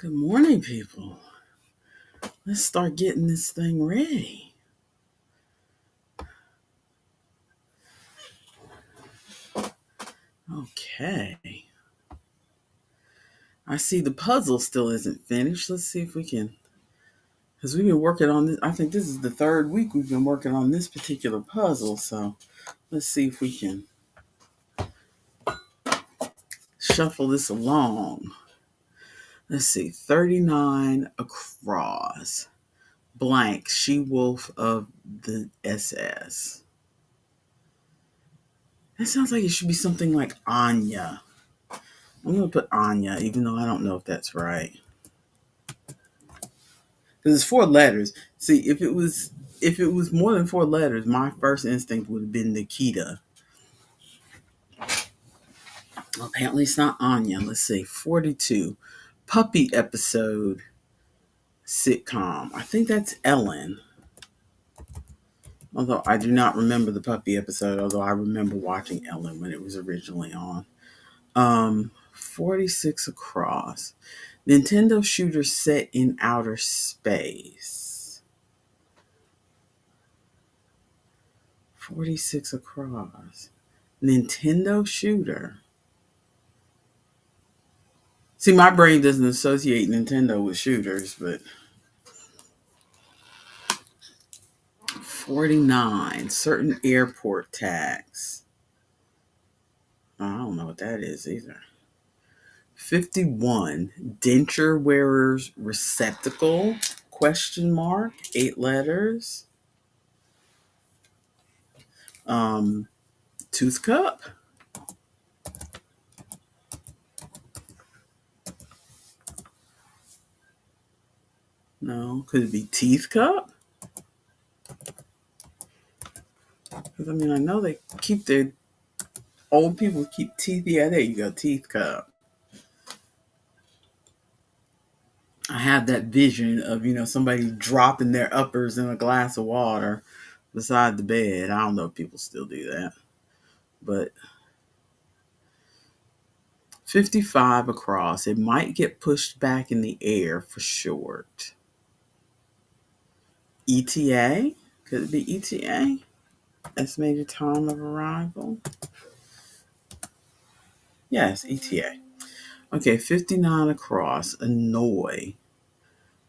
Good morning, people. Let's start getting this thing ready. Okay. I see the puzzle still isn't finished. Let's see if we can, because we've been working on this. I think this is the third week we've been working on this particular puzzle. So let's see if we can shuffle this along. Let's see. 39 across. Blank. She wolf of the SS. That sounds like it should be something like Anya. I'm going to put Anya, even though I don't know if that's right. Because it's 4 letters. See, if it was more than 4 letters, my first instinct would have been Nikita. Apparently it's not Anya. Let's see. 42. Puppy episode sitcom. I think that's Ellen. Although I do not remember the puppy episode, although I remember watching Ellen when it was originally on. 46 across. Nintendo shooter set in outer space. 46 across. Nintendo shooter. See, my brain doesn't associate Nintendo with shooters, but 49. Certain airport tax. I don't know what that is either. 51. Denture wearer's receptacle? Question mark. 8 letters. Tooth cup? No. Could it be teeth cup? Because, I know they keep their old people keep teeth. Yeah, there you go. Teeth cup. I have that vision of, somebody dropping their uppers in a glass of water beside the bed. I don't know if people still do that. But 55 across. It might get pushed back in the air for short. ETA? Could it be ETA? Estimated time of arrival? Yes, ETA. Okay, 59 across. Annoy.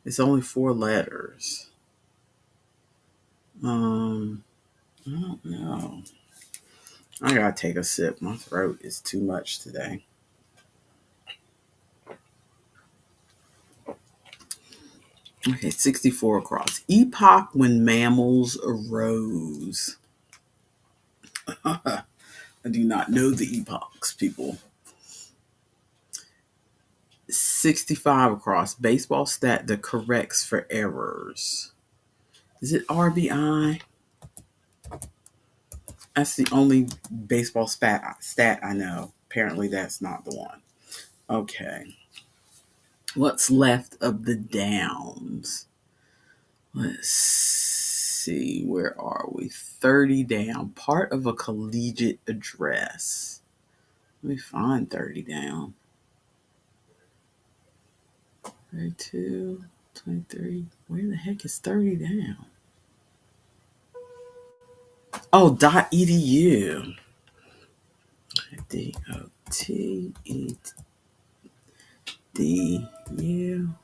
It's only 4 letters. I don't know. I gotta take a sip. My throat is too much today. Okay, 64 across. Epoch when mammals arose. I do not know the epochs, people. 65 across. Baseball stat that corrects for errors. Is it RBI? That's the only baseball stat I know. Apparently that's not the one. Okay. What's left of the downs? Let's see. Where are we? 30 down. Part of a collegiate address. Let me find 30 down. 32, 23. Where the heck is 30 down? Oh, .edu. DOTEDU.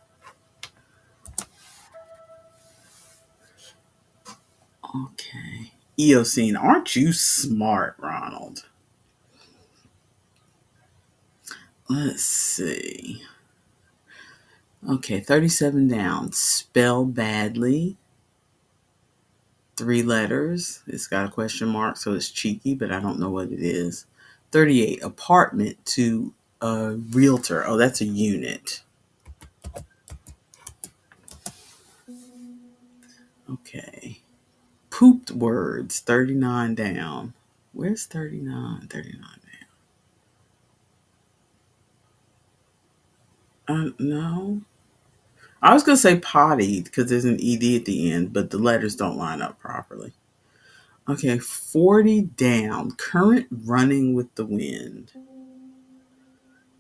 Okay. Eocene. Aren't you smart, Ronald? Let's see. Okay, 37 down. Spell badly. 3 letters. It's got a question mark, so it's cheeky, but I don't know what it is. 38. Apartment to a realtor. Oh, that's a unit. Okay. Pooped words. 39 down. Where's 39? 39 down. No. I was going to say potty because there's an ED at the end, but the letters don't line up properly. Okay, 40 down. Current running with the wind.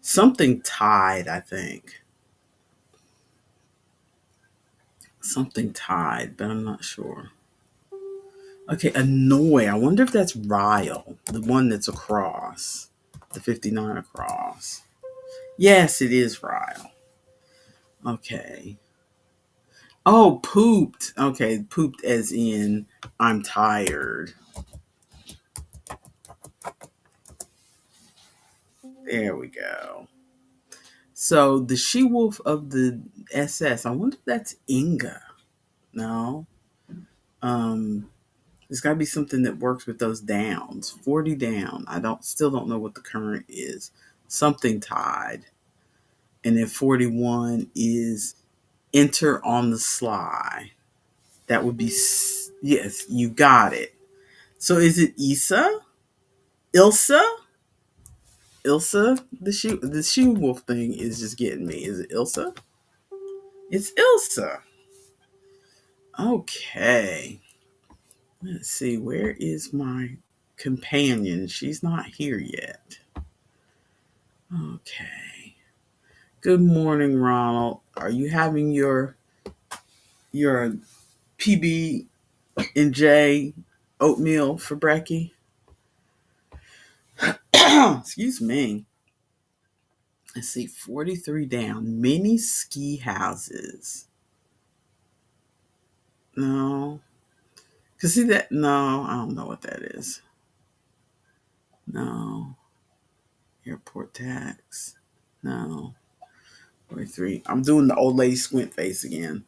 Something tied, I think. Something tied, but I'm not sure. Okay, annoy. I wonder if that's Ryle, the one that's across, the 59 across. Yes, it is Ryle. Okay. Oh, pooped. Okay, pooped as in I'm tired. There we go. So the she wolf of the SS. I wonder if that's Inga. No. Um, there's got to be something that works with those downs. 40 down. I don't know what the current is. Something tied. And then 41 is enter on the sly. That would be yes, you got it. So is it Issa? Ilsa? Ilsa? The she wolf thing is just getting me. Is it Ilsa? It's Ilsa. Okay. Let's see. Where is my companion? She's not here yet. Okay. Good morning, Ronald. Are you having your PB and J oatmeal for brekkie? Excuse me. Let's see. 43 down. Mini ski houses. No. Cause see that? No, I don't know what that is. No. Airport tax. No. 43. I'm doing the old lady squint face again.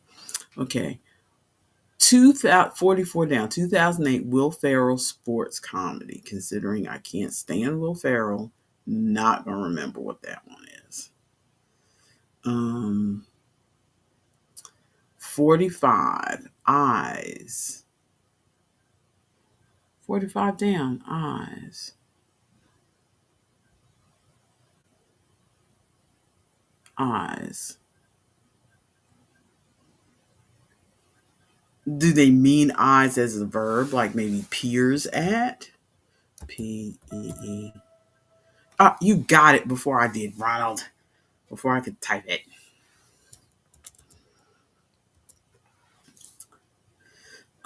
Okay. 44 down. 2008 Will Ferrell sports comedy. Considering I can't stand Will Ferrell, not gonna remember what that one is. Um, 45 eyes. 45 down. Eyes. Eyes. Do they mean eyes as a verb, like maybe peers at? P-E-E. Ah, you got it before I did, Ronald. Before I could type it.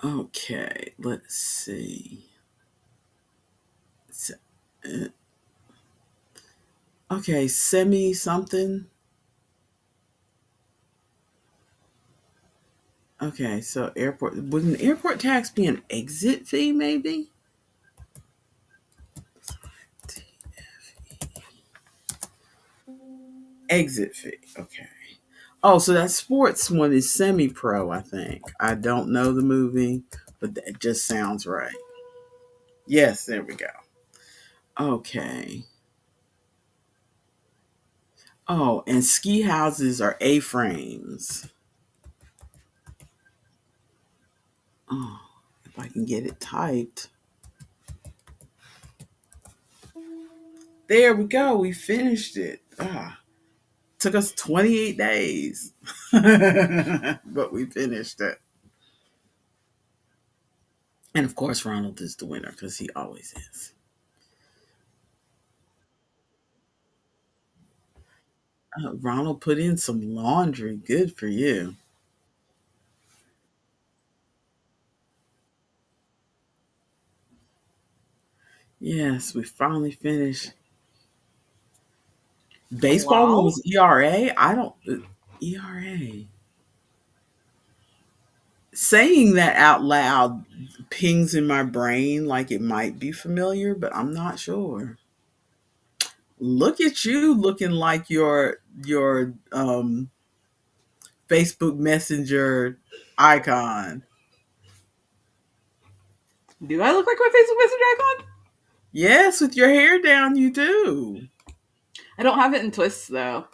Okay, let's see. Uh, Okay, semi something. Okay, so airport. Would an airport tax be an exit fee, maybe? Exit fee. Okay. Oh, so that sports one is semi pro, I think. I don't know the movie, but that just sounds right. Yes, there we go. Okay. Oh, and ski houses are A frames. Oh, if I can get it typed. There we go. We finished it. Took us 28 days, but we finished it. And of course, Ronald is the winner because he always is. Ronald put in some laundry. Good for you. Yes, we finally finished. Baseball one Hello? was ERA. I don't. ERA. Saying that out loud pings in my brain like it might be familiar, but I'm not sure. Look at you looking like your Facebook Messenger icon. Do I look like my Facebook Messenger icon? Yes, with your hair down, you do. I don't have it in twists though.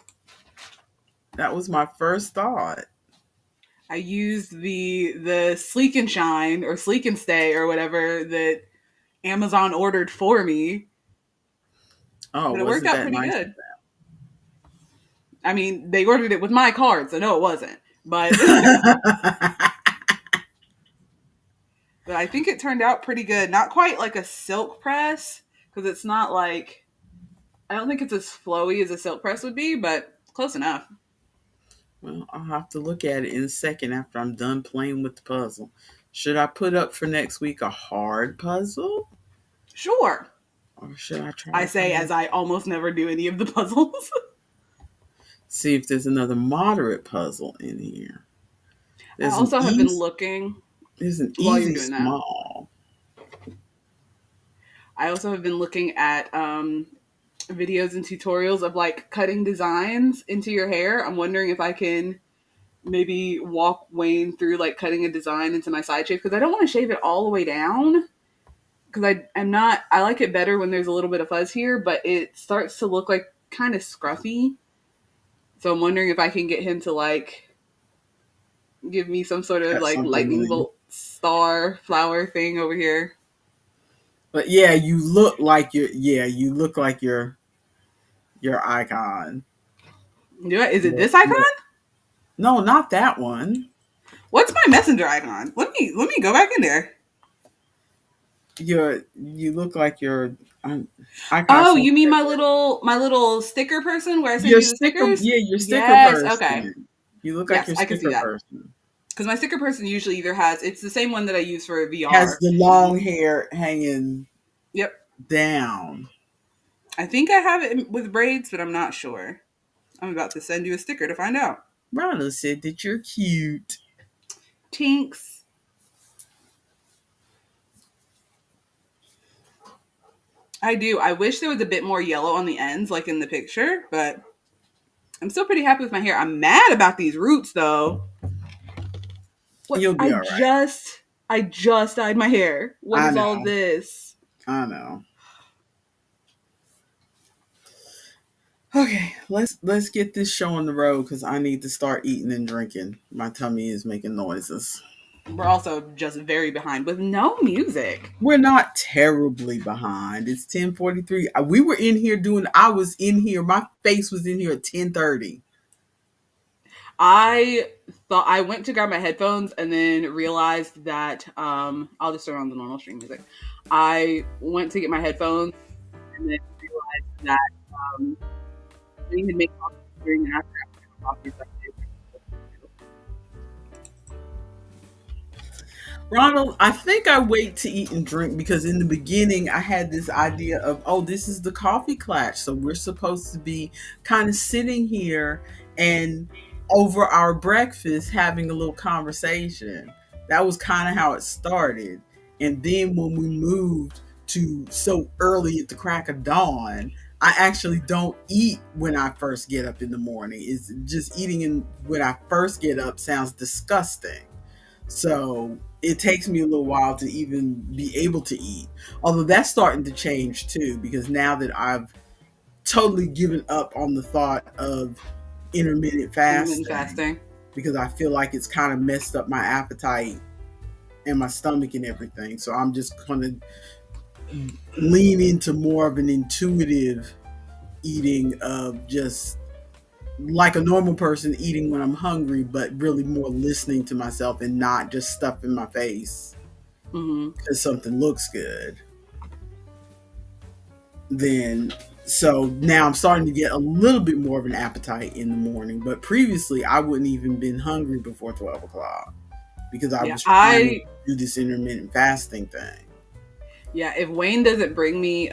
That was my first thought. I used the Sleek and Shine or Sleek and Stay or whatever that Amazon ordered for me, Oh, but it worked wasn't out that pretty nice good. I mean, they ordered it with my card, so no, it wasn't. But but I think it turned out pretty good. Not quite like a silk press because it's not like I don't think it's as flowy as a silk press would be, but close enough. Well, I'll have to look at it in a second after I'm done playing with the puzzle. Should I put up for next week a hard puzzle? Sure. Or should I I try say something? as I almost never do any of the puzzles. See if there's another moderate puzzle in here. I There's an also have been easy, looking there's an while you're easy doing that. small. I also have been looking at videos and tutorials of like cutting designs into your hair. I'm wondering if I can maybe walk Wayne through like cutting a design into my side shave because I don't want to shave it all the way down because I'm not. I like it better when there's a little bit of fuzz here, but it starts to look like kind of scruffy. So I'm wondering if I can get him to like give me some sort of Got like something lightning in. bolt star flower thing over here. But yeah, you look like you look like your icon. Yeah, is it Your, this icon? your, no, not that one. What's my messenger icon? Let me go back in there. You look like your icon Oh, from you mean my little sticker person where I send your you the sticker. stickers? Yeah, your sticker Yes. Okay. person. You look like Yes, your I can see sticker that person. because my sticker person usually either has it's the same one that I use for Has VR. the long hair hanging Yep. down. I think I have it with braids, but I'm not sure. I'm about to send you a sticker to find out. Ronald said that you're cute. Tinks. I do. I wish there was a bit more yellow on the ends, like in the picture, but I'm still pretty happy with my hair. I'm mad about these roots though. What You'll be all right. I just dyed my hair. What I is all know. this? I know. Okay, let's get this show on the road because I need to start eating and drinking. My tummy is making noises. We're also just very behind with no music. We're not terribly behind. It's 10:43. We were in here doing. I was in here. My face was in here at 10:30. I thought I went to grab my headphones and then realized that I'll just turn on the normal stream music. I went to get my headphones and then realized that we had made coffee during and after coffee. So Ronald, I think I wait to eat and drink because in the beginning I had this idea of, oh, this is the coffee clutch. So we're supposed to be kind of sitting here and over our breakfast having a little conversation. That was kind of how it started. And then when we moved to so early at the crack of dawn, I actually don't eat when I first get up in the morning. It's just when I first get up sounds disgusting. So it takes me a little while to even be able to eat. Although that's starting to change too, because now that I've totally given up on the thought of intermittent intermittent fasting, fasting. because I feel like it's kind of messed up my appetite and my stomach and everything. So I'm just going to lean into more of an intuitive eating of just like a normal person eating when I'm hungry, but really more listening to myself and not just stuffing my face Mm-hmm. because something looks good. Then, so now I'm starting to get a little bit more of an appetite in the morning, but previously I wouldn't even been hungry before 12 o'clock because I Yeah, was trying to do this intermittent fasting thing. yeah. If Wayne doesn't bring me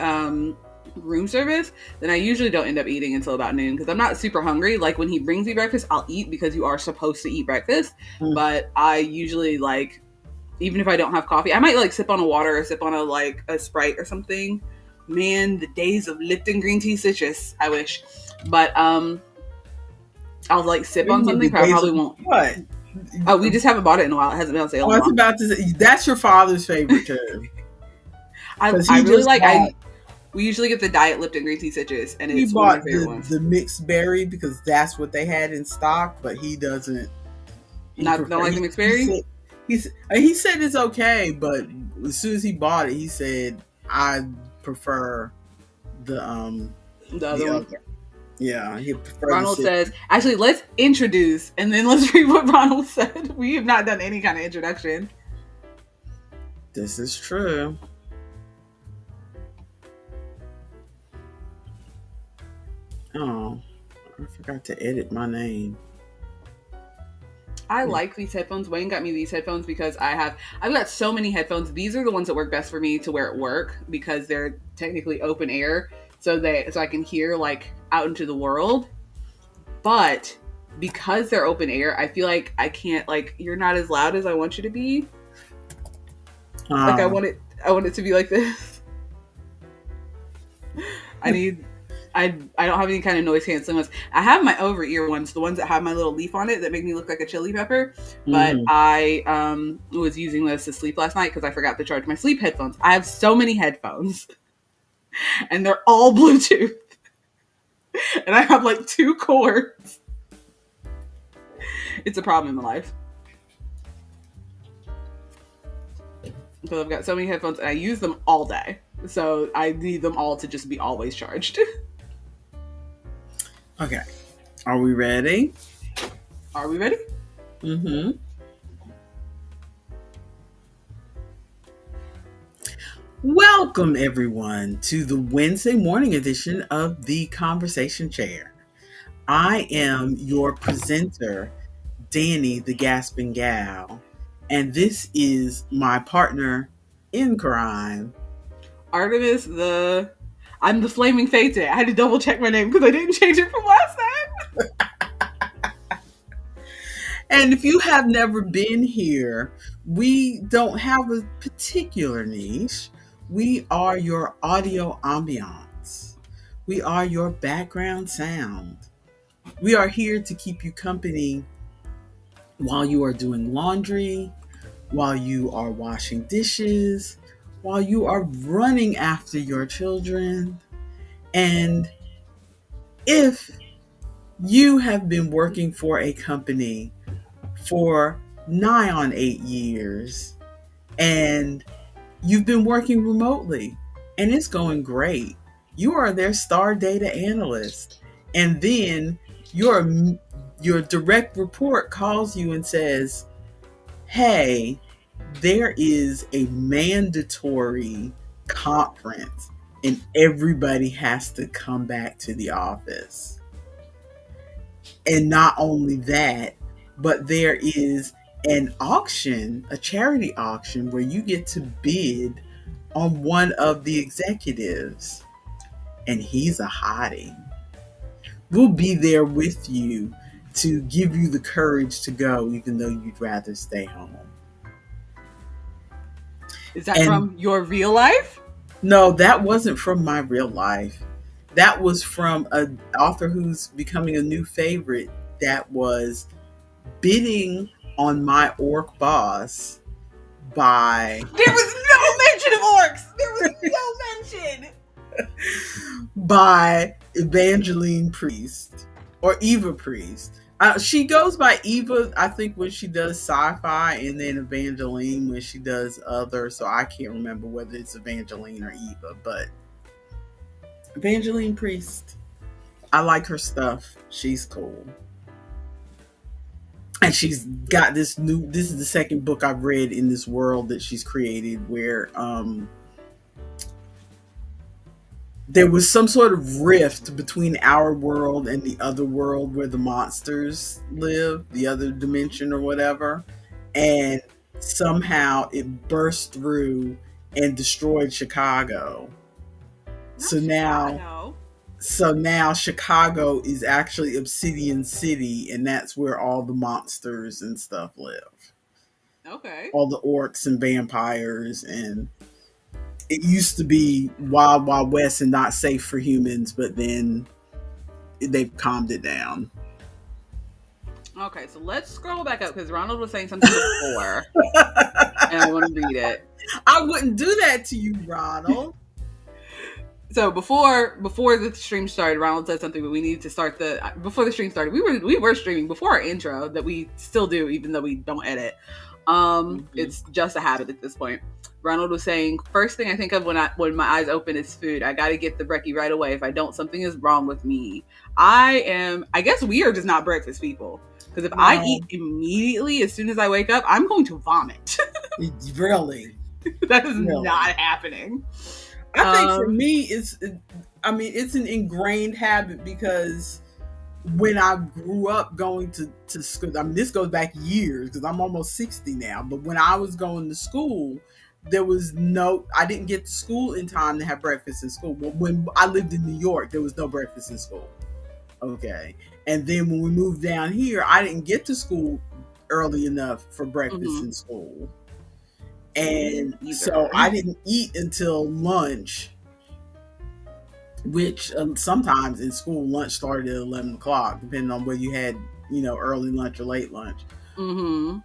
room service, then I usually don't end up eating until about noon because I'm not super hungry. Like when he brings me breakfast, I'll eat because you are supposed to eat breakfast. Mm. But I usually like, even if I don't have coffee, I might like sip on a water or sip on a Sprite or something. Man, the days of Lipton green tea citrus. I wish, but I'll like sip What do you on mean the something. But I days probably of won't. what? Oh, we just haven't bought it in a while. It hasn't been on I sale in a was while. about to say that's your father's favorite too, because I he really just like. bought We usually get the Diet Lipton green tea citrus, and he it's one of my bought favorite ones. the mixed berry because that's what they had in stock, but he doesn't. He Not don't prefer. like the mixed berry. He said it's okay, but as soon as he bought it, he said I prefer the The other the one. other. Yeah, he prefer the Ronald cit- says, actually, let's introduce and then let's read what Ronald said. We have not done any kind of introduction. This is true. Oh, I forgot to edit my name. I like these headphones. Wayne got me these headphones because I've got so many headphones. These are the ones that work best for me to wear at work because they're technically open air, so I can hear like out into the world. But because they're open air, I feel like I can't, like, you're not as loud as I want you to be. Like I want it to be like this. I don't have any kind of noise canceling ones. I have my over ear ones, the ones that have my little leaf on it that make me look like a chili pepper. But I was using those to sleep last night because I forgot to charge my sleep headphones. I have so many headphones, and they're all Bluetooth, and I have like 2 cords. It's a problem in my life. So I've got so many headphones, and I use them all day. So I need them all to just be always charged. Okay. Are we ready? Are we ready? Mm-hmm. Welcome, everyone, to the Wednesday morning edition of The Conversation Chair. I am your presenter, Dani, the Gasping Gal, and this is my partner in crime, Artemis, I'm the Flaming Fate today. I had to double check my name because I didn't change it from last time. And if you have never been here, we don't have a particular niche. We are your audio ambiance. We are your background sound. We are here to keep you company while you are doing laundry, while you are washing dishes, while you are running after your children. And if you have been working for a company for nigh on 8 years and you've been working remotely and it's going great, you are their star data analyst, and then your direct report calls you and says, hey, there is a mandatory conference and everybody has to come back to the office. And not only that, but there is an auction, a charity auction, where you get to bid on one of the executives. And he's a hottie. We'll be there with you to give you the courage to go, even though you'd rather stay home. Is that from your real life? No, that wasn't from my real life. That was from an author who's becoming a new favorite that was bidding on my orc boss by... There was no mention of orcs! There was no mention! By Evangeline Priest, or Eva Priest. She goes by Eva, I think, when she does sci-fi, and then Evangeline when she does other. So I can't remember whether it's Evangeline or Eva, but Evangeline Priest. I like her stuff. She's cool. And she's got this is the second book I've read in this world that she's created where there was some sort of rift between our world and the other world where the monsters live, the other dimension or whatever. And somehow it burst through and destroyed Chicago. So now Chicago is actually Obsidian City, and that's where all the monsters and stuff live. Okay. All the orcs and vampires, and it used to be Wild Wild West and not safe for humans, but then they've calmed it down. Okay, so let's scroll back up because Ronald was saying something before, and I want to read it. I wouldn't do that to you, Ronald. So before the stream started, Ronald said something, but we needed to start before the stream started. We were streaming before our intro that we still do, even though we don't edit. It's just a habit at this point. Ronald was saying, first thing I think of when my eyes open is food. I got to get the brekkie right away. If I don't, something is wrong with me. I guess we are just not breakfast people. Because if I eat immediately as soon as I wake up, I'm going to vomit. Really? That is not happening. I think for me, it's an ingrained habit because when I grew up going to school, I mean, this goes back years because I'm almost 60 now, but when I was going to school, there was no, I didn't get to school in time to have breakfast in school. When I lived in New York, there was no breakfast in school. Okay. And then when we moved down here, I didn't get to school early enough for breakfast in school. And so I didn't eat until lunch, which sometimes in school lunch started at 11 o'clock, depending on whether you had, early lunch or late lunch. Mm-hmm.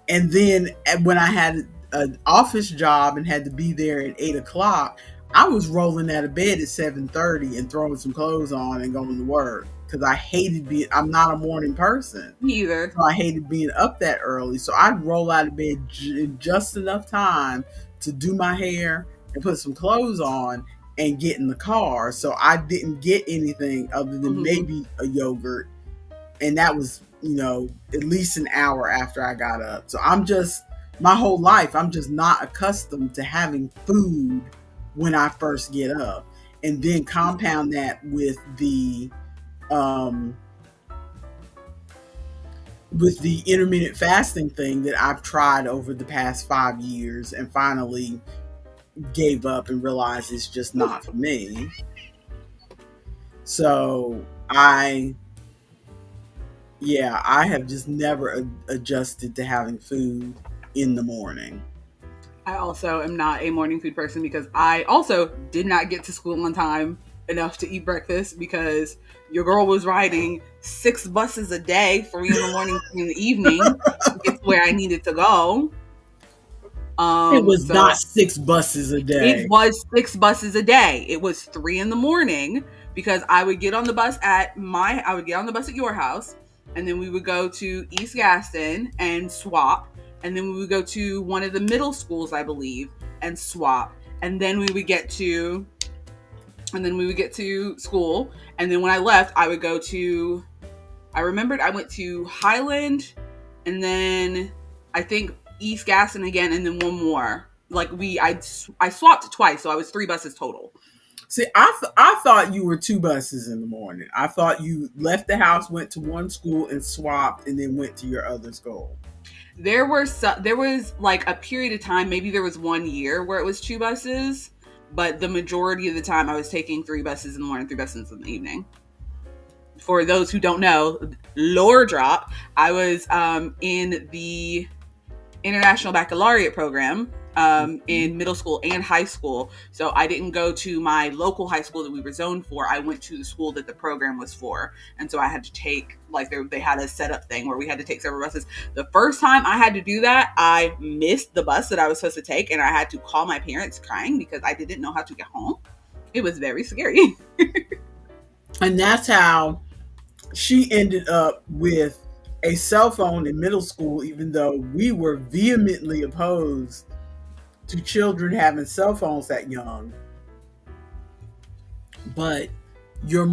And then when I had an office job and had to be there at 8 o'clock, I was rolling out of bed at 7:30 and throwing some clothes on and going to work because I hated I'm not a morning person. Me either. So I hated being up that early. So I'd roll out of bed in just enough time to do my hair and put some clothes on and get in the car. So I didn't get anything other than maybe a yogurt. And that was, at least an hour after I got up. So my whole life, I'm just not accustomed to having food when I first get up. And then compound that with the intermittent fasting thing that I've tried over the past 5 years and finally gave up and realized it's just not for me. So I have just never adjusted to having food in the morning. I also am not a morning food person because I also did not get to school on time enough to eat breakfast because your girl was riding 6 buses a day, 3 in the morning, 3 in the evening to get to where I needed to go. It was not 6 buses a day. It was 6 buses a day. It was 3 in the morning because I would get on the bus at your house, and then we would go to East Gaston and swap. And then we would go to one of the middle schools, I believe, and swap. And then we would get to school. And then when I left, I would go to, I remembered I went to Highland, and then I think East Gaston again, and then one more. Like I swapped twice, so I was 3 buses total. See, I thought you were 2 buses in the morning. I thought you left the house, went to one school and swapped, and then went to your other school. There was like a period of time, maybe there was 1 year where it was 2 buses, but the majority of the time I was taking 3 buses in the morning, 3 buses in the evening. For those who don't know, lore drop, I was in the International Baccalaureate program in middle school and high school. So I didn't go to my local high school that we were zoned for. I went to the school that the program was for. And so I had to take, like they had a setup thing where we had to take several buses. The first time I had to do that, I missed the bus that I was supposed to take, and I had to call my parents crying because I didn't know how to get home. It was very scary. And that's how she ended up with a cell phone in middle school, even though we were vehemently opposed to children having cell phones that young. But your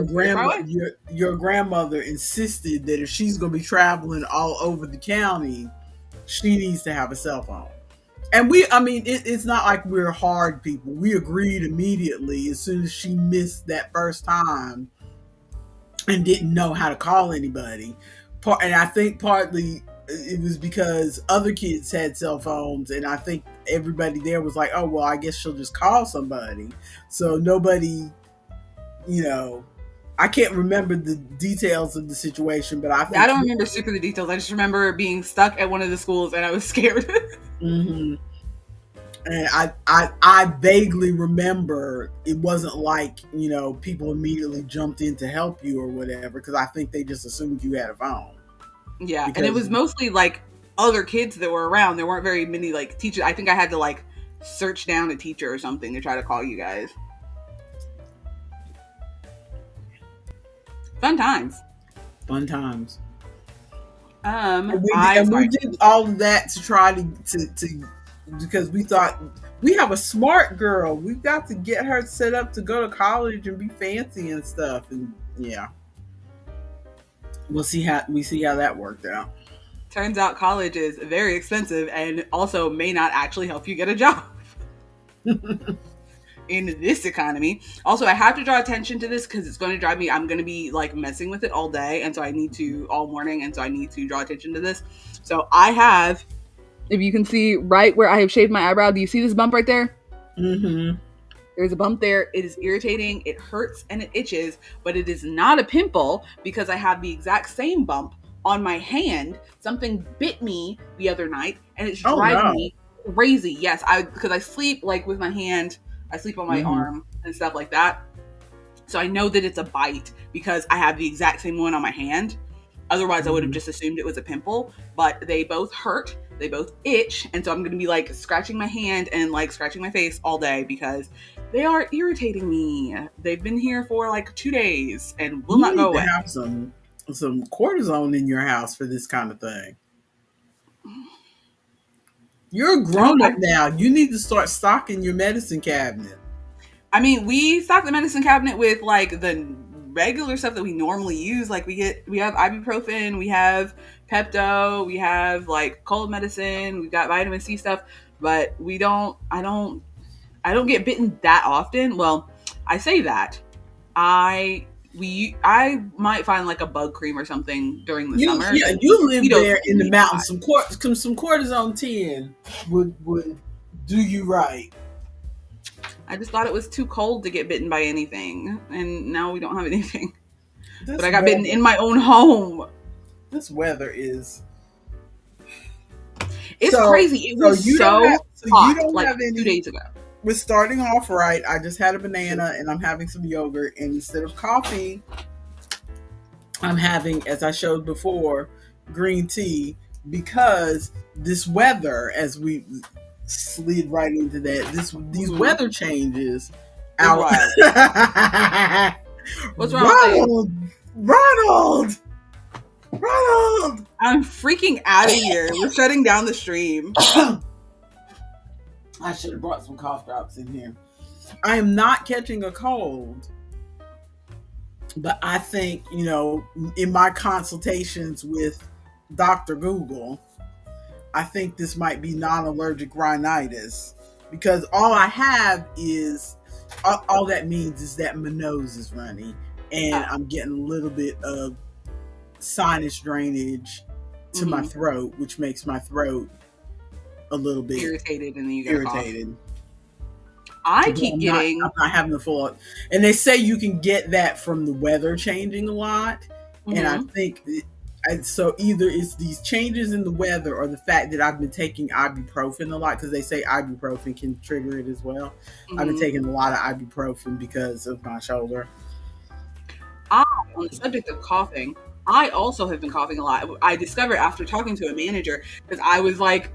grandmother insisted that if she's going to be traveling all over the county, she needs to have a cell phone. And it's not like we're hard people. We agreed immediately as soon as she missed that first time and didn't know how to call anybody. And I think partly it was because other kids had cell phones, and I think everybody there was like, oh, well, I guess she'll just call somebody. So nobody, I can't remember the details of the situation, but I don't remember super the details. I just remember being stuck at one of the schools and I was scared. Mm-hmm. And I vaguely remember it wasn't like, people immediately jumped in to help you or whatever, because I think they just assumed you had a phone. Yeah, and it was mostly like other kids that were around. There weren't very many like teachers. I think I had to like search down a teacher or something to try to call you guys. Fun times. And we did all of that to try to because we thought we have a smart girl. We've got to get her set up to go to college and be fancy and stuff. And yeah, we see how that worked out. Turns out college is very expensive and also may not actually help you get a job. in this economy. Also, I have to draw attention to this because it's going to drive me. I'm going to be like messing with it all day, and so I need to all morning, and so I need to draw attention to this. So I have, if you can see right where I have shaved my eyebrow, do you see this bump right there? Mm-hmm. There's a bump there. It is irritating. It hurts and it itches, but it is not a pimple because I have the exact same bump on my hand. Something bit me the other night, and it's Oh driving no. me crazy. Yes, because I sleep like with my hand. I sleep on my arm and stuff like that. So I know that it's a bite because I have the exact same one on my hand. Otherwise, I would have just assumed it was a pimple, but they both hurt. They both itch. And so I'm going to be like scratching my hand and like scratching my face all day because they are irritating me. They've been here for like 2 days and will You not need go to away. have some cortisone in your house for this kind of thing. You're a grown up now. You need to start stocking your medicine cabinet. I mean, we stock the medicine cabinet with like the regular stuff that we normally use. Like we have ibuprofen, we have Pepto, we have like cold medicine, we've got vitamin C stuff, but I don't get bitten that often. Well, I say that. I might find like a bug cream or something during the summer. You live Mosquitoes there in the usually mountains. die. Some cortisone 10 would do you right. I just thought it was too cold to get bitten by anything, and now we don't have anything. This But I got weather, bitten in my own home. this weather is It's crazy. It was you so don't hot like have any 2 days ago. We're starting off right. I just had a banana and I'm having some yogurt, and instead of coffee, I'm having, as I showed before, green tea because this weather, as we slid right into that, these weather changes. What's wrong Ronald? Ronald! I'm freaking out of here. We're shutting down the stream. I should have brought some cough drops in here. I am not catching a cold, but I think, in my consultations with Dr. Google, I think this might be non-allergic rhinitis because all I have is, all that means is that my nose is runny and I'm getting a little bit of sinus drainage to my throat, which makes my throat a little bit irritated, and then you get irritated. I keep getting. I'm not having the full. And they say you can get that from the weather changing a lot, and I think so. Either it's these changes in the weather, or the fact that I've been taking ibuprofen a lot because they say ibuprofen can trigger it as well. I've been taking a lot of ibuprofen because of my shoulder. On the subject of coughing, I also have been coughing a lot. I discovered after talking to a manager because I was like,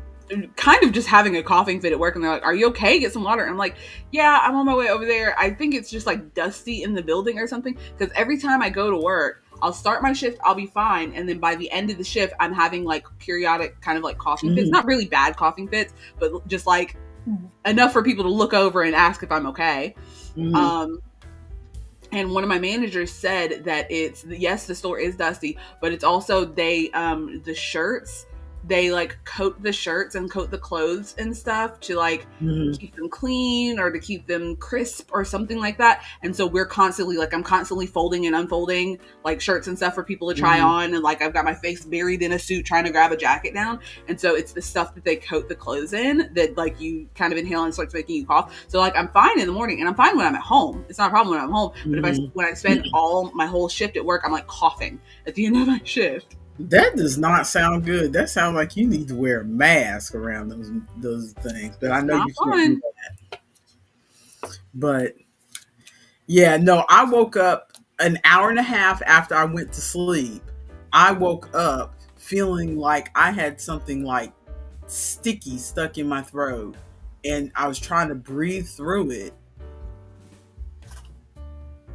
kind of just having a coughing fit at work, and they're like, "Are you okay? Get some water." And I'm like, "Yeah, I'm on my way over there. I think it's just like dusty in the building or something." Because every time I go to work, I'll start my shift, I'll be fine, and then by the end of the shift, I'm having like periodic kind of like coughing fits. Not really bad coughing fits, but just like enough for people to look over and ask if I'm okay. And one of my managers said that it's, yes, the store is dusty, but it's also the shirts, they like coat the shirts and coat the clothes and stuff to like keep them clean or to keep them crisp or something like that. And so we're constantly like, I'm constantly folding and unfolding like shirts and stuff for people to try on. And like, I've got my face buried in a suit trying to grab a jacket down. And so it's the stuff that they coat the clothes in that like you kind of inhale and starts making you cough. So like, I'm fine in the morning and I'm fine when I'm at home. It's not a problem when I'm home. But when I spend my whole shift at work, I'm like coughing at the end of my shift. That does not sound good. That sounds like you need to wear a mask around those things. But I know you can't do that. But yeah, no, I woke up an hour and a half after I went to sleep. I woke up feeling like I had something like sticky stuck in my throat, and I was trying to breathe through it.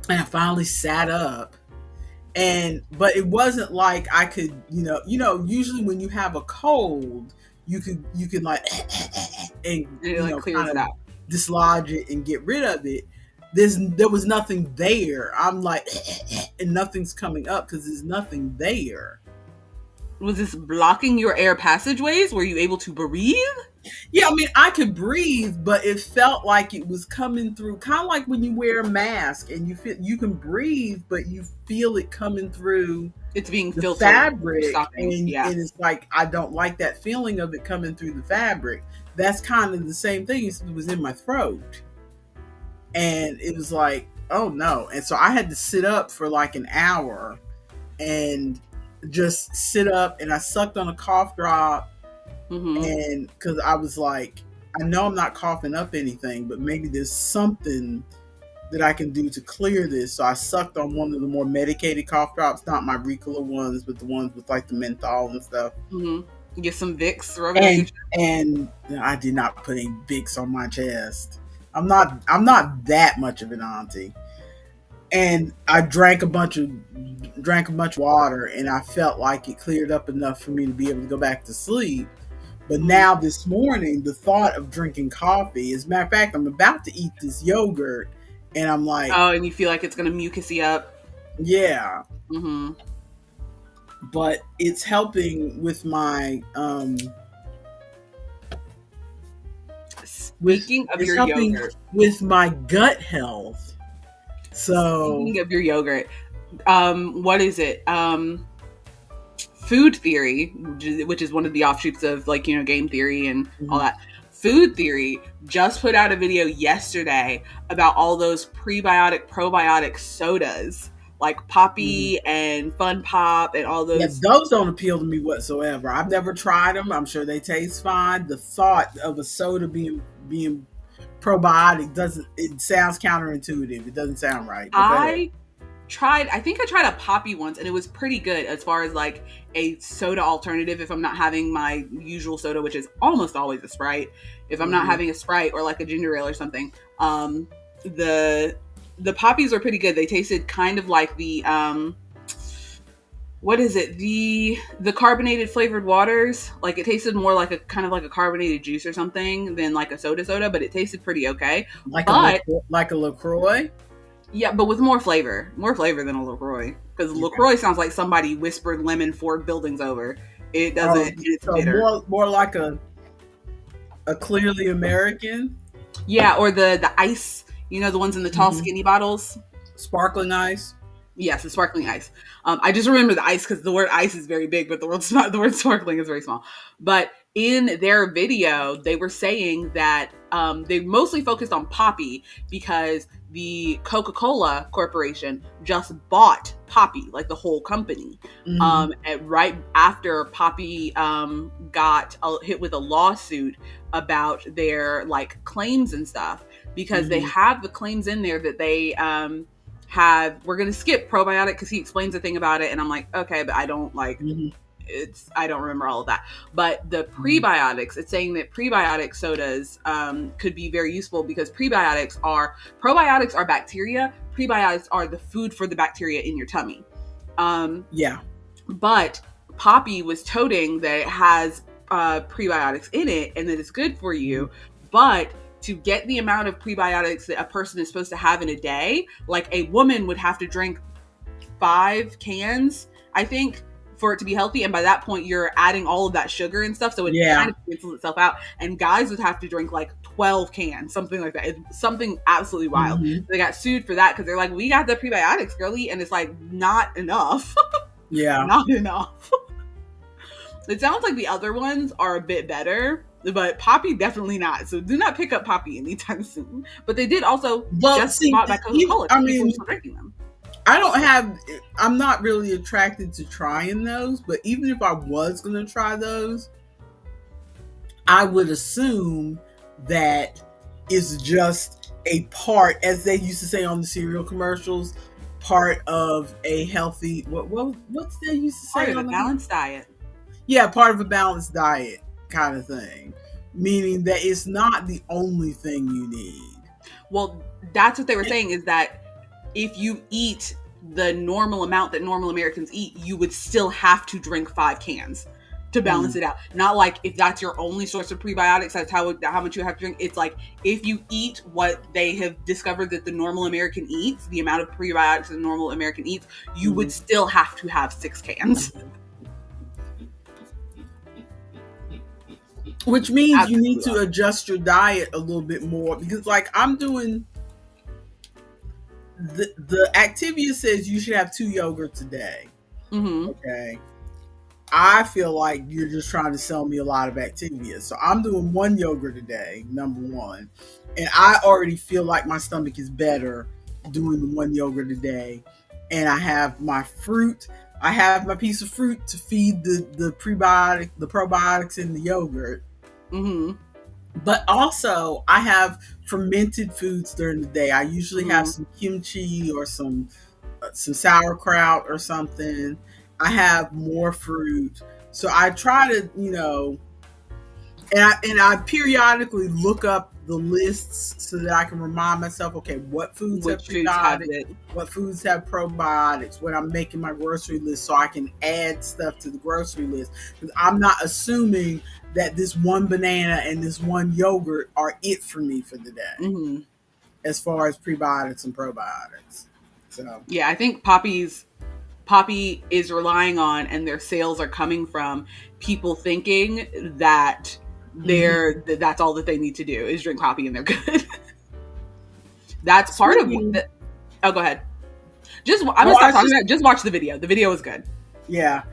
And I finally sat up. But it wasn't like I could, usually when you have a cold, you can like and clears it out, dislodge it and get rid of it. There was nothing there. I'm like, and nothing's coming up because there's nothing there. Was this blocking your air passageways? Were you able to breathe? Yeah, I mean, I could breathe, but it felt like it was coming through, kind of like when you wear a mask and you can breathe, but you feel it coming through It's being the filtered. fabric, Stopping. Yeah. and it's like I don't like that feeling of it coming through the fabric. That's kind of the same thing. It was in my throat, and it was like, oh no! And so I had to sit up for like an hour and just sit up, and I sucked on a cough drop. Mm-hmm. And because I was like, I know I'm not coughing up anything, but maybe there's something that I can do to clear this. So I sucked on one of the more medicated cough drops, not my Ricola ones, but the ones with like the menthol and stuff. Mm-hmm. Get some Vicks, rub it on your chest. And I did not put any Vicks on my chest. I'm not that much of an auntie. And I drank a bunch of water, and I felt like it cleared up enough for me to be able to go back to sleep. But now this morning, the thought of drinking coffee, as a matter of fact, I'm about to eat this yogurt, and I'm like, oh, and you feel like it's going to mucus you up. Yeah. Mm-hmm. But it's helping with my Speaking of your yogurt, with my gut health. So speaking of your yogurt, what is it? Food theory, which is one of the offshoots of like, game theory and all that. Food theory just put out a video yesterday about all those prebiotic, probiotic sodas like Poppy and Fun Pop and all those. Yeah, those don't appeal to me whatsoever. I've never tried them. I'm sure they taste fine. The thought of a soda being probiotic it sounds counterintuitive. It doesn't sound right. I think I tried a Poppy once, and it was pretty good as far as like a soda alternative if I'm not having my usual soda, which is almost always a Sprite. If I'm not having a Sprite or like a ginger ale or something, the Poppies were pretty good. They tasted kind of like the what is it? The carbonated flavored waters. Like it tasted more like a kind of like a carbonated juice or something than like a soda, but it tasted pretty okay. Like a LaCroix? Yeah, but with more flavor than a LaCroix. Because LaCroix sounds like somebody whispered lemon 4 buildings over. It doesn't. It's so bitter. More like a Clearly American. Yeah, or the ice. The ones in the tall, skinny bottles. Sparkling ice. Yes, the sparkling ice. I just remember the ice because the word ice is very big, but the word sparkling is very small. But in their video, they were saying that they mostly focused on Poppy because the Coca-Cola Corporation just bought Poppy, like the whole company. Right after Poppy got hit with a lawsuit about their like claims and stuff, because they have the claims in there that they we're going to skip probiotic because he explains a thing about it. And I'm like, okay, but I don't like, I don't remember all of that. But the prebiotics, it's saying that prebiotic sodas could be very useful because probiotics are bacteria. Prebiotics are the food for the bacteria in your tummy. But Poppy was toting that it has prebiotics in it and that it's good for you. But to get the amount of prebiotics that a person is supposed to have in a day, like a woman would have to drink 5 cans, I think, for it to be healthy. And by that point, you're adding all of that sugar and stuff. So it kind of cancels itself out. And guys would have to drink like 12 cans, something like that. It's something absolutely wild. They got sued for that because they're like, we got the prebiotics, girly. And it's like, not enough. Not enough. It sounds like the other ones are a bit better, but Poppy definitely not. So do not pick up Poppy anytime soon. But they did also bought back Coca-Cola. People were drinking them. I'm not really attracted to trying those, but even if I was going to try those, I would assume that it's just a part, as they used to say on the cereal commercials, part of a healthy, what's they used to say? Part of a balanced diet. Yeah, part of a balanced diet kind of thing. Meaning that it's not the only thing you need. Well, that's what they were saying, is that if you eat the normal amount that normal Americans eat, you would still have to drink 5 cans to balance it out. Not like if that's your only source of prebiotics, that's how much you have to drink. It's like if you eat what they have discovered that the normal American eats, the amount of prebiotics the normal American eats, you would still have to have 6 cans. Which means you need Absolutely. to adjust your diet a little bit more because, like, I'm doing the Activia says you should have 2 yogurts a day. Mm-hmm. Okay. I feel like you're just trying to sell me a lot of Activia. So I'm doing 1 yogurt a day, number one. And I already feel like my stomach is better doing the 1 yogurt a day. And I have my fruit. I have my piece of fruit to feed the probiotics in the yogurt. Mm-hmm. But also, I have fermented foods during the day. I usually have Mm-hmm. some kimchi or some sauerkraut or something. I have more fruit. So I try to, and I periodically look up the lists so that I can remind myself, okay, what foods have Which foods have prebiotics, it? what foods have probiotics when I'm making my grocery list so I can add stuff to the grocery list. Because I'm not assuming that this one banana and this one yogurt are it for me for the day Mm-hmm. as far as prebiotics and probiotics. So, Yeah, I think Poppy is relying on, and their sales are coming from people thinking that that's all that they need to do is drink Poppy and they're good. That's part of speaking, the. Oh, go ahead. I'm no, gonna I stop was talking just, about it. Just watch the video. The video was good. yeah.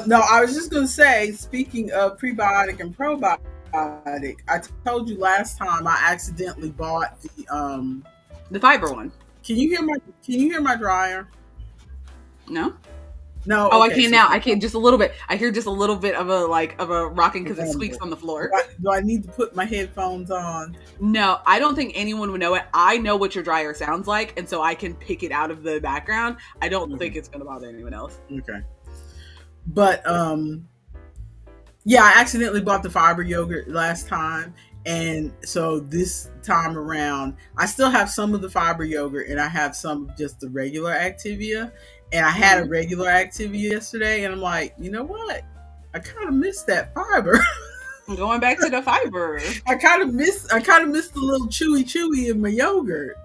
No, I was just going to say, speaking of prebiotic and probiotic, I told you last time I accidentally bought the. The fiber one. Can you hear my dryer? No. No, Oh, I okay. can So now. I can just a little bit. I hear just a little bit of a rocking because it squeaks rumble. on the floor. Do I need to put my headphones on? No, I don't think anyone would know it. I know what your dryer sounds like, and so I can pick it out of the background. I don't think it's gonna bother anyone else. Okay. But yeah, I accidentally bought the fiber yogurt last time. And so this time around, I still have some of the fiber yogurt and I have some of just the regular Activia. And I had a Mm-hmm. regular Activia yesterday and I'm like, you know what? I kind of miss that fiber. Going back to the fiber. I kind of miss the little chewy in my yogurt.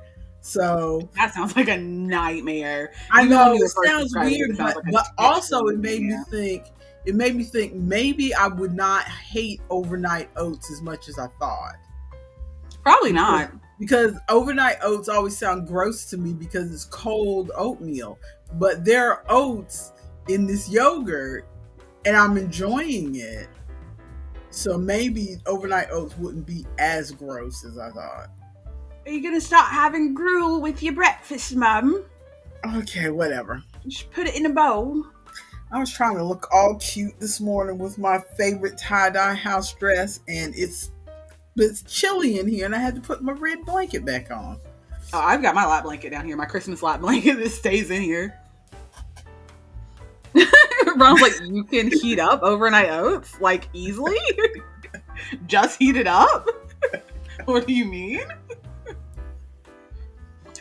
So That sounds like a nightmare. I Even when know you it were first sounds describing it, weird, it sounds like a but also terrible nightmare. it made me think maybe I would not hate overnight oats as much as I thought. Probably Because, not. because overnight oats always sound gross to me because it's cold oatmeal. But there are oats in this yogurt and I'm enjoying it. So maybe overnight oats wouldn't be as gross as I thought. Are you gonna start having gruel with your breakfast, Mum? Okay, whatever. Just put it in a bowl. I was trying to look all cute this morning with my favorite tie-dye house dress, and it's chilly in here, and I had to put my red blanket back on. Oh, I've got my lap blanket down here, my Christmas lap blanket that stays in here. Ron's like, you can heat up overnight oats, like, easily? Just heat it up? What do you mean?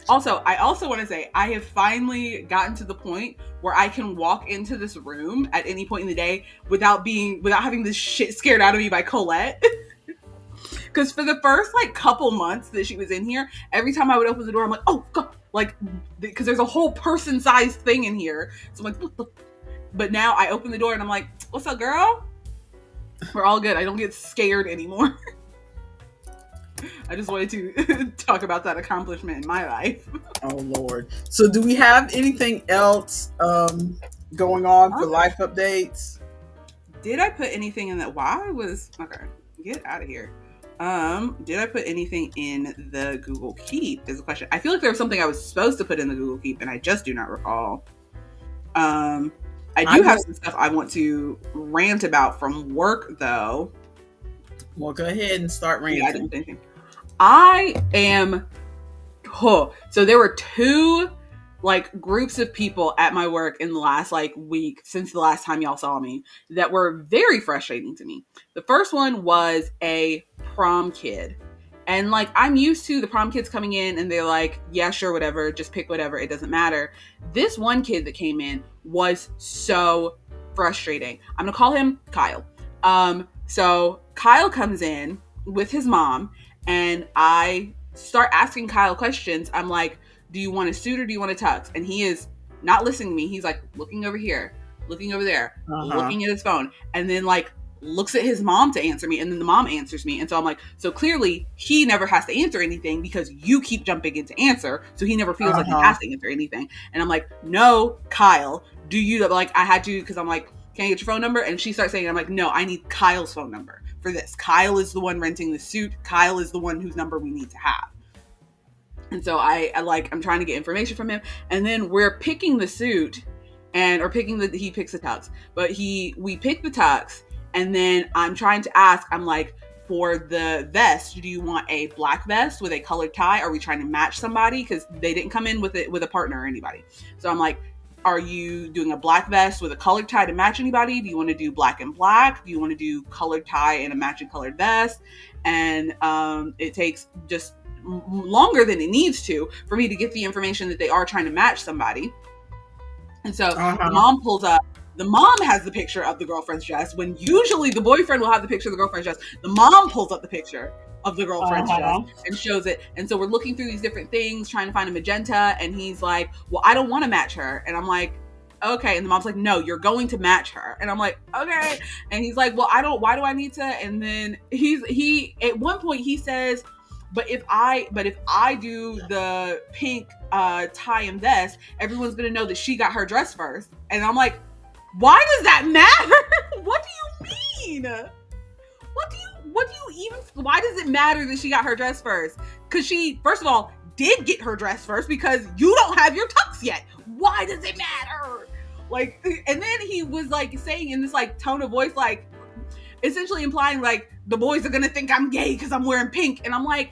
Also, I also want to say, I have finally gotten to the point where I can walk into this room at any point in the day without having this shit scared out of me by Colette. Because for the first like couple months that she was in here, every time I would open the door, I'm like, oh god, like, because there's a whole person-sized thing in here. So I'm like, what the? But now I open the door and I'm like, what's up, girl? We're all good. I don't get scared anymore. I just wanted to talk about that accomplishment in my life. Oh Lord! So, do we have anything else going on for life updates? Did I put anything in that? Why was okay? Get out of here. Did I put anything in the Google Keep? Is the question. I feel like there was something I was supposed to put in the Google Keep, and I just do not recall. I do have some stuff I want to rant about from work, though. Well, go ahead and start ranting. Yeah, I didn't do anything. I am. Oh, so there were two like groups of people at my work in the last like week since the last time y'all saw me that were very frustrating to me. The first one was a prom kid. And like I'm used to the prom kids coming in and they're like, yeah, sure, whatever, just pick whatever, it doesn't matter. This one kid that came in was so frustrating. I'm gonna call him Kyle. So Kyle comes in with his mom and I start asking Kyle questions. I'm like, do you want a suit or do you want a tux? And he is not listening to me. He's like looking over here, looking over there, looking at his phone, and then like looks at his mom to answer me, and then the mom answers me. And so I'm like, so clearly he never has to answer anything because you keep jumping in to answer. So he never feels like he has to answer anything. And I'm like, no, Kyle, do you, like, I had to, because I'm like, can I get your phone number? And she starts saying, I'm like, no, I need Kyle's phone number for this. Kyle is the one renting the suit. Kyle is the one whose number we need to have. And so I'm trying to get information from him. And then we're picking the suit he picks the tux, but we pick the tux. And then I'm trying to ask, I'm like, for the vest, do you want a black vest with a colored tie? Are we trying to match somebody? Because they didn't come in with a partner or anybody. So I'm like, are you doing a black vest with a colored tie to match anybody? Do you want to do black and black? Do you want to do colored tie and a matching colored vest? And it takes just longer than it needs to for me to get the information that they are trying to match somebody. And so the mom pulls up. The mom has the picture of the girlfriend's dress, when usually the boyfriend will have the picture of the girlfriend's dress. The mom pulls up the picture of the girlfriend's dress and shows it. And so we're looking through these different things, trying to find a magenta. And he's like, well, I don't want to match her. And I'm like, okay. And the mom's like, no, you're going to match her. And I'm like, okay. And he's like, well, why do I need to? And then he at one point he says, but if I do the pink tie and vest, everyone's going to know that she got her dress first. And I'm like, why does that matter? What do you mean? Why does it matter that she got her dress first? Because she, first of all, did get her dress first because you don't have your tux yet. Why does it matter? Like, and then he was like saying in this like tone of voice, like essentially implying like the boys are going to think I'm gay because I'm wearing pink. And I'm like,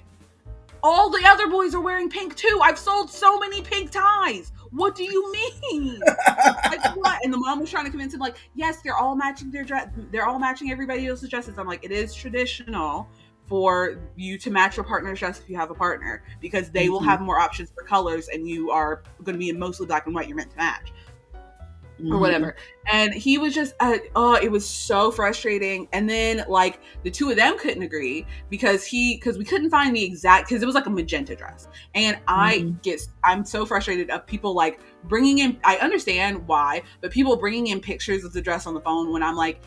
all the other boys are wearing pink too. I've sold so many pink ties. What do you mean? Like what? And the mom was trying to convince him, like, yes, they're all matching their dress. They're all matching everybody else's dresses. I'm like, it is traditional for you to match your partner's dress if you have a partner, because they will have more options for colors, and you are going to be in mostly black and white. You're meant to match. Or whatever. And he was just, it was so frustrating. And then like the two of them couldn't agree because we couldn't find the exact, because it was like a magenta dress. And I'm so frustrated of people like bringing in, I understand why, but people bringing in pictures of the dress on the phone when I'm like,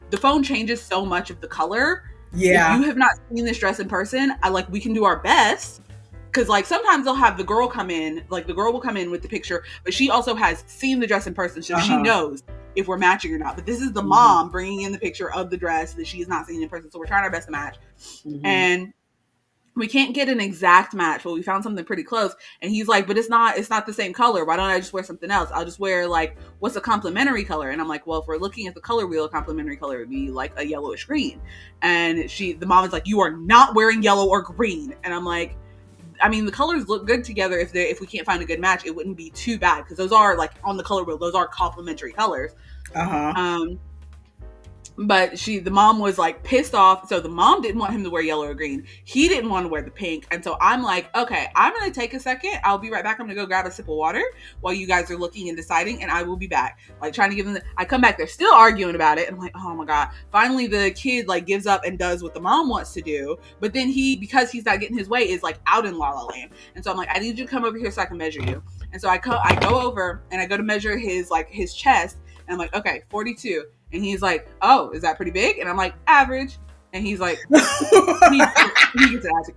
the phone changes so much of the color. Yeah. If you have not seen this dress in person, we can do our best. Because like sometimes they'll have the girl come in, like the girl will come in with the picture, but she also has seen the dress in person, so she knows if we're matching or not. But this is the mom bringing in the picture of the dress that she has not seen in person, so we're trying our best to match. And we can't get an exact match, but we found something pretty close. And he's like, but it's not the same color. Why don't I just wear something else? I'll just wear like, what's a complementary color? And I'm like, well, if we're looking at the color wheel, a complementary color would be like a yellowish green. And the mom is like, you are not wearing yellow or green. And I'm like, I mean, the colors look good together. If we can't find a good match, it wouldn't be too bad, because those are like on the color wheel. Those are complementary colors. But the mom was like pissed off. So the mom didn't want him to wear yellow or green. He didn't want to wear the pink. And so I'm like, okay, I'm going to take a second. I'll be right back. I'm going to go grab a sip of water while you guys are looking and deciding. And I will be back. Like trying to give them, I come back. They're still arguing about it. And I'm like, oh my God. Finally, the kid like gives up and does what the mom wants to do. But then because he's not getting his way, is like out in La La Land. And so I'm like, I need you to come over here so I can measure you. And so I go over and I go to measure his chest. And I'm like, okay, 42. And he's like, oh, is that pretty big? And I'm like, average. And he's like, he gets an attitude.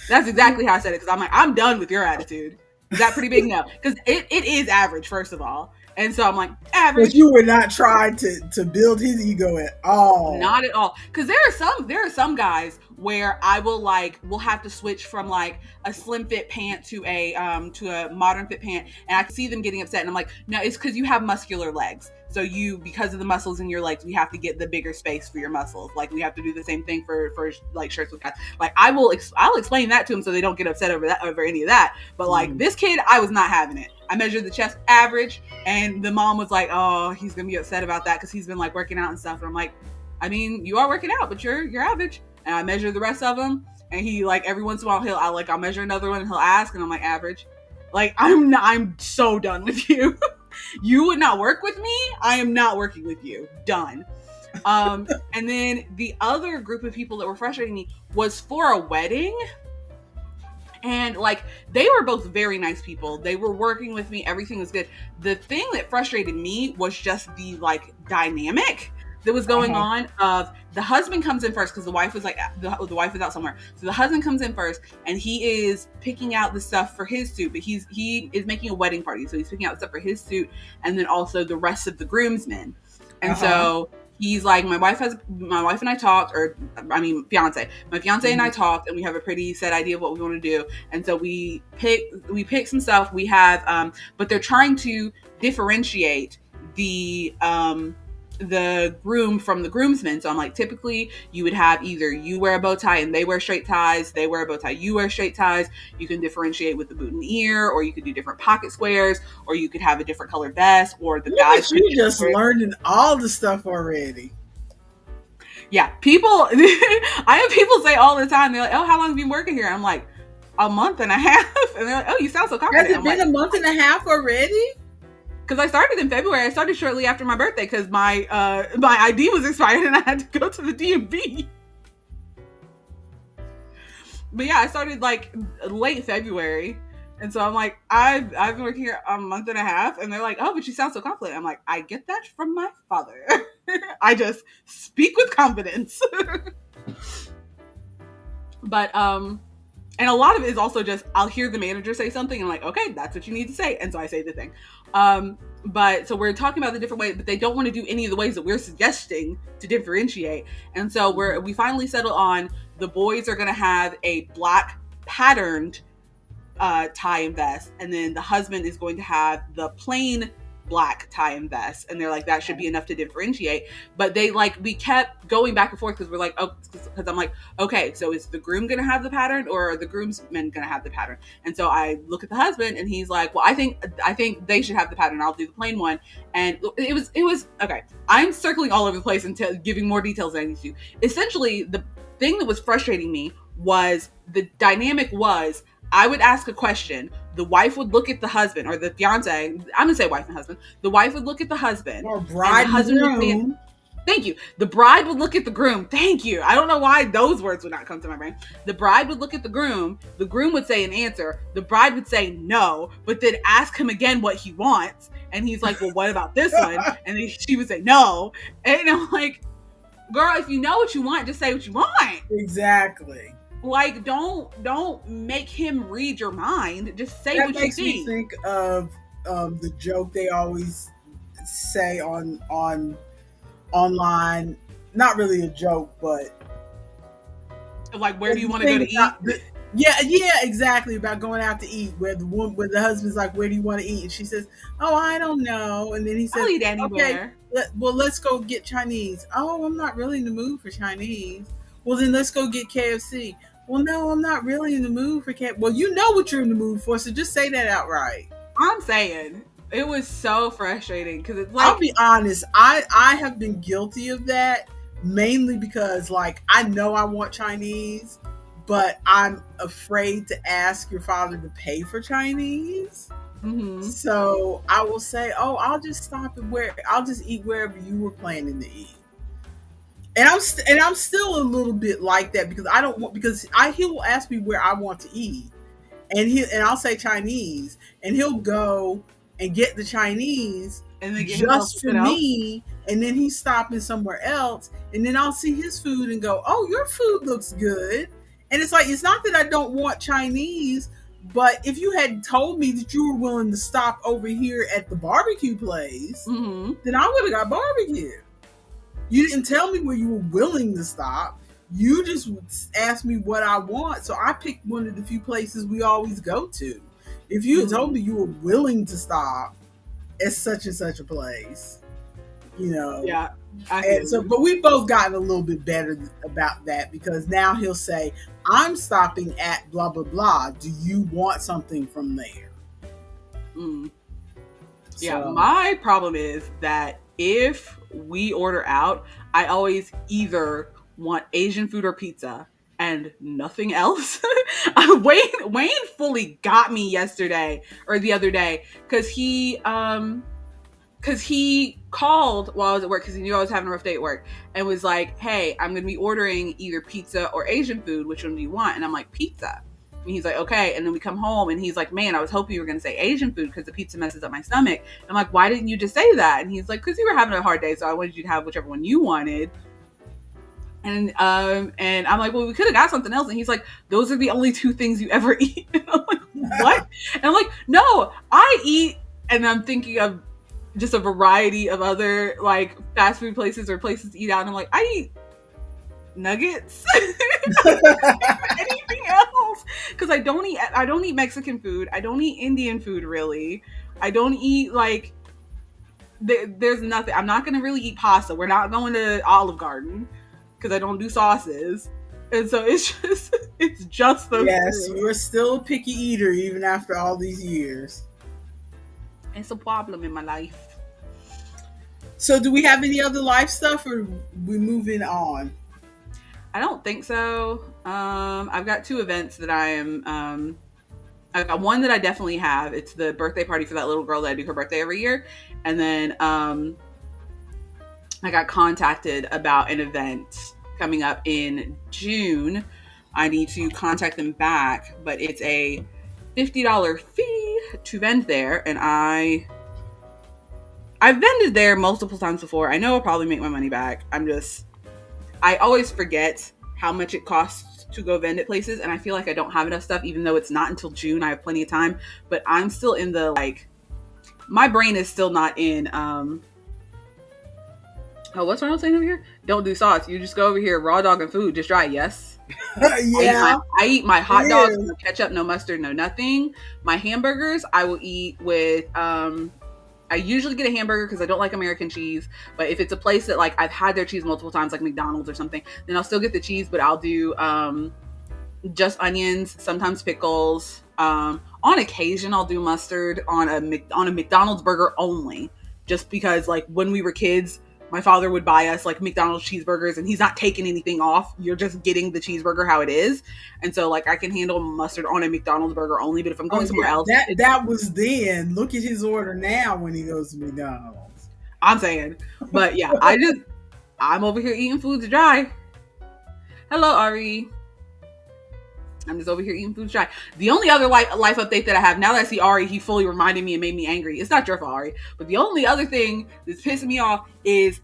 That's exactly how I said it. Because I'm like, I'm done with your attitude. Is that pretty big? No. Because it is average, first of all. And so I'm like, average. But you would not try to build his ego at all. Not at all. Because there are some guys where I we'll have to switch from like a slim fit pant to a modern fit pant, and I can see them getting upset, and I'm like, no, it's because you have muscular legs. So because of the muscles in your legs, we have to get the bigger space for your muscles. Like we have to do the same thing for like shirts with guys. Like I'll explain that to them so they don't get upset over any of that. But like this kid, I was not having it. I measured the chest average, and the mom was like, oh, he's gonna be upset about that because he's been like working out and stuff. And I'm like, I mean, you are working out, but you're average. And I measured the rest of them, and he like every once in a while I'll measure another one and he'll ask, and I'm like, average. Like I'm so done with you. You would not work with me. I am not working with you. Done. And then the other group of people that were frustrating me was for a wedding. And like, they were both very nice people. They were working with me. Everything was good. The thing that frustrated me was just the like dynamic that was going on of the husband comes in first because the wife was like the wife is out somewhere. So the husband comes in first and he is picking out the stuff for his suit, but he is making a wedding party, so he's picking out stuff for his suit and then also the rest of the groomsmen. And so he's like, my wife and I talked, or I mean, my fiance and I talked, and we have a pretty set idea of what we want to do. And so we pick some stuff. We have, but they're trying to differentiate the groom from the groomsmen. So I'm like, typically you would have either you wear a bow tie and they wear straight ties, they wear a bow tie, you wear straight ties. You can differentiate with the boot and ear, or you could do different pocket squares, or you could have a different color vest, or the guys. You just learning all the stuff already. Yeah, people. I have people say all the time, they're like, "Oh, how long have you been working here?" I'm like, "A month and a half," and they're like, "Oh, you sound so confident." Has it been a month and a half already? Because I started in February. I started shortly after my birthday because my ID was expired and I had to go to the DMV. But yeah, I started like late February. And so I'm like, I've been working here a month and a half. And they're like, "Oh, but you sound so confident." I'm like, I get that from my father. I just speak with confidence. But, and a lot of it is also just, I'll hear the manager say something and I'm like, okay, that's what you need to say. And so I say the thing. But so we're talking about the different ways, but they don't want to do any of the ways that we're suggesting to differentiate. And so we finally settled on the boys are going to have a black patterned tie and vest. And then the husband is going to have the plain black tie and vest, and they're like, that should be enough to differentiate. But they we kept going back and forth because we're like, oh, because I'm like, okay, so is the groom gonna have the pattern or are the groomsmen gonna have the pattern? And so I look at the husband and he's like, well, I think they should have the pattern. I'll do the plain one. And it was okay. I'm circling all over the place and giving more details than I need to. Essentially, the thing that was frustrating me was the dynamic was, I would ask a question. The wife would look at the husband or the fiance. I'm going to say wife and husband. The wife would look at the husband. Or bride and husband groom. Thank you. The bride would look at the groom. Thank you. I don't know why those words would not come to my brain. The bride would look at the groom. The groom would say an answer. The bride would say no, but then ask him again what he wants. And he's like, well, what about this one? And then she would say no. And I'm like, girl, if you know what you want, just say what you want. Exactly. Like, don't make him read your mind. Just say what you think. That makes me think of the joke they always say on online. Not really a joke, but like, where do you want to go to eat? Yeah, exactly. About going out to eat, where the husband's like, where do you want to eat? And she says, oh, I don't know. And then he says, I'll eat anywhere. Okay, let's go get Chinese. Oh, I'm not really in the mood for Chinese. Well, then let's go get KFC. Well, no, I'm not really in the mood for KFC. Well, you know what you're in the mood for, so just say that outright. I'm saying, it was so frustrating because it's like, I'll be honest, I have been guilty of that, mainly because I know I want Chinese, but I'm afraid to ask your father to pay for Chinese. Mm-hmm. So I will say, oh, I'll just stop I'll just eat wherever you were planning to eat. And I'm still a little bit like that because he will ask me where I want to eat, and I'll say Chinese, and he'll go and get the Chinese and then just for me, and then he's stopping somewhere else, and then I'll see his food and go, oh, your food looks good. And it's like, it's not that I don't want Chinese, but if you had told me that you were willing to stop over here at the barbecue place, mm-hmm. then I would have got barbecue. You didn't tell me where you were willing to stop. You just asked me what I want. So I picked one of the few places we always go to. If you had told me you were willing to stop at such and such a place, Yeah. But we've both gotten a little bit better about that because now he'll say, I'm stopping at blah, blah, blah. Do you want something from there? Mm. Yeah. My problem is that if we order out, I always either want Asian food or pizza and nothing else. Wayne fully got me yesterday or the other day because he called while I was at work because he knew I was having a rough day at work and was like, hey, I'm going to be ordering either pizza or Asian food. Which one do you want? And I'm like, pizza. And he's like, okay. And then we come home and he's like, man, I was hoping you were going to say Asian food because the pizza messes up my stomach. And I'm like, why didn't you just say that? And he's like, because you were having a hard day, so I wanted you to have whichever one you wanted. And I'm like, well, we could have got something else. And he's like, those are the only two things you ever eat. And I'm like, what? And I'm like, no, I eat. And I'm thinking of just a variety of other like fast food places or places to eat out. And I'm like, I eat nuggets. Anything else? Because I don't eat Mexican food. I don't eat Indian food really. I don't eat like there's nothing. I'm not gonna really eat pasta. We're not going to Olive Garden because I don't do sauces. And so it's just those Yes, two. you're still a picky eater even after all these years. It's a problem in my life. So do we have any other life stuff, or we moving on? I don't think so. I've got two events that I am. I've got one that I definitely have. It's the birthday party for that little girl that I do her birthday every year. And then I got contacted about an event coming up in June. I need to contact them back, but it's a $50 fee to vend there. And I've vended there multiple times before. I know I'll probably make my money back. I always forget how much it costs to go vend at places, and I feel like I don't have enough stuff, even though it's not until June. I have plenty of time, but I'm still in the like, my brain is still not in. Oh, what's wrong with saying over here? Don't do sauce. You just go over here, raw dog and food, just dry. Yes. Yeah, I eat my hot dogs, is. no ketchup, no mustard, no nothing. My hamburgers, I will eat with. I usually get a hamburger because I don't like American cheese. But if it's a place that like I've had their cheese multiple times, like McDonald's or something, then I'll still get the cheese. But I'll do just onions, sometimes pickles. On occasion, I'll do mustard on a McDonald's burger only, just because like when we were kids, my father would buy us like McDonald's cheeseburgers, and he's not taking anything off. You're just getting the cheeseburger how it is. And so like I can handle mustard on a McDonald's burger only. But if I'm going somewhere else, that was then. Look at his order now when he goes to McDonald's. I'm saying, but yeah, I'm over here eating food to dry. Hello, Ari. I'm just over here eating food to dry. The only other life update that I have, now that I see Ari, he fully reminded me and made me angry. It's not your fault, Ari. But the only other thing that's pissing me off is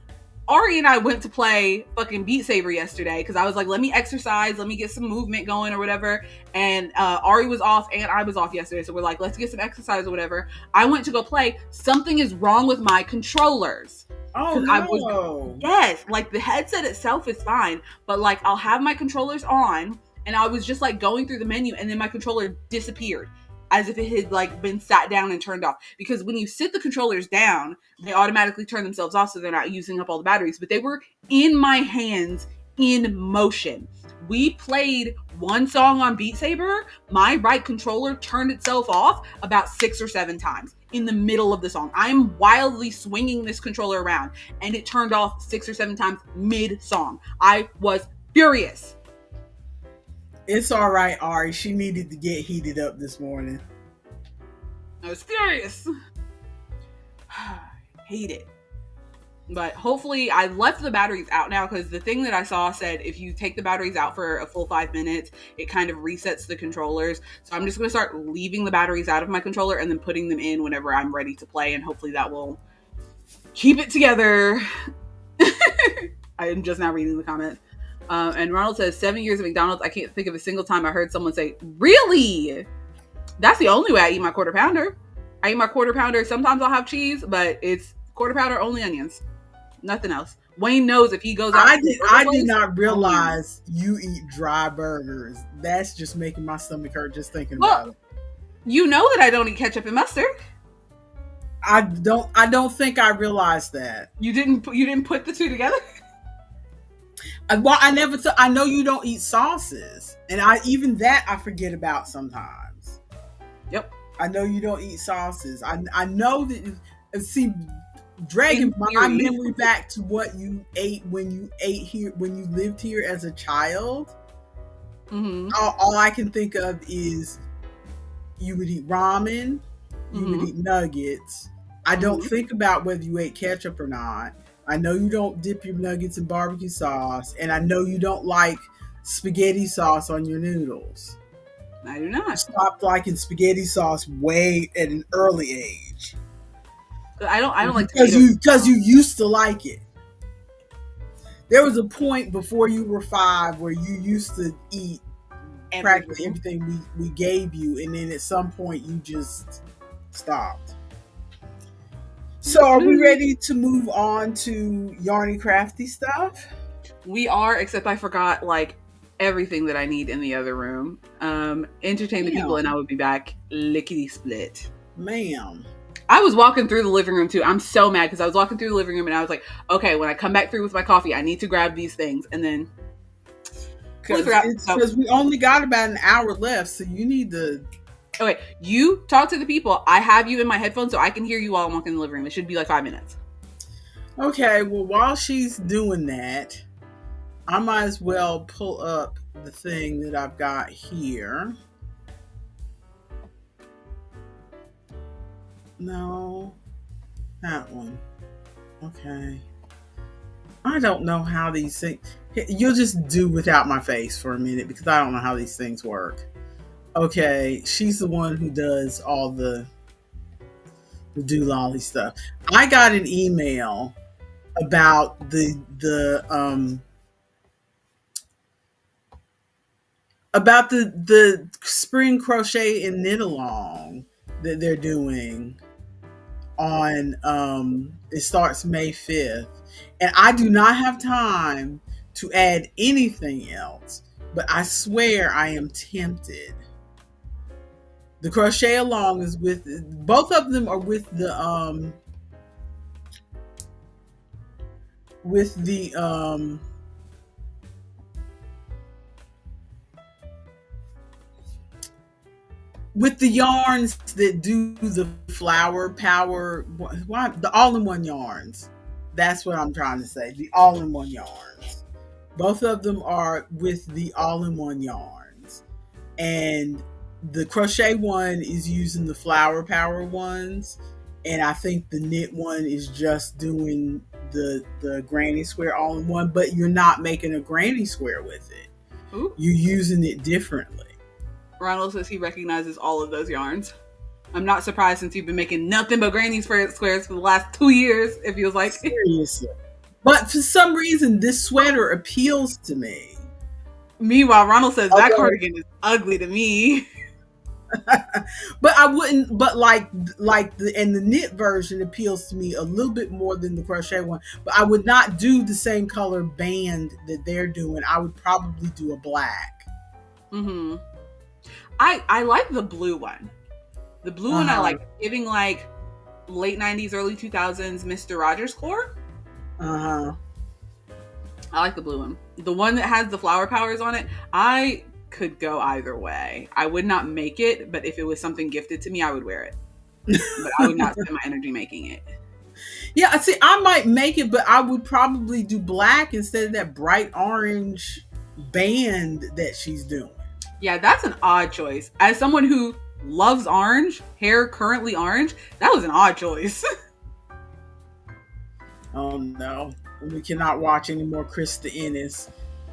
Ari and I went to play fucking Beat Saber yesterday because I was like, let me exercise, let me get some movement going or whatever. And Ari was off and I was off yesterday. So we're like, let's get some exercise or whatever. I went to go play. Something is wrong with my controllers. Oh, no. Yes, like the headset itself is fine, but like I'll have my controllers on and I was just like going through the menu and then my controller disappeared as if it had like been sat down and turned off. Because when you sit the controllers down, they automatically turn themselves off so they're not using up all the batteries. But they were in my hands in motion. We played one song on Beat Saber. My right controller turned itself off about 6 or 7 times in the middle of the song. I'm wildly swinging this controller around and it turned off 6 or 7 times mid-song. I was furious. It's all right, Ari. She needed to get heated up this morning. I was furious. Hate it. But hopefully I left the batteries out now because the thing that I saw said if you take the batteries out for a full 5 minutes, it kind of resets the controllers. So I'm just going to start leaving the batteries out of my controller and then putting them in whenever I'm ready to play. And hopefully that will keep it together. I am just now reading the comments. And Ronald says, 7 years of McDonald's. I can't think of a single time I heard someone say, really? That's the only way I eat my quarter pounder. I eat my quarter pounder. Sometimes I'll have cheese, but it's quarter pounder, only onions. Nothing else. Wayne knows if he goes out. I did not realize you eat dry burgers. That's just making my stomach hurt just thinking about it. You know that I don't eat ketchup and mustard. I don't think I realized that. You didn't put the two together? Well, I know you don't eat sauces, and I forget about sometimes. Yep. I know you don't eat sauces. I know that. See, dragging my memory back to what you ate when you lived here as a child. Mm-hmm. All I can think of is you would eat ramen, you would eat nuggets. I don't think about whether you ate ketchup or not. I know you don't dip your nuggets in barbecue sauce, and I know you don't like spaghetti sauce on your noodles. I do not. Stopped liking spaghetti sauce way at an early age. I don't like Because tomatoes. you used to like it. There was a point before you were 5 where you used to eat practically everything we gave you, and then at some point you just stopped. So are we ready to move on to yarny crafty stuff? We are, except I forgot like everything that I need in the other room. Entertain the people and I will be back lickety split. Ma'am. I was walking through the living room too. I'm so mad because I was walking through the living room and I was like, okay, when I come back through with my coffee, I need to grab these things. And then because we only got about an hour left, so you need to. Okay, you talk to the people. I have you in my headphones so I can hear you while I'm walking in the living room. It should be like 5 minutes. Okay, well, while she's doing that, I might as well pull up the thing that I've got here. No, that one. Okay. I don't know how these things. You'll just do without my face for a minute because I don't know how these things work. Okay, she's the one who does all the doololly stuff. I got an email about the spring crochet and knit along that they're doing on it starts May 5th, and I do not have time to add anything else, but I swear I am tempted. The crochet along is with both of them are with the yarns that do the flower power, the all-in-one yarns. That's what I'm trying to say. The all-in-one yarns. Both of them are with the all-in-one yarns. And the crochet one is using the flower power ones. And I think the knit one is just doing the granny square all-in-one. But you're not making a granny square with it. Ooh. You're using it differently. Ronald says he recognizes all of those yarns. I'm not surprised since you've been making nothing but granny squares for the last 2 years, it feels like. Seriously. But for some reason, this sweater appeals to me. Meanwhile, Ronald says that cardigan is ugly to me. But I wouldn't, but the knit version appeals to me a little bit more than the crochet one. But I would not do the same color band that they're doing. I would probably do a black. Mm-hmm. I like the blue one. The blue one I like, giving like late 90s, early 2000s Mr. Rogers core. I like the blue one. The one that has the flower powers on it, I could go either way. I would not make it, but if it was something gifted to me, I would wear it. But I would not spend my energy making it. Yeah, see, I might make it, but I would probably do black instead of that bright orange band that she's doing. Yeah, that's an odd choice. As someone who loves orange, hair currently orange, that was an odd choice. Oh no, we cannot watch any more Krista Ennis.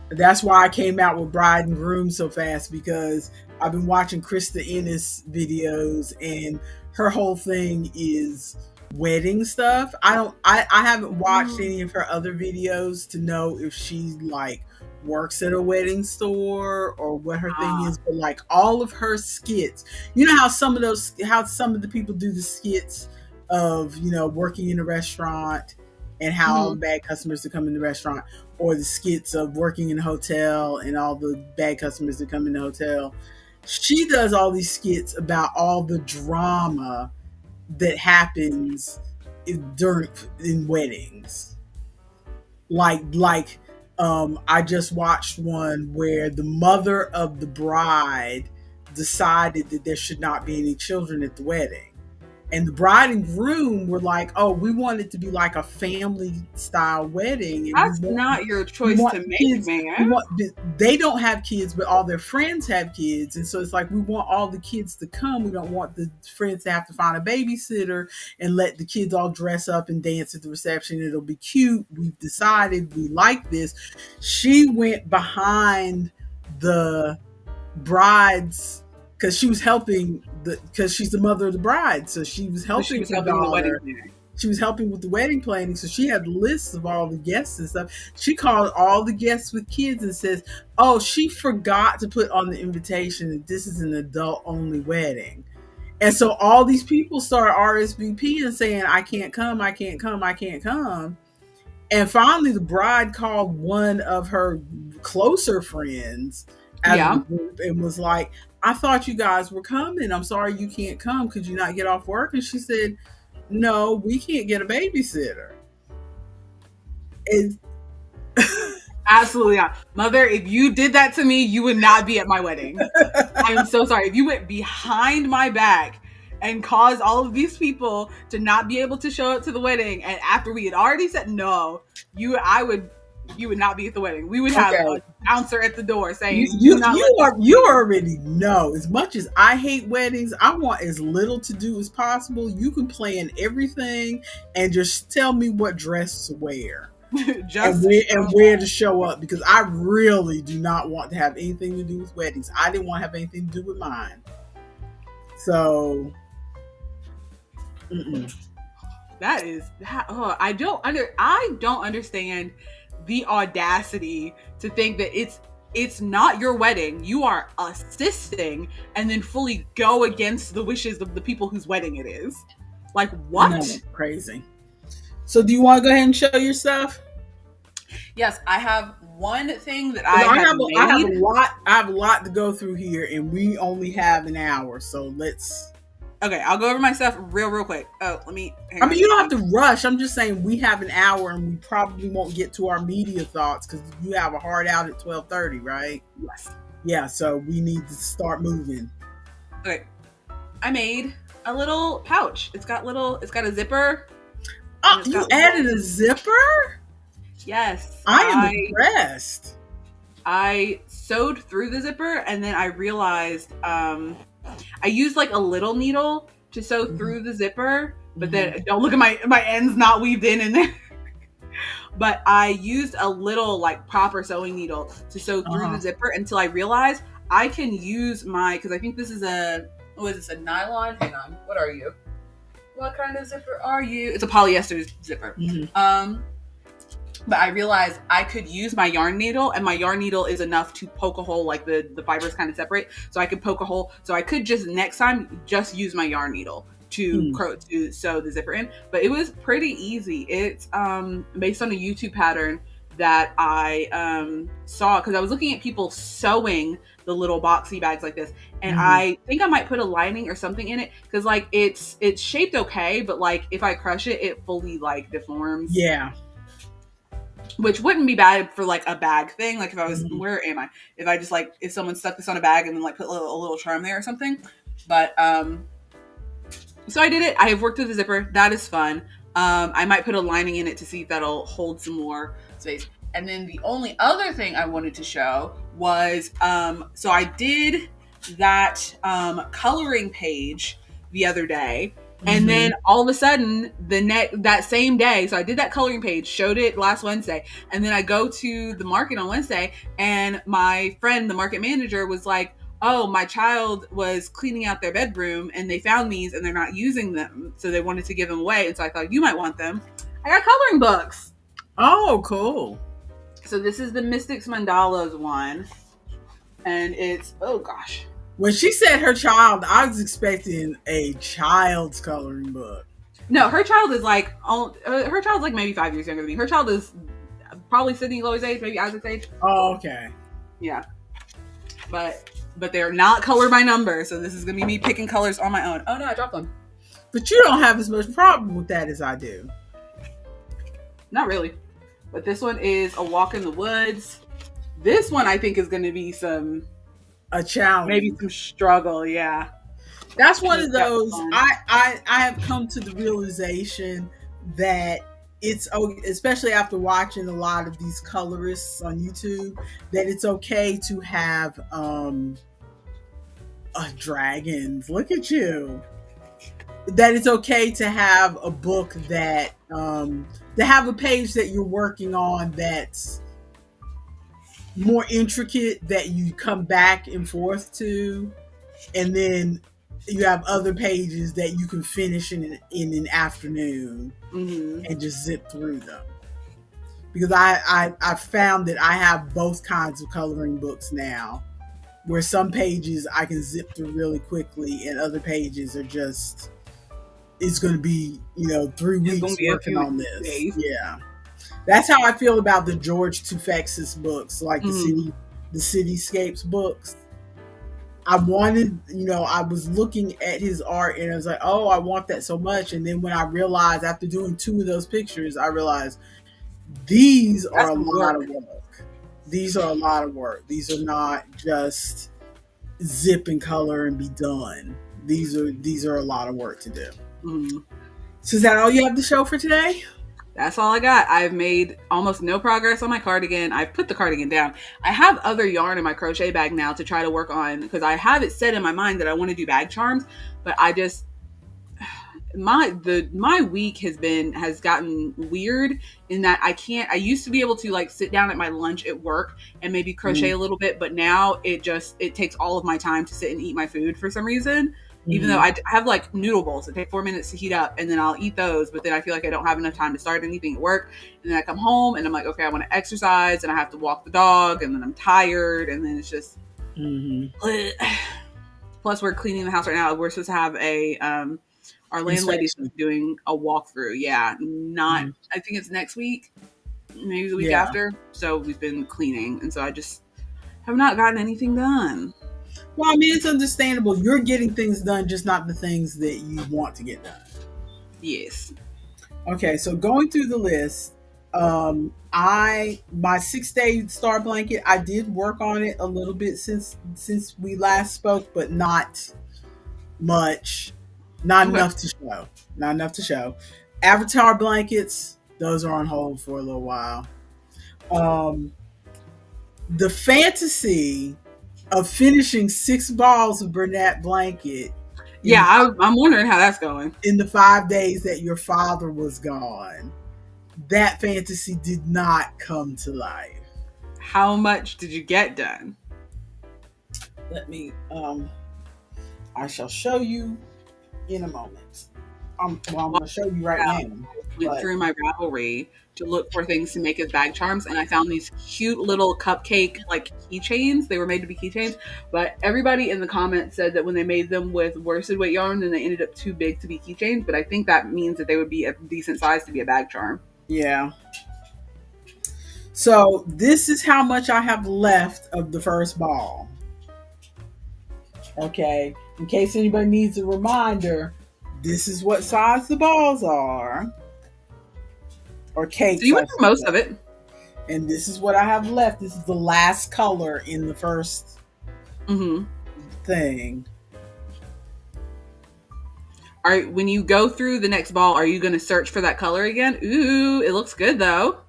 That's why I came out with Bride and Groom so fast, because I've been watching Krista Ennis videos and her whole thing is wedding stuff. I haven't watched any of her other videos to know if she like works at a wedding store or what her thing is, but like all of her skits, you know how some of the people do the skits of, you know, working in a restaurant and how all the bad customers that come in the restaurant, or the skits of working in a hotel and all the bad customers that come in the hotel. She does all these skits about all the drama that happens in weddings. I just watched one where the mother of the bride decided that there should not be any children at the wedding. And the bride and groom were like, oh, we want it to be like a family style wedding. And that's not your choice to make, kids, man. They don't have kids, but all their friends have kids. And so it's like, we want all the kids to come. We don't want the friends to have to find a babysitter and let the kids all dress up and dance at the reception. It'll be cute. We've decided we like this. She went behind the bride's because she was helping because she's the mother of the bride, so she was So she helping was her helping the wedding daughter. planning. She was helping with the wedding planning, so she had lists of all the guests and stuff. She called all the guests with kids and says, "Oh, she forgot to put on the invitation that this is an adult-only wedding." And so all these people started RSVP and saying, "I can't come, I can't come, I can't come." And finally, the bride called one of her closer friends out of the Yeah. group and was like, "I thought you guys were coming. I'm sorry you can't come. Could you not get off work?" And she said, "No, we can't get a babysitter." And Absolutely not. Mother, if you did that to me, you would not be at my wedding. I'm so sorry. If you went behind my back and caused all of these people to not be able to show up to the wedding, and after we had already said no, you would not be at the wedding. We would have okay, a bouncer at the door you saying, "Do you not let you this are you already know. As much as I hate weddings, I want as little to do as possible. You can plan everything and just tell me what dress to wear just and where to show up, because I really do not want to have anything to do with weddings. I didn't want to have anything to do with mine. So, mm-mm. that is that. Oh, I don't understand the audacity to think that it's not your wedding. You are assisting and then fully go against the wishes of the people whose wedding it is. Like what? No, crazy. So, do you want to go ahead and show your stuff? Yes, I have one thing that I I have made. I have a lot to go through here, and we only have an hour, so let's. Okay, I'll go over my stuff real quick. Oh, let me. I mean, you don't have to rush. I'm just saying we have an hour, and we probably won't get to our media thoughts because you have a hard out at 12:30, right? Yes. Yeah, so we need to start moving. Okay, I made a little pouch. It's got a zipper. Oh, you added a zipper? Yes. I am impressed. I sewed through the zipper, and then I realized I used like a little needle to sew through the zipper, but then don't look at my ends not weaved in there. But I used a little like proper sewing needle to sew through the zipper until I realized I can use because I think this is a nylon? Hang on, what are you? What kind of zipper are you? It's a polyester zipper. But I realized I could use my yarn needle, and my yarn needle is enough to poke a hole, like the fibers kind of separate. So I could poke a hole. So I could just next time just use my yarn needle to sew the zipper in. But it was pretty easy. It's based on a YouTube pattern that I saw because I was looking at people sewing the little boxy bags like this, and I think I might put a lining or something in it because like it's shaped okay, but like if I crush it, it fully like deforms. Yeah. Which wouldn't be bad for like a bag thing. Like if I was, where am I? If I just like, if someone stuck this on a bag and then like put a little charm there or something. But, so I did it. I have worked with the zipper. That is fun. I might put a lining in it to see if that'll hold some more space. And then the only other thing I wanted to show was, so I did that, coloring page the other day. And then all of a sudden, that same day, so I did that coloring page, showed it last Wednesday, and then I go to the market on Wednesday, and my friend, the market manager, was like, "Oh, my child was cleaning out their bedroom, and they found these, and they're not using them, so they wanted to give them away, and so I thought you might want them." I got coloring books. Oh, cool. So this is the Mystics Mandalas one, and it's, oh gosh. When she said her child, I was expecting a child's coloring book. No, her child is like, her child's like maybe 5 years younger than me. Her child is probably Sydney Lowe's age, maybe Isaac's age. Oh, okay. Yeah. But they're not color by number, so this is going to be me picking colors on my own. Oh no, I dropped one. But you don't have as much problem with that as I do. Not really. But this one is A Walk in the Woods. This one I think is going to be a challenge, maybe some struggle. Yeah, that's one of those. I have come to the realization that it's, especially after watching a lot of these colorists on YouTube, that it's okay to have dragons. Look at you. That it's okay to have a book that to have a page that you're working on that's more intricate, that you come back and forth to. and then you have other pages that you can finish in an afternoon Mm-hmm. and just zip through them. Because I found that I have both kinds of coloring books now, where some pages I can zip through really quickly, and other pages are just, it's going to be, 3 weeks It's gonna be a working few on this. days. Yeah, that's how I feel about the George Tufexis books, like Mm-hmm. the cityscapes books. I wanted, I was looking at his art and I was like, oh, I want that so much. And then when I realized, after doing 2 of those pictures, I realized these are That's a some lot of work. work. These are a lot of work. These are not just zip and color and be done. These are a lot of work to do. Mm-hmm. So is that all you have to show for today? That's all I got. I've made almost no progress on my cardigan. I've put the cardigan down. I have other yarn in my crochet bag now to try to work on, because I have it set in my mind that I want to do bag charms, but I just, my week has gotten weird in that I used to be able to like sit down at my lunch at work and maybe crochet a little bit, but now it takes all of my time to sit and eat my food for some reason. Even though Mm-hmm. I have like noodle bowls that take 4 minutes to heat up, and then I'll eat those, but then I feel like I don't have enough time to start anything at work. And then I come home and I'm like, okay, I want to exercise, and I have to walk the dog, and then I'm tired, and then it's just Mm-hmm. plus we're cleaning the house right now. We're supposed to have a our landlady's Inspection. doing a walkthrough. Yeah, not, Mm-hmm. I think it's next week, maybe the week Yeah. after. So we've been cleaning, and so I just have not gotten anything done. Well, I mean, it's understandable. You're getting things done, just not the things that you want to get done. Yes. Okay, so going through the list, I my 6 day star blanket. I did work on it a little bit since we last spoke, but not much, not Okay. enough to show. Not enough to show. Avatar blankets, those are on hold for a little while. Um, the fantasy of finishing 6 balls of Bernat blanket in Yeah, I'm wondering how that's going. in the 5 days that your father was gone, that fantasy did not come to life. How much did you get done? Let me, I shall show you in a moment. I'm going to show you right now. Went But through my Ravelry to look for things to make as bag charms, and I found these cute little cupcake like keychains. They were made to be keychains, but everybody in the comments said that when they made them with worsted weight yarn, then they ended up too big to be keychains. But I think that means that they would be a decent size to be a bag charm. yeah. So this is how much I have left of the first ball. Okay. In case anybody needs a reminder, this is what size the balls are. Or So cakes, you I went through should most of say. it. And this is what I have left. This is the last color in the first Mm-hmm. thing. All right, when you go through the next ball, are you going to search for that color again? Ooh, it looks good though.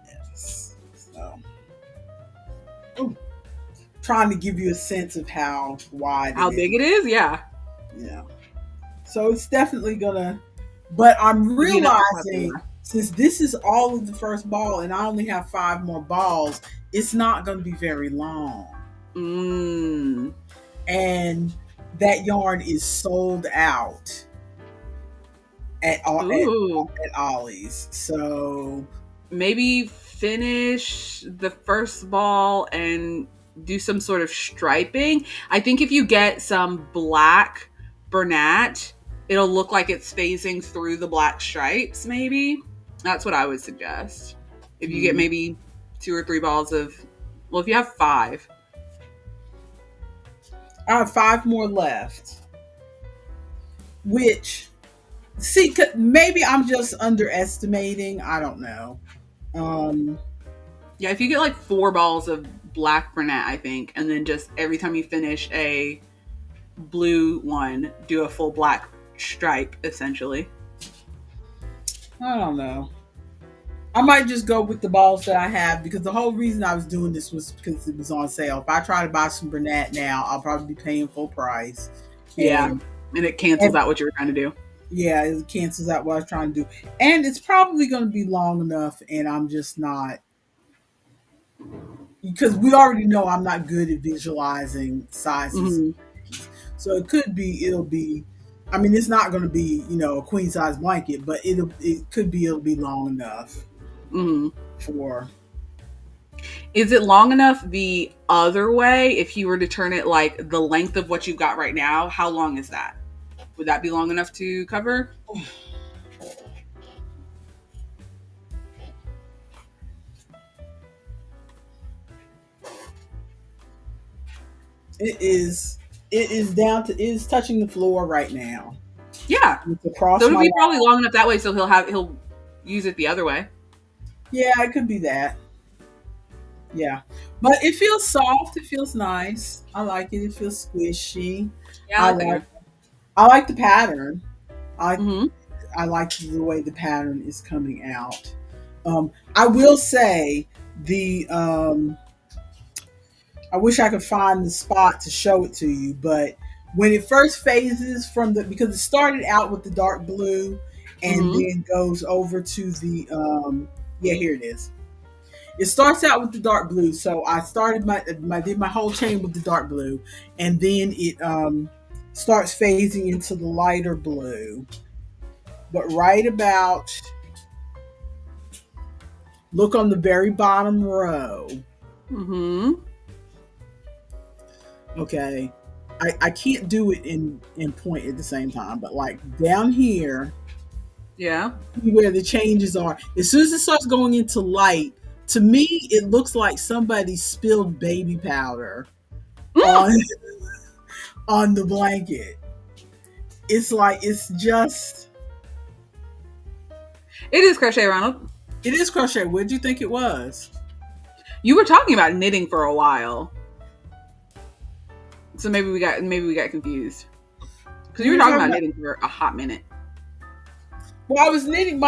Yes. So, ooh, trying to give you a sense of how wide How it is. big it is? Yeah. Yeah. So it's definitely gonna, but I'm Easy enough to cut realizing through. since this is all of the first ball and I only have 5 more balls, it's not gonna be very long. Mmm. And that yarn is sold out Ooh. at Ollie's. So Maybe finish the first ball and do some sort of striping. I think if you get some black Bernat, it'll look like it's phasing through the black stripes, maybe. That's what I would suggest. If you get maybe 2 or 3 balls of, well, if you have 5. I have 5 more left. Which, see, maybe I'm just underestimating. I don't know. Yeah, if you get like 4 balls of black Bernat, I think, and then just every time you finish a blue one, do a full black stripe, essentially. I don't know. I might just go with the balls that I have because the whole reason I was doing this was because it was on sale. If I try to buy some Bernat now, I'll probably be paying full price. Yeah, And, and it cancels out what you were trying to do. yeah, it cancels out what I was trying to do. And it's probably going to be long enough, and I'm just not, because we already know I'm not good at visualizing sizes. Mm-hmm. So it'll be, I mean, it's not going to be, a queen size blanket, but it'll be long enough Mm-hmm. for. Is it long enough the other way? If you were to turn it like the length of what you've got right now, how long is that? Would that be long enough to cover? It is it is touching the floor right now. Yeah. It's across So it'll my be probably long enough that way, so he'll use it the other way. Yeah, it could be that. Yeah. But it feels soft, it feels nice. I like it. It feels squishy. Yeah, I I like that. like I like the pattern. I Mm-hmm. I like the way the pattern is coming out. I will say the I wish I could find the spot to show it to you, but when it first phases because it started out with the dark blue and Mm-hmm. then goes over to the yeah, here it is. It starts out with the dark blue, so I started did my whole chain with the dark blue, and then it starts phasing into the lighter blue. But right about, look on the very bottom row. Mm-hmm. Okay, I can't do it in point at the same time, but like down here, Yeah. where the changes are, as soon as it starts going into light, to me it looks like somebody spilled baby powder on on the blanket. It's like it's just. It is crochet, Ronald. It is crochet. What did you think it was? You were talking about knitting for a while, so maybe we got confused because you were talking about knitting for a hot minute. Well, I was knitting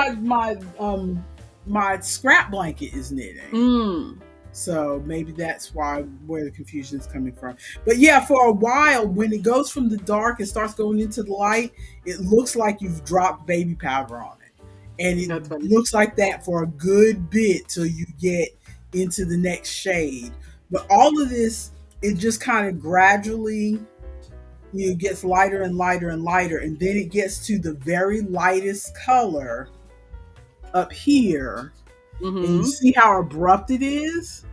my scrap blanket is knitting. So maybe that's where the confusion is coming from. But yeah, for a while, when it goes from the dark and starts going into the light, it looks like you've dropped baby powder on it. And it looks like that for a good bit till you get into the next shade. But all of this, it just kind of gradually, gets lighter and lighter and lighter. And then it gets to the very lightest color up here. Mm-hmm. And you see how abrupt it is?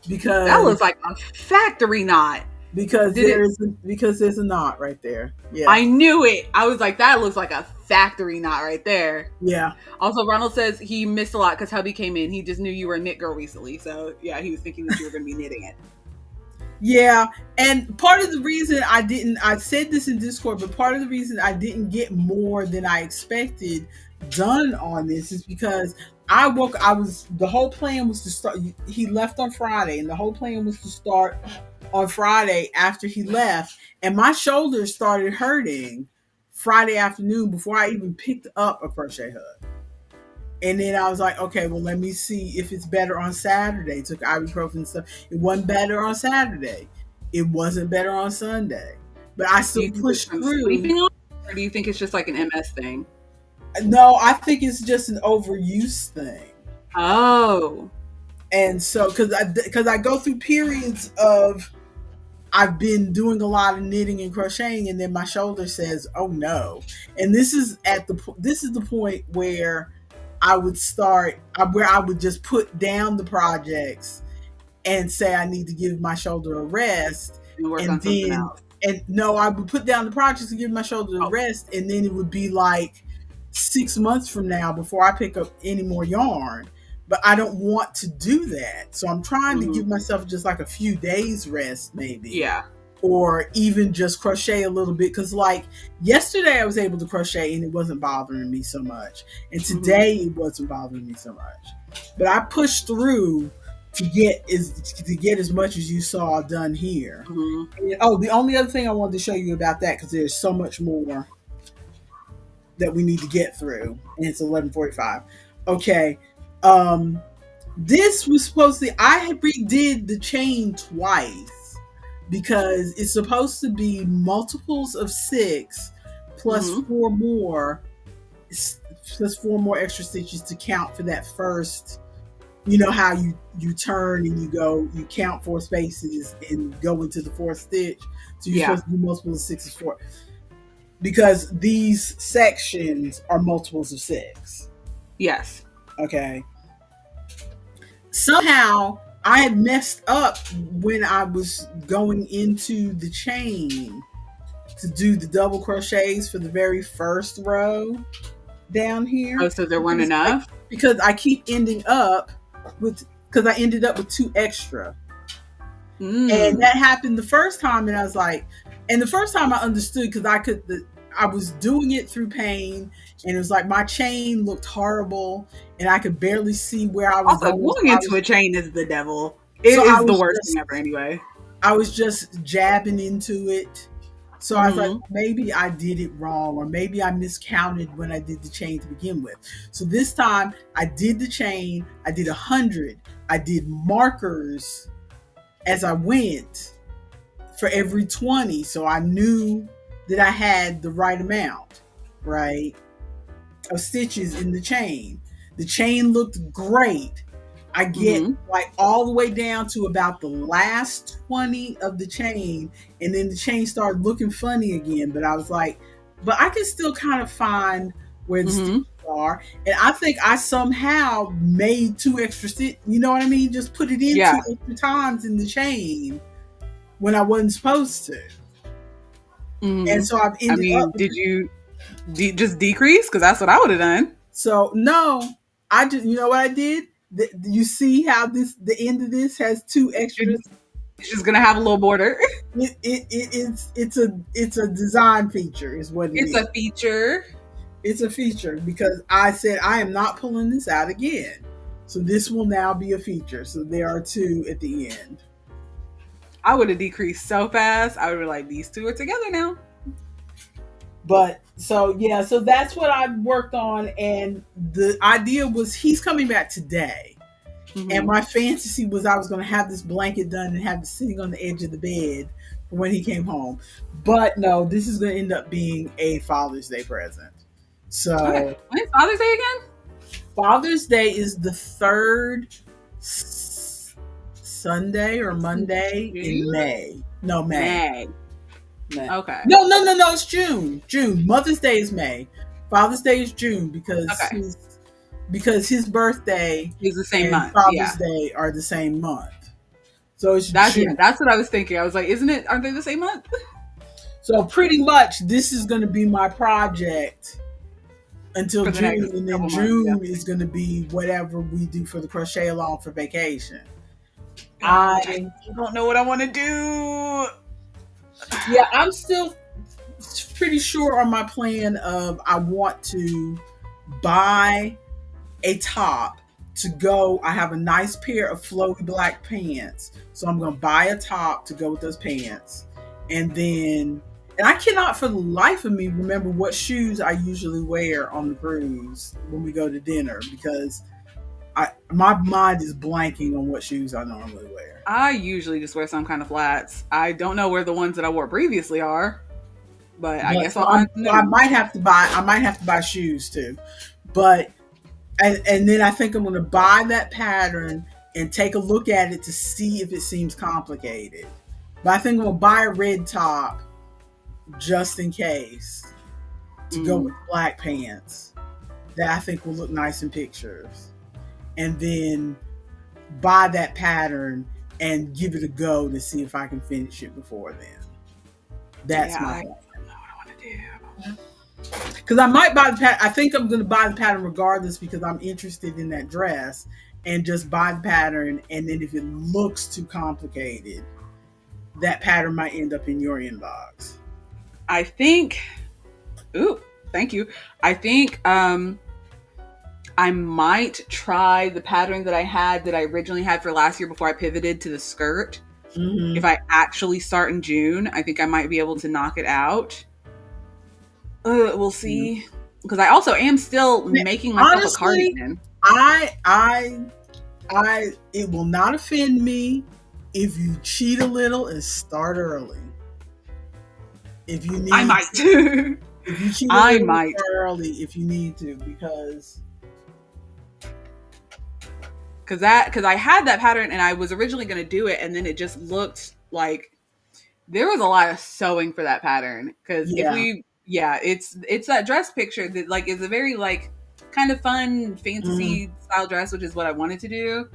Because that looks like a factory knot. Because there's a knot right there. Yeah. I knew it. I was like, that looks like a factory knot right there. Yeah. Also, Ronald says he missed a lot because hubby came in. He just knew you were a knit girl recently. So yeah, he was thinking that you were going to be knitting it. Yeah. And part of the reason I said this in Discord, but part of the reason I didn't get more than I expected done on this is because the whole plan was to start. He left on Friday, and the whole plan was to start on Friday after he left, and my shoulders started hurting Friday afternoon before I even picked up a crochet hook. And then I was like, okay, well, let me see if it's better on Saturday. Took ibuprofen and stuff. It wasn't better on Saturday. It wasn't better on Sunday. But I still pushed through. Sleeping on it, or do you think it's just like an MS thing? No, I think it's just an overuse thing. Oh. And so, because I go through periods of I've been doing a lot of knitting and crocheting, and then my shoulder says, "Oh no!" And this is the point where I would just put down the projects and say I need to give my shoulder a rest, and then I would put down the projects and give my shoulder a rest, and then it would be like 6 months from now before I pick up any more yarn. But I don't want to do that. So I'm trying to give myself just like a few days rest, maybe. Yeah. Or even just crochet a little bit. Because like yesterday I was able to crochet and it wasn't bothering me so much. And today it wasn't bothering me so much. But I pushed through to get as much as you saw done here. And, the only other thing I wanted to show you about that, because there's so much more that we need to get through. And it's 11:45. Okay. This was supposed to, I redid the chain twice because it's supposed to be multiples of 6 plus 4 more extra stitches to count for that first you know how you turn and you count 4 spaces and go into the fourth stitch. So you're Yeah. supposed to do multiples of 6 is 4, because these sections are multiples of 6. Yes. Okay. Somehow I had messed up when I was going into the chain to do the double crochets for the very first row down here. Oh, so there weren't enough? Because I keep ending up with, because I ended up with 2 extra. And that happened the first time, and I was like, and the first time I understood, because I was doing it through pain, and it was like my chain looked horrible, and I could barely see where I was Also, going. going into a chain is the devil. It is the worst thing ever anyway. I was just jabbing into it. So I was like, maybe I did it wrong, or maybe I miscounted when I did the chain to begin with. So this time I did the chain, I did 100. I did markers as I went for every 20. So I knew that I had the right amount, right, of stitches in the chain. The chain looked great. I get like all the way down to about the last 20 of the chain, and then the chain started looking funny again. But I was like, but I can still kind of find where the stitches are. And I think I somehow made 2 extra stitches. You know what I mean? Just put it in 2 extra times in the chain when I wasn't supposed to. And so I've ended up. Did you just decrease? Because that's what I would have done. So no, I just, you know what I did? You see how the end of this has 2 extras. It's just gonna have a little border. It's a design feature, is what it is. It's a feature. It's a feature, because I said I am not pulling this out again. So this will now be a feature. So there are 2 at the end. I would have decreased so fast. I would be like, these 2 are together now. But so yeah, so that's what I worked on, and the idea was he's coming back today. And my fantasy was I was going to have this blanket done and have it sitting on the edge of the bed for when he came home. But no, this is going to end up being a Father's Day present. So when's Father's Day again? Father's Day is the 3rd Sunday or Monday in May. No, May. Okay. No, it's June. Mother's Day is May. Father's Day is June, because his birthday is the same month. Father's Day are the same month. So it's June. That's what I was thinking. I was like, aren't they the same month? So pretty much this is going to be my project until June, and then June is going to be whatever we do for the crochet along for vacation. I don't know what I want to do. Yeah, I'm still pretty sure on my plan of I want to buy a top to go. I have a nice pair of flowy black pants, so I'm going to buy a top to go with those pants. And I cannot for the life of me remember what shoes I usually wear on the cruise when we go to dinner, because my mind is blanking on what shoes I normally wear. I usually just wear some kind of flats. I don't know where the ones that I wore previously are, but I guess I might have to buy shoes too. But and then I think I'm going to buy that pattern and take a look at it to see if it seems complicated. But I think I'm going to buy a red top just in case to go with black pants that I think will look nice in pictures. And then buy that pattern and give it a go to see if I can finish it before then. That's my plan. I don't know what I want to do. Because I might buy the pattern. I think I'm going to buy the pattern regardless, because I'm interested in that dress, and just buy the pattern. And then if it looks too complicated, that pattern might end up in your inbox. I think. Ooh, thank you. I think I might try the pattern that I originally had for last year before I pivoted to the skirt. If I actually start in June, I think I might be able to knock it out. We'll see. Because I also am still making myself a cardigan. It will not offend me if you cheat a little and start early. If you need, I might. If you cheat a little, start early if you need to, because because I had that pattern and I was originally going to do it, and then it just looked like there was a lot of sewing for that pattern. Because Yeah. it's that dress picture that like is a very like kind of fun Mhm. fantasy style dress, which is what I wanted to do.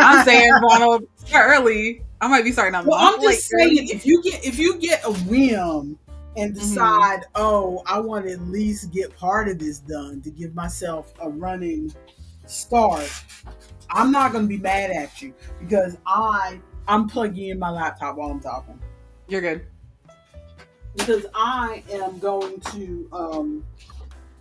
I'm saying, Ronald, start early. I might be starting a Well, month I'm late just saying, early. if you get a whim and Hmm. decide, oh, I want to at least get part of this done to give myself a running start, I'm not going to be mad at you because I'm plugging in my laptop while I'm talking You're good. because I am going to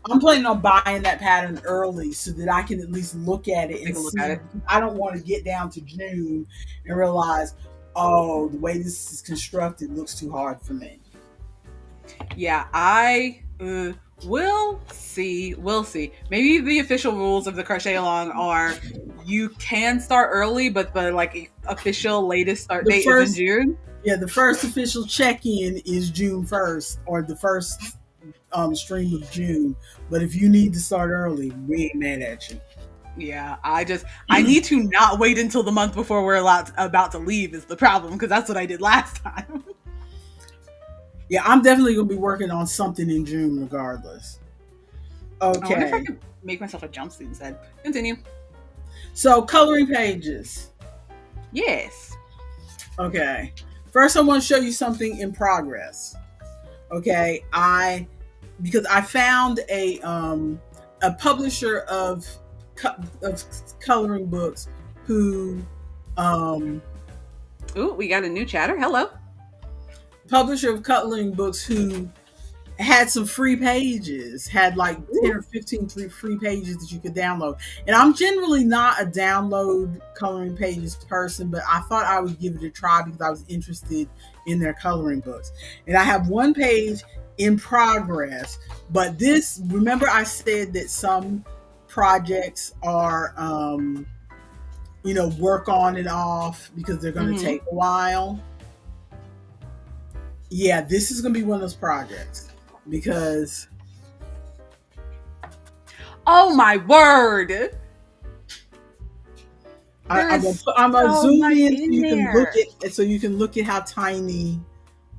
I'm planning on buying that pattern early so that I can at least look at it and Take a look at see. it. I don't want to get down to June and realize, oh, the way this is constructed looks too hard for me. Yeah, I will see. We'll see. Maybe the official rules of the crochet along are you can start early, but the like official latest start The date is in first, June. yeah, the first official check-in is June 1st or the first stream of June. But if you need to start early, we ain't mad at you. Yeah, I need to not wait until the month before we're about to leave is the problem because that's what I did last time. Yeah, I'm definitely gonna be working on something in June regardless. I wonder if I Okay, could make myself a jumpsuit instead. Continue. so coloring pages. Yes. Okay, first I want to show you something in progress. Okay, because I found a publisher of coloring books who um Ooh, we got a new chatter. Hello. publisher of coloring books who had some free pages, had like 10 Ooh. or 15 free pages that you could download. And I'm generally not a download coloring pages person, but I thought I would give it a try because I was interested in their coloring books. And I have one page in progress, but remember I said that some projects are, work on and off because they're going to Mm-hmm. take a while. Yeah, this is going to be one of those projects because Oh my word! There is I'm gonna so zoom much in in there. so you can look at how tiny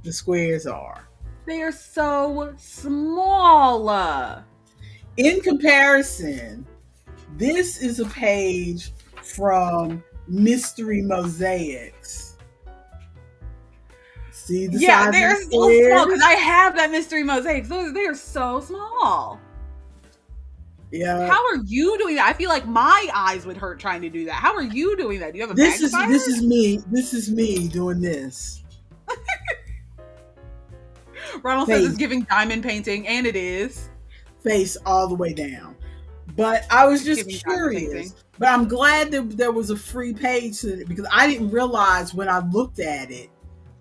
the squares are. They are so small. In comparison, this is a page from Mystery Mosaics. See the Yeah, size of they're the so small because squares? I have that mystery mosaic. They are so small. Yeah. How are you doing that? I feel like my eyes would hurt trying to do that. How are you doing that? Do you have a magnifier? This is me. This is me doing this. Ronald says it's Face giving diamond painting, and it is. face all the way down. But I was It's just giving diamond painting. curious. But I'm glad that there was a free page to it because I didn't realize when I looked at it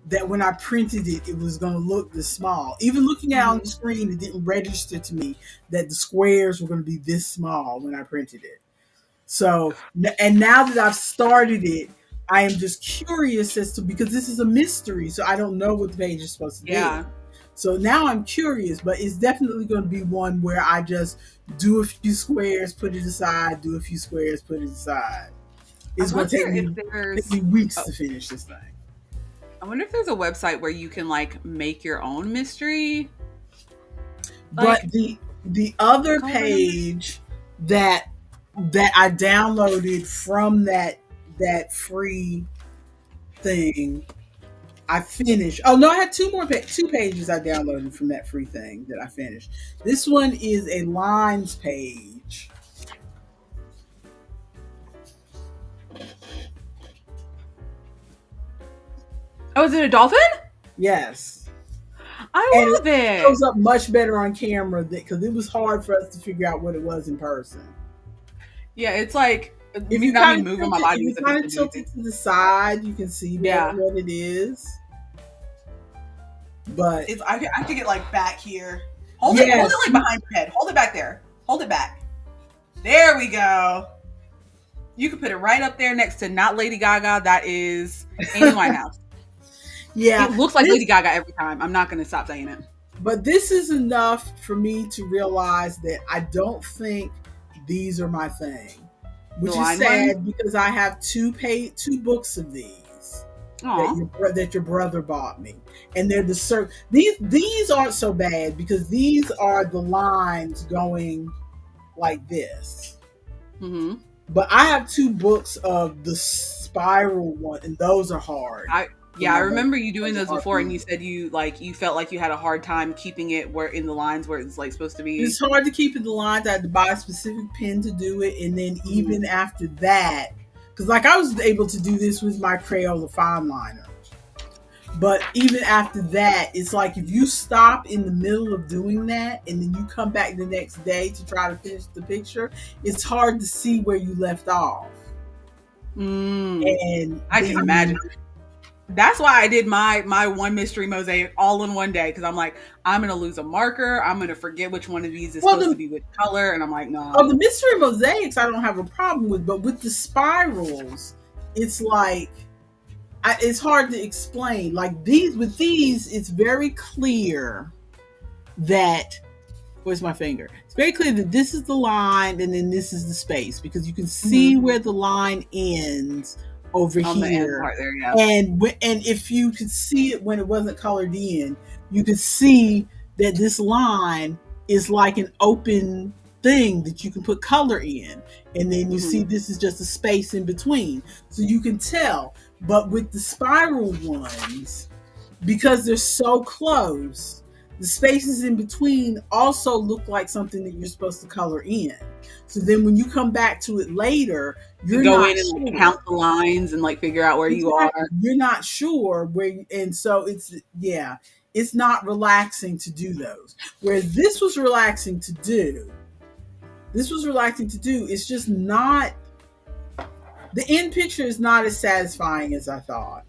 that when I printed it, it was going to look this small. Even looking at it on the Mm-hmm. screen, it didn't register to me that the squares were going to be this small when I printed it. So, and now that I've started it, I am just curious as to because this is a mystery, so I don't know what the page is supposed to be. Yeah. So now I'm curious, but it's definitely going to be one where I just do a few squares, put it aside, do a few squares, put it aside. I It's going wonder to if take there's. me weeks Oh, to finish this thing. I wonder if there's a website where you can like make your own mystery. But Like the other coloring numbers. page that I downloaded from that free thing, I finished. Oh no, I had two pages I downloaded from that free thing that I finished. This one is a lines page. Oh, is it a dolphin? Yes. And I it love it. shows up much better on camera because it was hard for us to figure out what it was in person. Yeah, it's like If me you not me kind of moving tilt my it, if body you as if it's kind the of doing tilt thing. it to the side, you can see better Yeah. what it is. But It's I have to get like back here. Hold it yes, like behind your head. Hold it back there. Hold it back. There we go. You can put it right up there next to not Lady Gaga. That is Amy Winehouse. yeah, It looks like Lady Gaga every time. I'm not going to stop saying it. but this is enough for me to realize that I don't think these are my thing. The which is line ones? sad because I have two books of these Aw. that your brother bought me, and they're these aren't so bad because these are the lines going like this. Mm-hmm. But I have two books of the spiral one, and those are hard. I remember you doing those before, and you said you felt like you had a hard time keeping it where in the lines where it's like supposed to be. It's hard to keep in the lines. I had to buy a specific pen to do it, and then even after that, because like I was able to do this with my Crayola fine liner, but even after that, it's like if you stop in the middle of doing that and then you come back the next day to try to finish the picture, it's hard to see where you left off. And I can imagine. That's why I did my one mystery mosaic all in one day, because I'm like, I'm gonna lose a marker, I'm gonna forget which one of these is supposed to be which color, and I'm like, no. Oh, the mystery mosaics I don't have a problem with, but with the spirals, it's like it's hard to explain. Like with these, it's very clear that where's my finger? It's very clear that this is the line and then this is the space, because you can see where the line ends over on here. The end part there, yeah. And if you could see it when it wasn't colored in, you could see that this line is like an open thing that you can put color in, and then you see this is just a space in between, so you can tell. But with the spiral ones, because they're so close, the spaces in between also look like something that you're supposed to color in. So then when you come back to it later, you're go not in and sure. count the lines and like figure out where you are. You're not sure where, and so it's not relaxing to do those. Whereas this was relaxing to do. It's just not, the end picture is not as satisfying as I thought.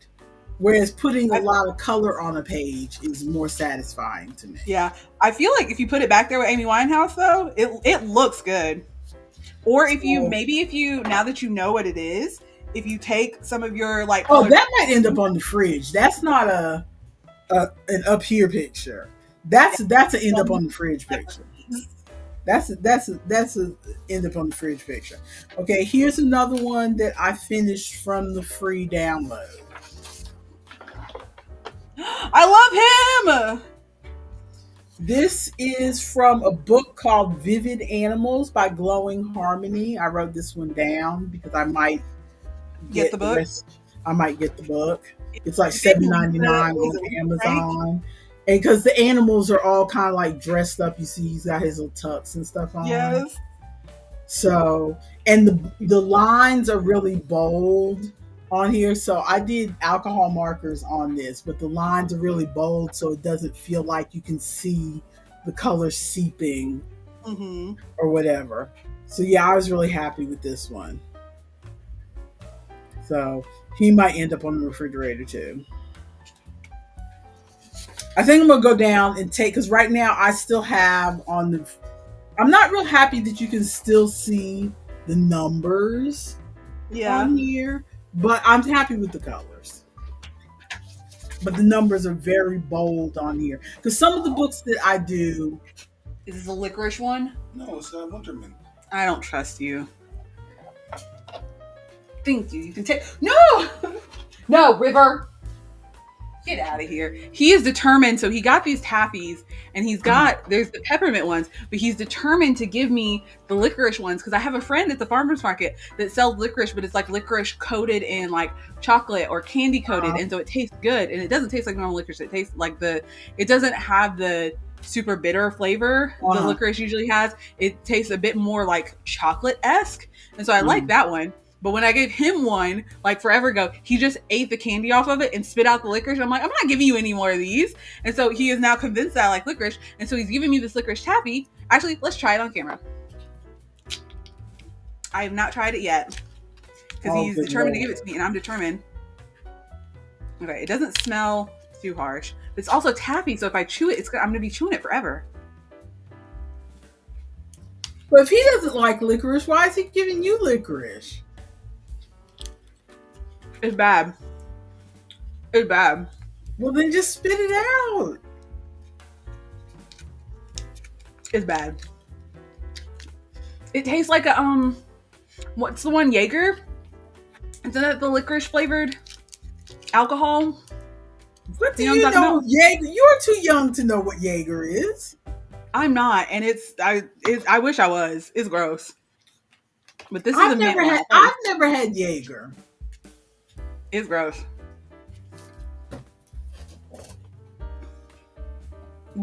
Whereas putting a lot of color on a page is more satisfying to me. Yeah, I feel like if you put it back there with Amy Winehouse, though, it looks good. Or if you now that you know what it is, if you take some of your like, that might end up on the fridge. That's not an up here picture. That's an end up on the fridge picture. That's a end up on the fridge picture. Okay, here's another one that I finished from the free download. I love him. This is from a book called Vivid Animals by Glowing Harmony. I wrote this one down because I might get the book. I might get the book. It's like $7.99 on Amazon. Right? And because the animals are all kind of like dressed up, you see he's got his little tux and stuff on. Yes. So, and the lines are really bold on here. So I did alcohol markers on this, but the lines are really bold, so it doesn't feel like you can see the color seeping or whatever. So yeah, I was really happy with this one. So he might end up on the refrigerator too. I think I'm gonna go down and take, because right now I still have I'm not real happy that you can still see the numbers on here, but I'm happy with the colors. But the numbers are very bold on here, because some of the books that I do. Is this a licorice one? No, it's Winterman. I don't trust you. Thank you. You can take. No, River. Get out of here. He is determined. So he got these taffies, and there's the peppermint ones, but he's determined to give me the licorice ones, because I have a friend at the farmer's market that sells licorice, but it's like licorice coated in like chocolate or candy coated. And so it tastes good, and it doesn't taste like normal licorice. It tastes like it doesn't have the super bitter flavor the licorice usually has. It tastes a bit more like chocolate-esque. And so I like that one. But when I gave him one, like forever ago, he just ate the candy off of it and spit out the licorice. I'm like, I'm not giving you any more of these. And so he is now convinced that I like licorice. And so he's giving me this licorice taffy. Actually, let's try it on camera. I have not tried it yet, because he's determined to give it to me, and I'm determined. Okay, it doesn't smell too harsh. But it's also taffy, so if I chew it, I'm going to be chewing it forever. But if he doesn't like licorice, why is he giving you licorice? It's bad. It's bad. Well, then just spit it out. It's bad. It tastes like What's the one, Jaeger? Isn't that the licorice flavored alcohol? What do You know what I'm you talking know, about? Jaeger? You're too young to know what Jaeger is. I'm not, and I wish I was. It's gross. But this is a mint one. I thought it I've was. never had Jaeger. It's gross.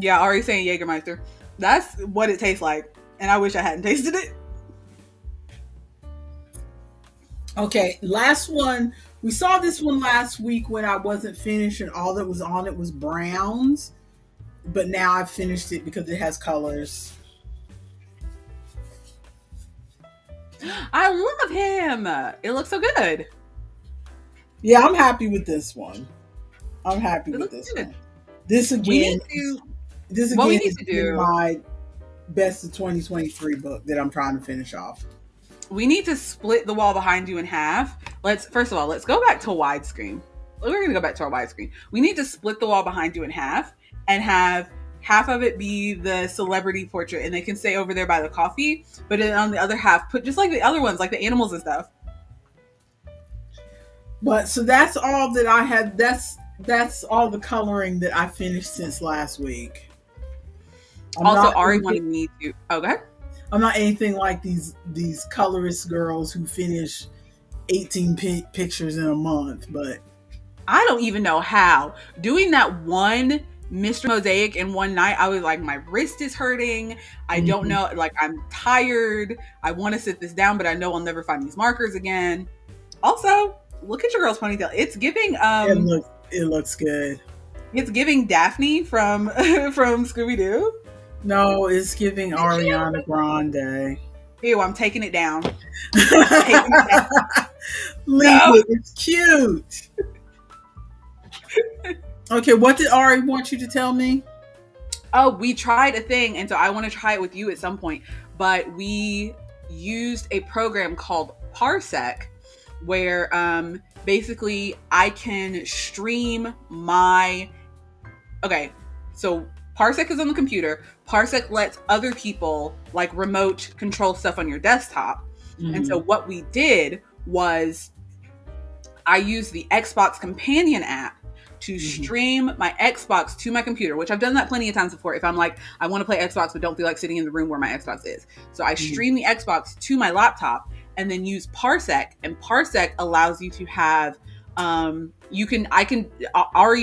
Yeah, already saying Jägermeister. That's what it tastes like, and I wish I hadn't tasted it. Okay, last one. We saw this one last week when I wasn't finished, and all that was on it was browns. But now I've finished it because it has colors. I love him. It looks so good. Yeah, I'm happy with this one. I'm happy It with looks this good. one. This We again, need to. this What we again need is to in do. my best of 2023 book that I'm trying to finish off. We need to split the wall behind you in half. First of all, let's go back to widescreen. We're gonna go back to our widescreen. We need to split the wall behind you in half and have half of it be the celebrity portrait, and they can stay over there by the coffee. But then on the other half, put just like the other ones, like the animals and stuff. But so that's all that I had. That's all the coloring that I finished since last week. Also, Ari wanted me to. Oh, go ahead. I'm not anything like these colorist girls who finish 18 pictures in a month, but I don't even know how. Doing that one Mr. Mosaic in one night, I was like, my wrist is hurting. I don't know. Like, I'm tired. I want to sit this down, but I know I'll never find these markers again. Also, look at your girl's ponytail. It's giving. It looks good. It's giving Daphne from from Scooby Doo. No, it's giving Ariana Grande. Ew, I'm taking it down. Leave it. It's cute. Okay, what did Ari want you to tell me? Oh, we tried a thing, and so I want to try it with you at some point. But we used a program called Parsec, where basically I can stream my. Okay, so Parsec is on the computer. Parsec lets other people like remote control stuff on your desktop. Mm-hmm. And so what we did was I used the Xbox Companion app to stream my Xbox to my computer, which I've done that plenty of times before. If I'm like, I want to play Xbox, but don't feel like sitting in the room where my Xbox is. So I stream the Xbox to my laptop and then use Parsec. And Parsec allows you to have, Ari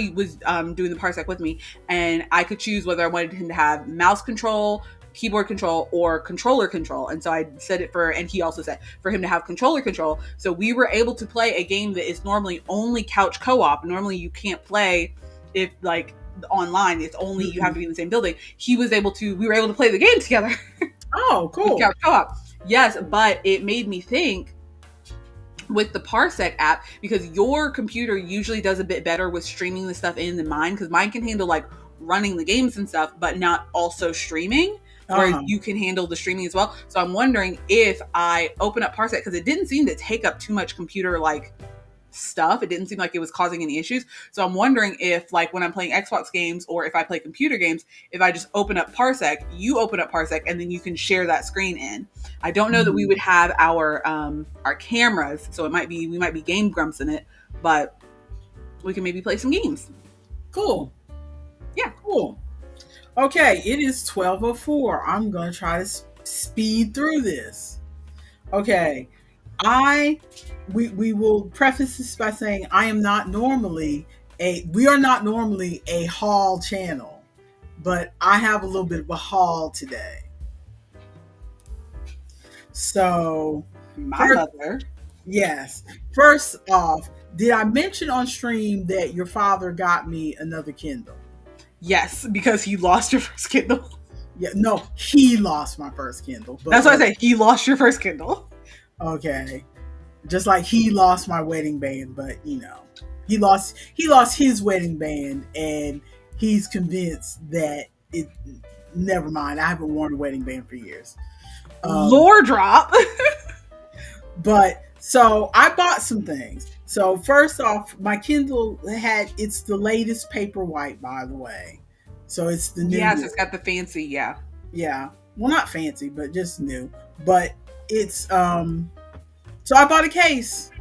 was doing the Parsec with me, and I could choose whether I wanted him to have mouse control, keyboard control, or controller control. And so I set it and he also set for him to have controller control. So we were able to play a game that is normally only couch co-op. Normally you can't play if like online, it's only you have to be in the same building. We were able to play the game together. Oh, cool. Couch co-op. Yes, but it made me think with the Parsec app, because your computer usually does a bit better with streaming the stuff in than mine, because mine can handle like running the games and stuff, but not also streaming. Where you can handle the streaming as well. So I'm wondering if I open up Parsec, because it didn't seem to take up too much computer like stuff. It didn't seem like it was causing any issues. So I'm wondering if like when I'm playing Xbox games or if I play computer games, if I just open up Parsec, you open up Parsec, and then you can share that screen in. I don't know that we would have our cameras, so we might be Game Grumps in it, but we can maybe play some games. Cool. Yeah. Cool. Okay, it is 12:04. I'm going to try to speed through this. Okay, we will preface this by saying we are not normally a haul channel, but I have a little bit of a haul today. So, mother. Yes. First off, did I mention on stream that your father got me another Kindle? Yes, because he lost your first Kindle. Yeah, no, he lost my first Kindle. That's why I say he lost your first Kindle. Okay. Just like he lost my wedding band, but you know, he lost his wedding band, and he's convinced that it. Never mind. I haven't worn a wedding band for years. Lore drop. But so I bought some things. So first off, my Kindle it's the latest Paperwhite, by the way. So it's the new. Yes, it's got the fancy, yeah. Yeah. Well, not fancy, but just new. But it's So I bought a case.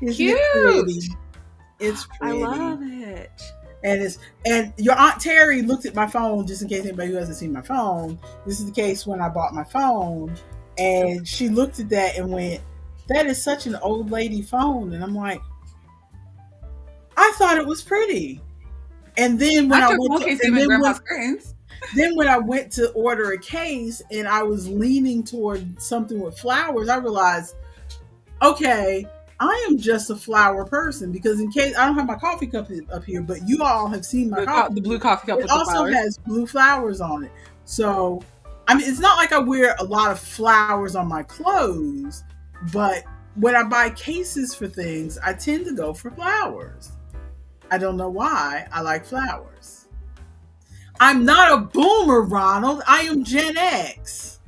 Isn't Cute. it pretty? It's I pretty. love it. And your Aunt Terry looked at my phone, just in case anybody who hasn't seen my phone. This is the case when I bought my phone, and she looked at that and went, "That is such an old lady phone." And I'm like, I thought it was pretty. And then when I I took went one to, case and to then grandma's screens. then when I went to order a case and I was leaning toward something with flowers, I realized, okay, I am just a flower person, because in case I don't have my coffee cup up here, but you all have seen my coffee. The blue coffee cup It with the also flowers. has blue flowers on it. So, I mean, it's not like I wear a lot of flowers on my clothes, but when I buy cases for things, I tend to go for flowers. I don't know why I like flowers. I'm not a boomer, Ronald. I am Gen X.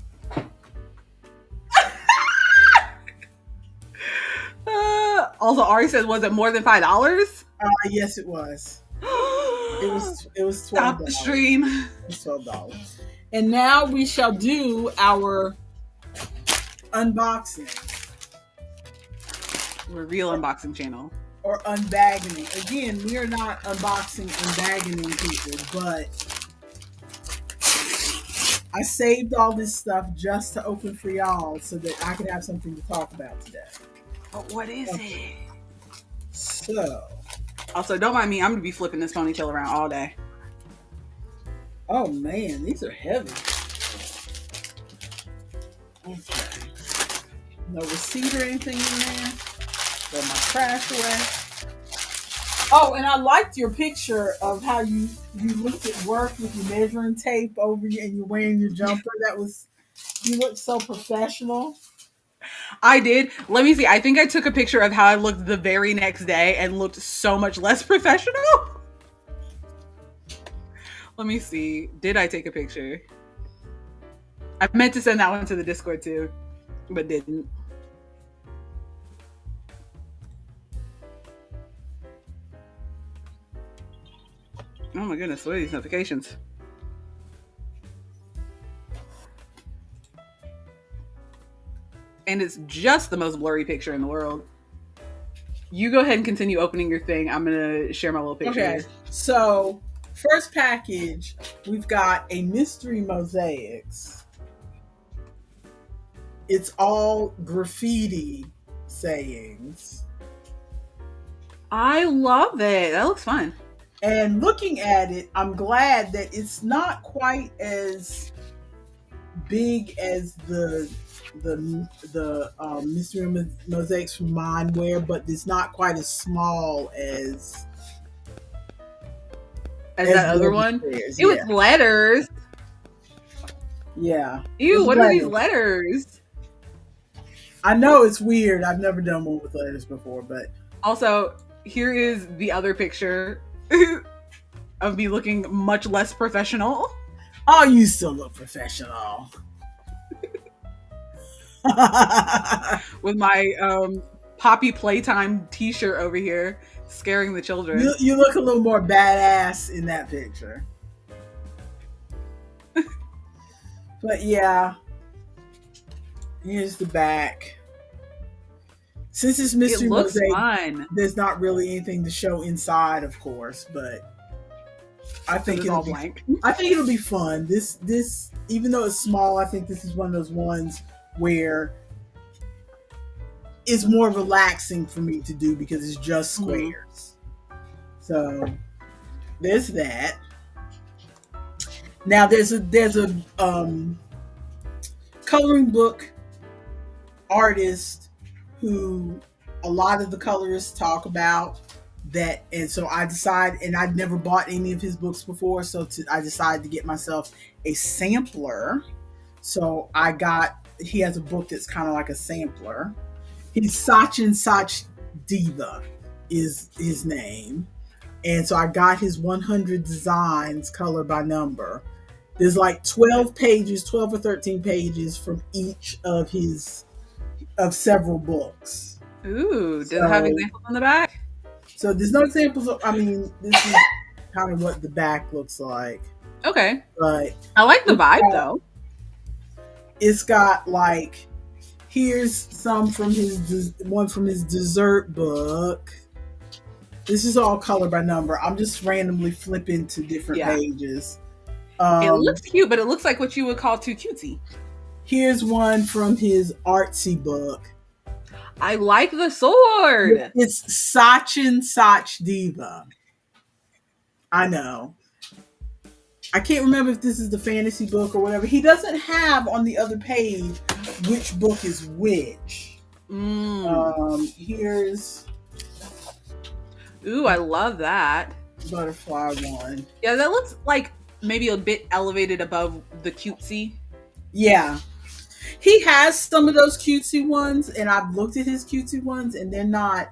Also, Ari says, was it more than $5? Yes, it was. It was $12. Stop the stream. It was $12. And now we shall do our unboxing. We're a real unboxing channel. Or unbagging. Again, we are not unboxing and bagging people, but I saved all this stuff just to open for y'all so that I could have something to talk about today. But what is it? So, Also, don't mind me. I'm going to be flipping this ponytail around all day. oh man, these are heavy. Okay. No receipt or anything in there. Throw my trash away. Oh, and I liked your picture of how you looked at work with your measuring tape over you and you're wearing your jumper. You looked so professional. I did. Let me see. I think I took a picture of how I looked the very next day and looked so much less professional. Let me see. Did I take a picture? I meant to send that one to the Discord too, but didn't. Oh my goodness, what are these notifications? And it's just the most blurry picture in the world. You go ahead and continue opening your thing. I'm going to share my little picture. Okay, so first package, we've got a mystery mosaics. It's all graffiti sayings. I love it. That looks fun. And looking at it, I'm glad that it's not quite as big as the mystery mosaics from Mindware, but it's not quite as small as that other one. It was letters. Yeah. Ew, what are these letters? I know it's weird. I've never done one with letters before, but also, here is the other picture of me looking much less professional. Oh, you still look professional. With my Poppy Playtime t-shirt over here, scaring the children. You look a little more badass in that picture. But yeah, here's the back. Since it's mystery mosaic, there's not really anything to show inside, of course, but I think it's all blank. I think it'll be fun. This even though it's small, I think this is one of those ones where it's more relaxing for me to do because it's just squares. So there's that. Now there's a coloring book artist who a lot of the colorists talk about that, and so I decided, and I'd never bought any of his books before, so I decided to get myself a sampler. So he has a book that's kind of like a sampler. He's Sachin Sach Diva is his name. And so I got his 100 designs color by number. There's like 12 or 13 pages from each of several books. Ooh, does it have examples on the back? So there's no examples of, this is kind of what the back looks like. Okay. But I like the vibe though. It's got like, Here's some from one from his dessert book. This is all color by number. I'm just randomly flipping to different Yeah. pages. It looks cute, but it looks like what you would call too cutesy. Here's one from his artsy book. I like the sword. It's Sachin Sach Diva. I know. I can't remember if this is the fantasy book or whatever. He doesn't have on the other page which book is which. Here's... Ooh, I love that. Butterfly one. Yeah, that looks like maybe a bit elevated above the cutesy. Yeah. He has some of those cutesy ones, and I've looked at his cutesy ones, and they're not...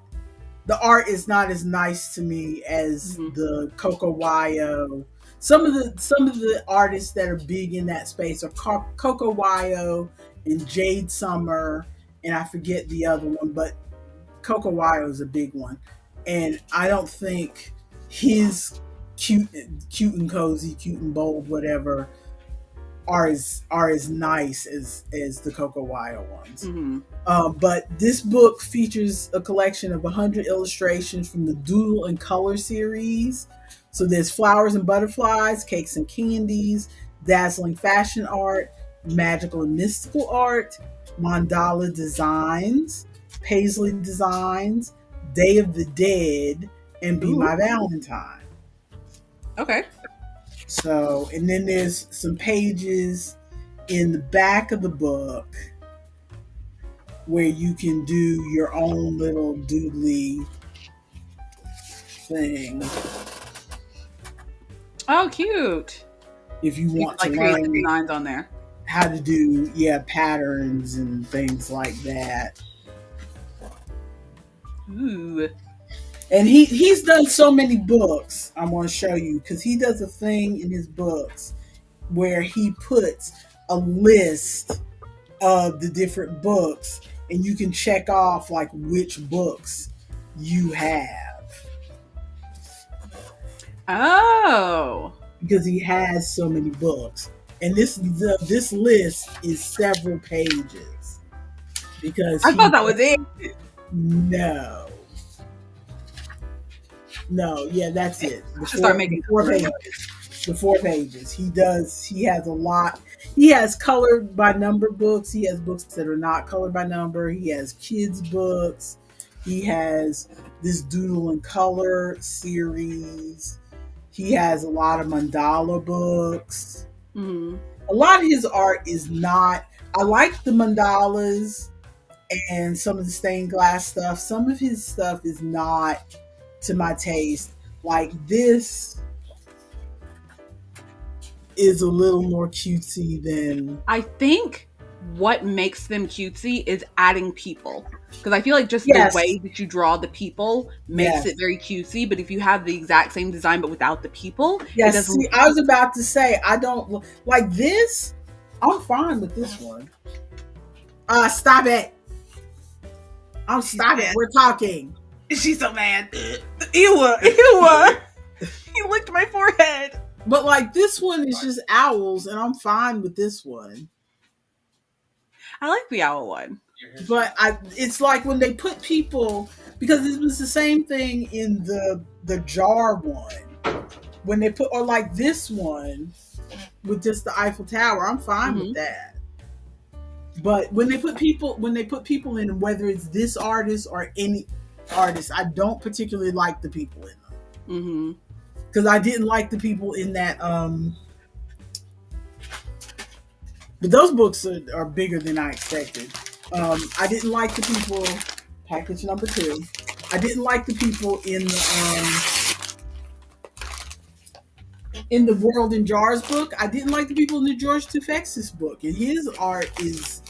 The art is not as nice to me as the Coco Wayo. Some of the artists that are big in that space are Coco Wayo and Jade Summer, and I forget the other one, but Coco Wayo is a big one. And I don't think his cute and cozy, cute and bold, whatever, are as nice as the Coco Wayo ones. But this book features a collection of 100 illustrations from the Doodle and Color series. So there's flowers and butterflies, cakes and candies, dazzling fashion art, magical and mystical art, mandala designs, paisley designs, Day of the Dead, and Be My Valentine. Okay. So, and then there's some pages in the back of the book where you can do your own little doodly thing. Oh, cute. If you want to create learn designs on there. How to do, patterns and things like that. Ooh. And he's done so many books. I'm going to show you, because he does a thing in his books where he puts a list of the different books, and you can check off like which books you have. Oh. Because he has so many books. And this list is several pages. Because I thought that was it. No, yeah, that's it. Start making 4 pages. The 4 pages. He has a lot. He has colored by number books. He has books that are not colored by number. He has kids books. He has this Doodle and Color series. He has a lot of mandala books. Mm-hmm. A lot of his art is not... I like the mandalas and some of the stained glass stuff. Some of his stuff is not to my taste. Like this is a little more cutesy than... I think what makes them cutesy is adding people. Because I feel like just the way that you draw the people makes it very cutesy. But if you have the exact same design but without the people, it doesn't... See, I was about to say, I don't... Like this, I'm fine with this one. Stop it. Stop it. We're talking. She's so mad. Ew. He licked my forehead. But like this one is just owls, and I'm fine with this one. I like the owl one. But it's like when they put people, because it was the same thing in the jar one. When they put, or like this one with just the Eiffel Tower, I'm fine with that. But when they put people in, whether it's this artist or any artist, I don't particularly like the people in them. Because I didn't like the people in that. But those books are bigger than I expected. I didn't like the people. Package number 2. I didn't like the people in the World in Jars book. I didn't like the people in the George Tufexis book. And his art is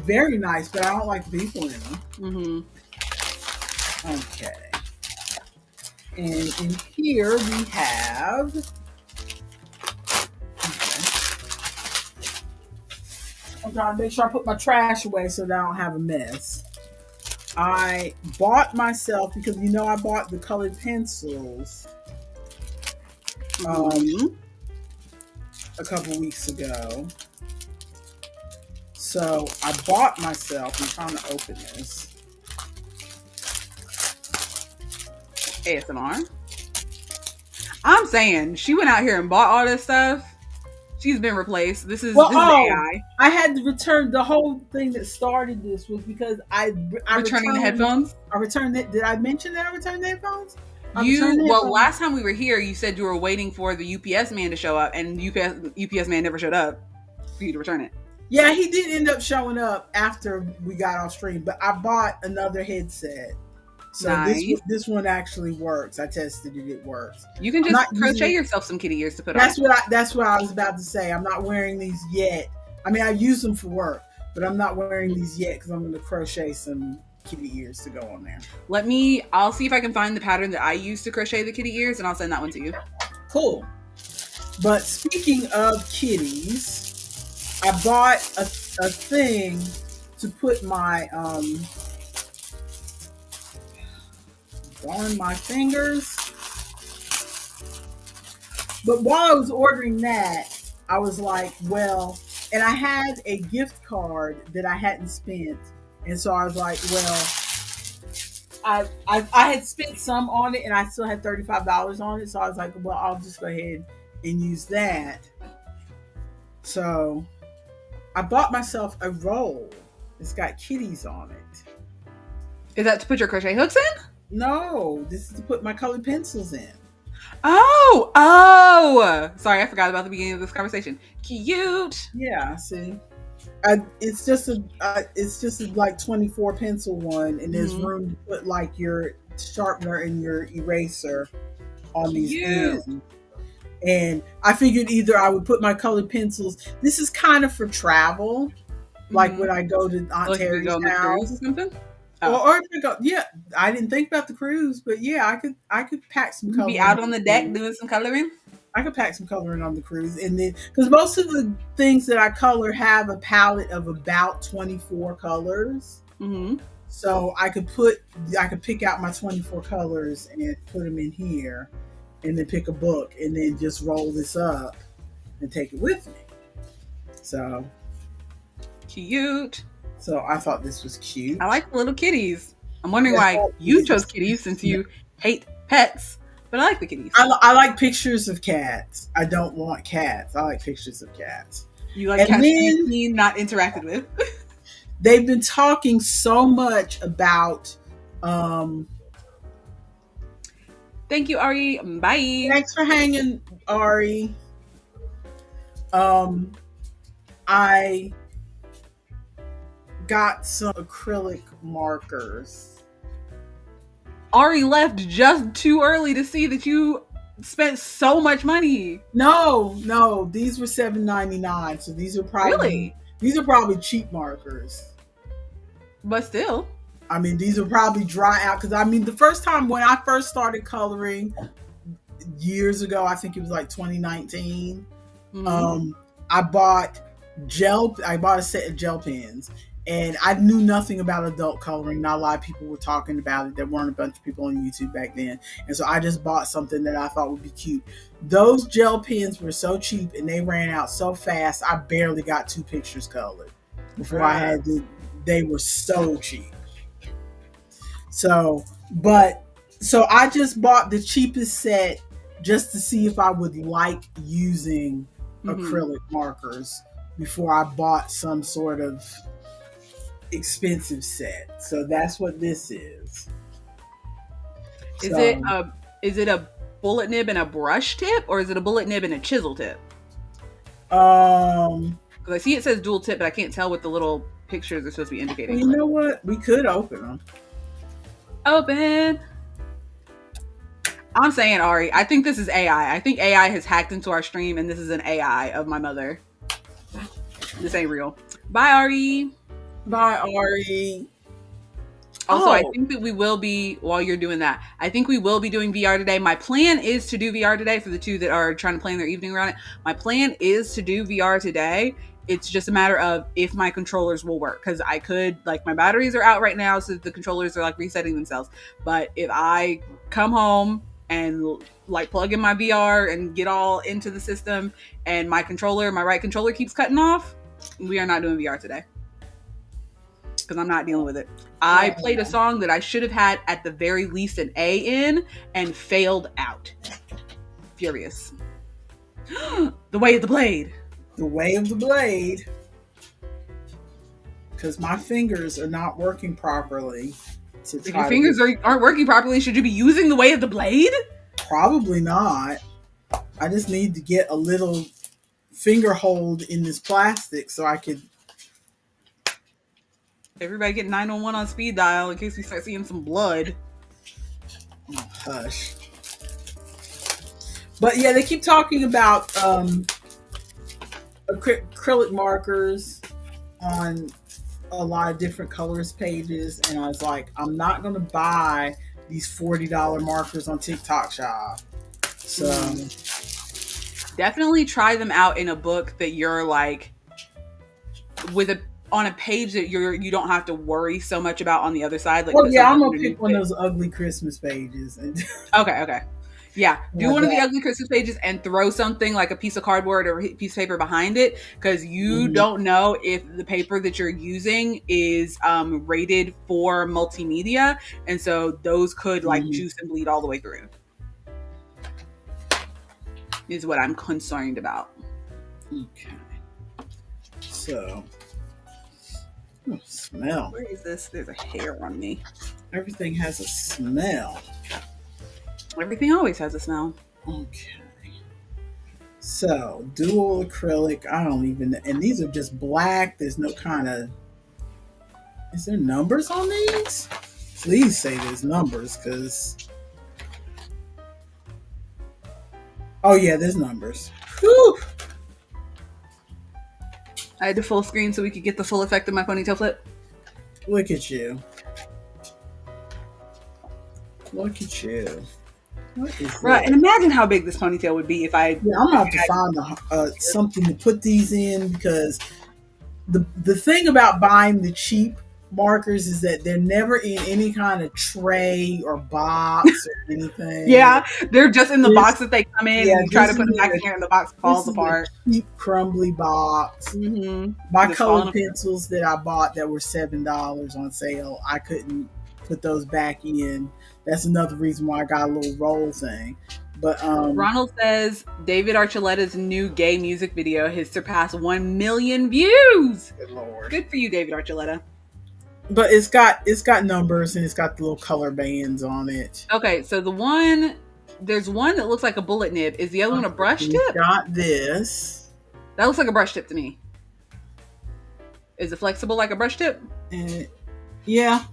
very nice, but I don't like the people in them. Okay. And in here we have... I'm trying to make sure I put my trash away so that I don't have a mess. I bought myself, because I bought the colored pencils a couple weeks ago. So I bought myself, I'm trying to open this. ASMR. I'm saying she went out here and bought all this stuff. She's been replaced. This is AI. I had to return the whole thing that started this was because I Returning the headphones. I returned it. Did I mention that I returned the headphones? Last time we were here, you said you were waiting for the UPS man to show up, and UPS man never showed up for you to return it. Yeah, he did end up showing up after we got off stream, but I bought another headset. So nice. this one actually works. I tested it; it works. You can just crochet yourself some kitty ears to put on. That's what I was about to say. I'm not wearing these yet. I mean, I use them for work, but I'm not wearing these yet because I'm going to crochet some kitty ears to go on there. I'll see if I can find the pattern that I use to crochet the kitty ears, and I'll send that one to you. Cool. But speaking of kitties, I bought a thing to put my on my fingers. But while I was ordering that, I was like, well, and I had a gift card that I hadn't spent. And so I was like, well, I had spent some on it and I still had $35 on it. So I was like, well, I'll just go ahead and use that. So I bought myself a roll. It's got kitties on it. Is that to put your crochet hooks in? No, this is to put my colored pencils in. Oh! Sorry, I forgot about the beginning of this conversation. Cute. Yeah, see, it's just a like 24 pencil one, and there's room to put like your sharpener and your eraser on these ends. And I figured either I would put my colored pencils. This is kind of for travel, like when I go to Aunt Terry's house or something. Or if I go, yeah, I didn't think about the cruise, but yeah, I could pack some coloring. Be out on the deck doing some coloring. I could pack some coloring on the cruise, and then because most of the things that I color have a palette of about 24 colors, so I could pick out my 24 colors and put them in here, and then pick a book, and then just roll this up and take it with me. So cute. So I thought this was cute. I like little kitties. I'm wondering why you chose kitties since you hate pets, but I like the kitties. I like pictures of cats. I don't want cats. I like pictures of cats. You like cats to be not interacted with. They've been talking so much about Thank you, Ari. Bye. Thanks for hanging, Ari. I got some acrylic markers. Ari left just too early to see that you spent so much money. No, these were $7.99, so these are probably cheap markers. But still, I mean, these will probably dry out because I mean, the first time when I first started coloring years ago, I think it was like 2019. I bought a set of gel pens. And I knew nothing about adult coloring. Not a lot of people were talking about it. There weren't a bunch of people on YouTube back then. And so I just bought something that I thought would be cute. Those gel pens were so cheap and they ran out so fast, I barely got 2 pictures colored before I had to. They were so cheap. So I just bought the cheapest set just to see if I would like using acrylic markers before I bought some sort of expensive set. So that's what this is. Is it a bullet nib and a brush tip, or is it a bullet nib and a chisel tip? Because I see it says dual tip, but I can't tell what the little pictures are supposed to be indicating. You know what? We could open them. Open. I'm saying, Ari, I think this is AI. I think AI has hacked into our stream, and this is an AI of my mother. This ain't real. Bye, Ari. Bye, Ari. Also, I think that we will be, while you're doing that, I think we will be doing VR today. My plan is to do VR today for the two that are trying to plan their evening around it. My plan is to do VR today. It's just a matter of if my controllers will work. Because I could, like, my batteries are out right now, so the controllers are, like, resetting themselves. But if I come home and, like, plug in my VR and get all into the system, and my right controller keeps cutting off, we are not doing VR today. because I'm not dealing with it. I played a song that I should have had at the very least an A in and failed out. Furious. The Way of the Blade. The Way of the Blade. Because my fingers are not working properly. If your fingers aren't working properly, should you be using The Way of the Blade? Probably not. I just need to get a little finger hold in this plastic so I could. Everybody get 911 on speed dial in case we start seeing some blood. Oh, hush. But yeah, they keep talking about acrylic markers on a lot of different colors pages, and I was like, I'm not going to buy these $40 markers on TikTok Shop. So definitely try them out in a book that you're like on a page that you don't have to worry so much about on the other side. Like, yeah, I'm gonna pick one of those ugly Christmas pages. Okay. Yeah, do one of the ugly Christmas pages and throw something like a piece of cardboard or a piece of paper behind it, because you don't know if the paper that you're using is rated for multimedia, and so those could like juice and bleed all the way through. Is what I'm concerned about. Okay. So, smell. Where is this? There's a hair on me. Everything has a smell. Everything always has a smell. Okay. So, dual acrylic. I don't even know. And these are just black. There's no kind of. Is there numbers on these? Please say there's numbers, because. Oh, yeah, there's numbers. Whew. I had to full screen so we could get the full effect of my ponytail flip. Look at you. Look at you. What is right, and imagine how big this ponytail would be if I... Yeah, I'm going to have to find something to put these in, because the thing about buying the cheap markers is that they're never in any kind of tray or box or anything. Yeah, they're just in the box that they come in, and you try to put them back in here and the box falls apart. Cheap, crumbly box. My colored pencils that I bought that were $7 on sale, I couldn't put those back in. That's another reason why I got a little roll thing. But Ronald says David Archuleta's new gay music video has surpassed 1 million views. Good Lord. Good for you, David Archuleta. But it's got numbers, and it's got the little color bands on it. Okay, so there's one that looks like a bullet nib. Is the other one a brush tip? Got this. That looks like a brush tip to me. Is it flexible like a brush tip? Yeah,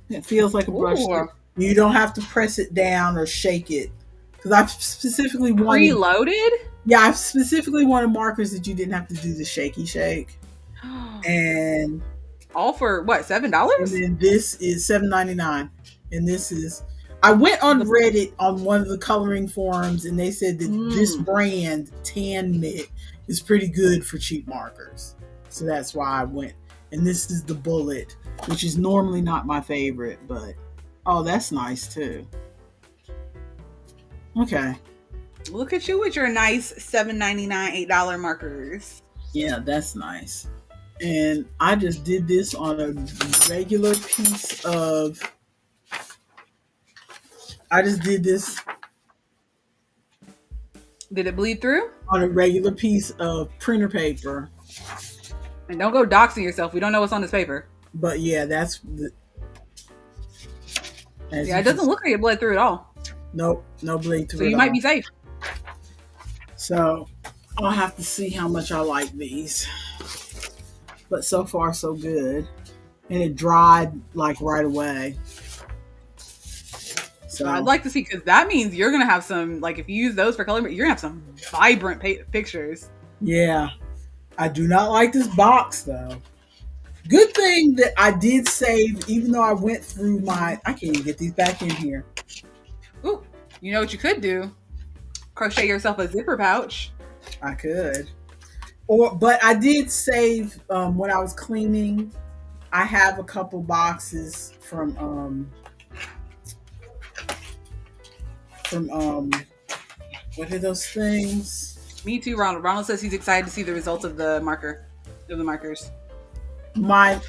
it feels like a brush tip. You don't have to press it down or shake it, because I specifically wanted preloaded. Yeah, I specifically wanted markers that you didn't have to do the shaky shake. And all for what, $7? And then this is $7.99. And this is, I went on Reddit on one of the coloring forums, and they said that this brand, Tan Mitt, is pretty good for cheap markers. So that's why I went. And this is the bullet, which is normally not my favorite, but oh, that's nice too. Okay. Look at you with your nice $7.99, $8 markers. Yeah, that's nice. And I just did this on a regular piece of... Did it bleed through? On a regular piece of printer paper. And don't go doxing yourself. We don't know what's on this paper. But yeah, that's... it doesn't look like it bled through at all. Nope, no bleed through. So you might be safe. So I'll have to see how much I like these. But so far, so good. And it dried like right away. So I'd like to see, because that means you're going to have some, like if you use those for color, you're going to have some vibrant pictures. Yeah. I do not like this box, though. Good thing that I did save, even though I went through I can't even get these back in here. Ooh, you know what you could do? Crochet yourself a zipper pouch. I could. But I did save when I was cleaning. I have a couple boxes from what are those things? Me too, Ronald. Ronald says he's excited to see the results of the markers. My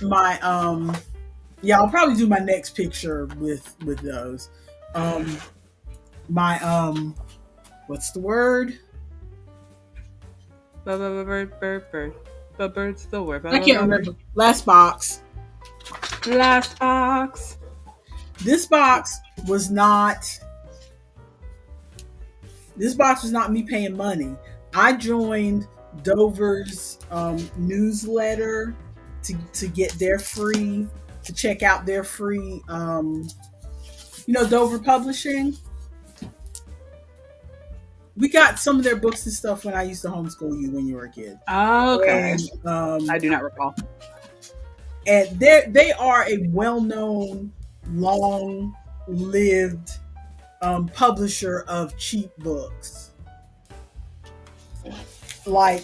yeah, I'll probably do my next picture with those. Um my what's the word? Bird's the I can't word. remember. Last box. Last box. This box was not this box was not me paying money. I joined Dover's newsletter to get their free to check out their free Dover Publishing. We got some of their books and stuff when I used to homeschool you when you were a kid. Okay. And I do not recall. and they are a well-known, long-lived publisher of cheap books. Like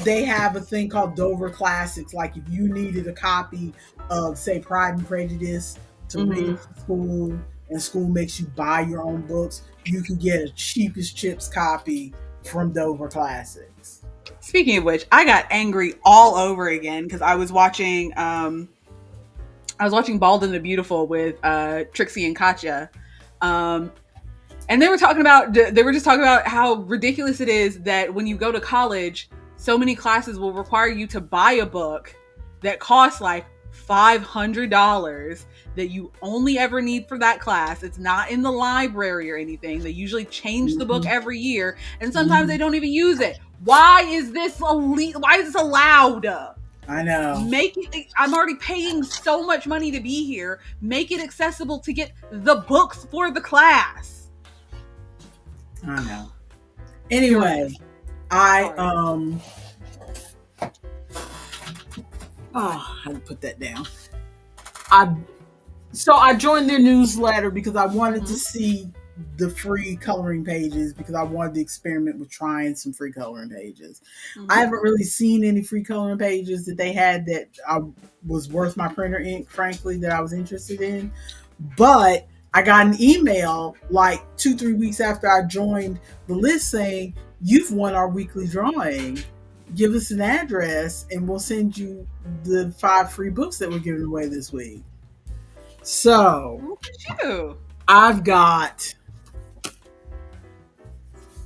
they have a thing called Dover Classics. Like if you needed a copy of, say, Pride and Prejudice to read at school, and school makes you buy your own books, you can get a cheapest chips copy from Dover Classics. Speaking of which, I got angry all over again because I was watching Bald and the Beautiful with Trixie and Katya. And they were just talking about how ridiculous it is that when you go to college, so many classes will require you to buy a book that costs like $500 that you only ever need for that class. It's not in the library or anything. They usually change the book every year, and sometimes they don't even use it. Why is this allowed? I know. I'm already paying so much money to be here. Make it accessible to get the books for the class. I know. Anyway, I had to put that down. I joined their newsletter because I wanted to see the free coloring pages, because I wanted to experiment with trying some free coloring pages. I haven't really seen any free coloring pages that they had that was worth my printer ink, frankly, that I was interested in. But I got an email like 2-3 weeks after I joined the list saying, "You've won our weekly drawing. Give us an address and we'll send you the 5 free books that we're giving away this week." So, look at you. I've got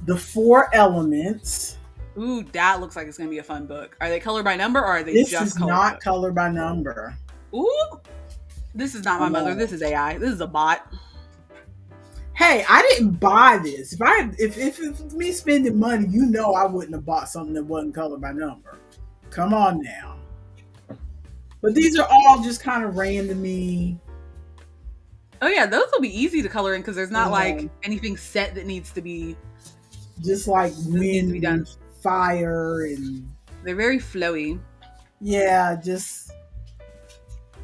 The 4 Elements. Ooh, that looks like it's going to be a fun book. Are they color by number, or are they This just is not color by number. Ooh. This is not my mother. This is AI. This is a bot. Hey, I didn't buy this. If it's me spending money, I wouldn't have bought something that wasn't colored by number. Come on now. But these are all just kind of randomly. Oh yeah, those will be easy to color in because there's not like anything set that needs to be. Just like wind and fire, and they're very flowy. Yeah, just.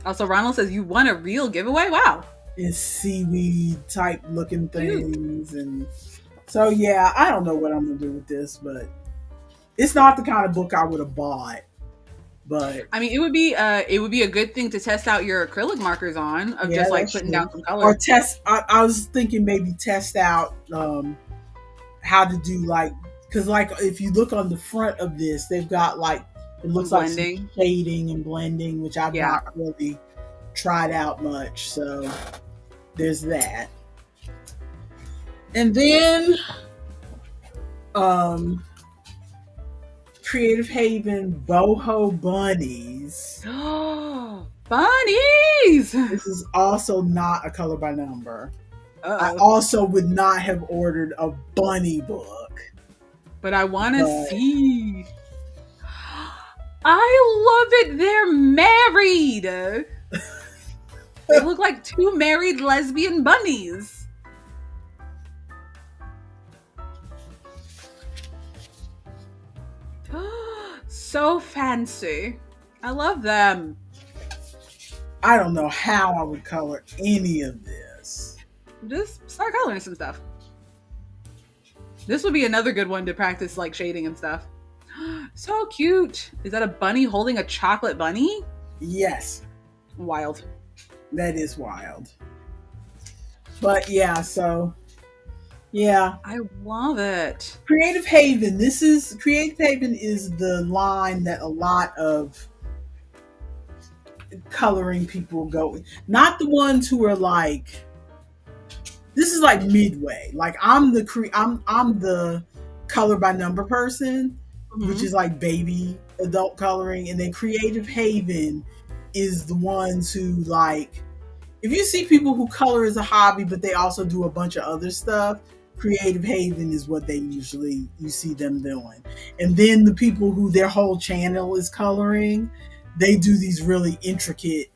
Also, Ronald says you won a real giveaway. Wow. It's seaweed type looking things, and so yeah, I don't know what I'm gonna do with this, but it's not the kind of book I would have bought. But I mean, it would be a good thing to test out your acrylic markers on, of just like putting down some color. Or test. I was thinking maybe test out how to do because if you look on the front of this, they've got it looks blending. Like shading and blending, which I've not really tried out much. So there's that. And then Creative Haven Boho Bunnies. Bunnies! This is also not a color by number. I also would not have ordered a bunny book. But I want to see. I love it. They're married. They look like 2 married lesbian bunnies. So fancy. I love them. I don't know how I would color any of this. Just start coloring some stuff. This would be another good one to practice shading and stuff. So cute. Is that a bunny holding a chocolate bunny? Yes. Wild. That is wild. But yeah, so yeah. I love it. Creative Haven is the line that a lot of coloring people go. Not the ones who are like, this is like midway. Like I'm the color by number person, which Mm-hmm. is like baby adult coloring, and then Creative Haven is the ones who like, if you see people who color as a hobby, but they also do a bunch of other stuff, Creative Haven is what they usually, you see them doing. And then the people who their whole channel is coloring, they do these really intricate,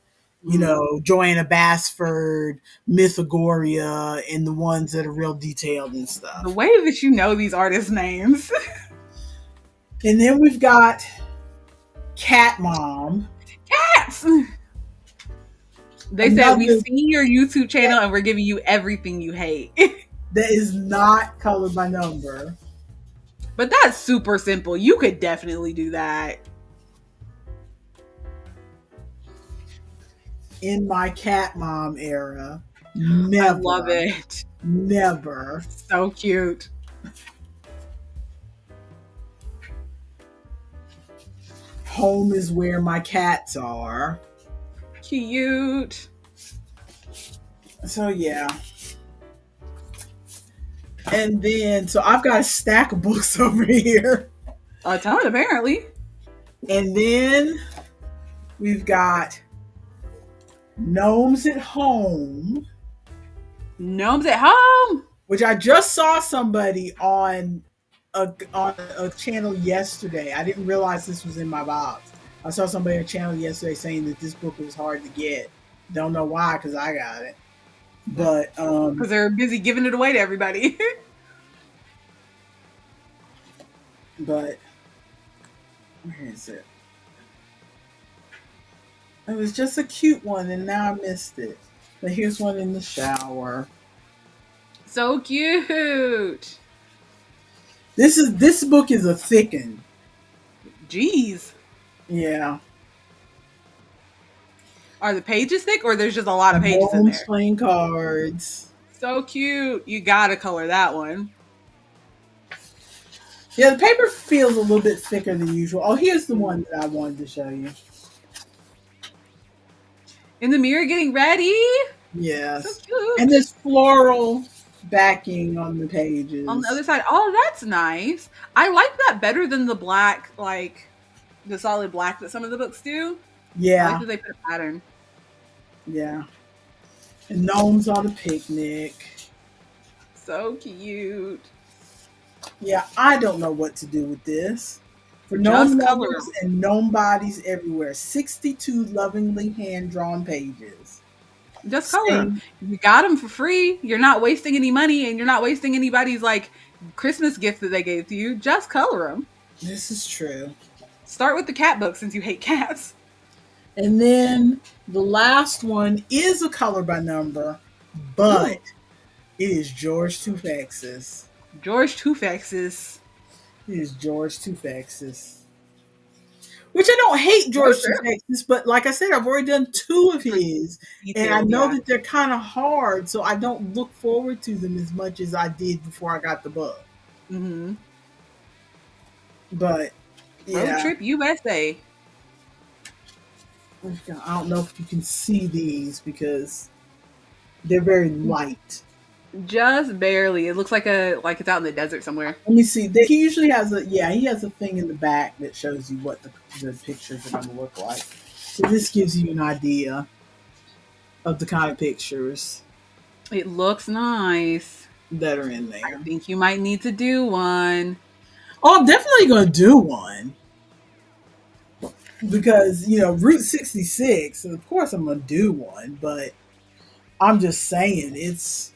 Mm. Joanna Basford, Mythagoria, and the ones that are real detailed and The stuff. way that you know these artists' names. And then we've got Cat Mom. Cats! They said, we've Another seen your YouTube that, channel and we're giving you everything you hate. that is not colored by number. But that's super simple. You could definitely do that. In my Cat Mom era, I love never, it. never. So cute. Home is where my cats are. Cute. So yeah. And then, so I've got a stack of books over here. A ton, apparently. And then we've got Gnomes at Home, Gnomes at home. which I just saw somebody on a channel yesterday. I didn't realize this was in my box. I saw somebody on a channel yesterday saying that this book was hard to get. Don't know why, because I got it. But Because they're busy giving it away to everybody. but where is it? It was just a cute one, and now I missed it. But here's one in the shower. So cute. This book is a thicken. Jeez. Yeah. Are the pages thick or there's just a lot of pages in Gnomes there? playing cards. So cute. You gotta color that one. Yeah, the paper feels a little bit thicker than usual. Oh, here's the one that I wanted to show you. In the mirror getting ready. Yes. So cute. And there's floral backing on the pages. On the other side. Oh, that's nice. I like that better than the black, like the solid black that some of the books do. I Yeah. like that they put a pattern. Yeah. And Gnomes on a picnic. So cute. Yeah, I don't know what to do with this. For Just gnome color lovers 'em. and gnome bodies everywhere, 62 lovingly hand-drawn pages. Just color them. Same. You got them for free. You're not wasting any money, and you're not wasting anybody's like Christmas gift that they gave to you. Just color them. This is true. Start with the cat book since you hate cats. And then the last one is a color by number, but Ooh. it is George Tufex's. George Tufex's. It is George Tufex's. Which I don't hate George Tufex's, but like I said, I've already done 2 of his. And I Detailed, know yeah. that they're kind of hard, so I don't look forward to them as much as I did before I got the book. Mm-hmm. But yeah, Road Trip USA. I don't know if you can see these because they're very light. Just barely. It looks like it's out in the desert somewhere. Let me see. He usually has he has a thing in the back that shows you what the pictures are going to look like. So this gives you an idea of the kind of pictures It looks nice. that are in I there. think you might need to do one. Oh, I'm definitely going to do one. Because, Route 66, so of course I'm going to do one, but I'm just saying his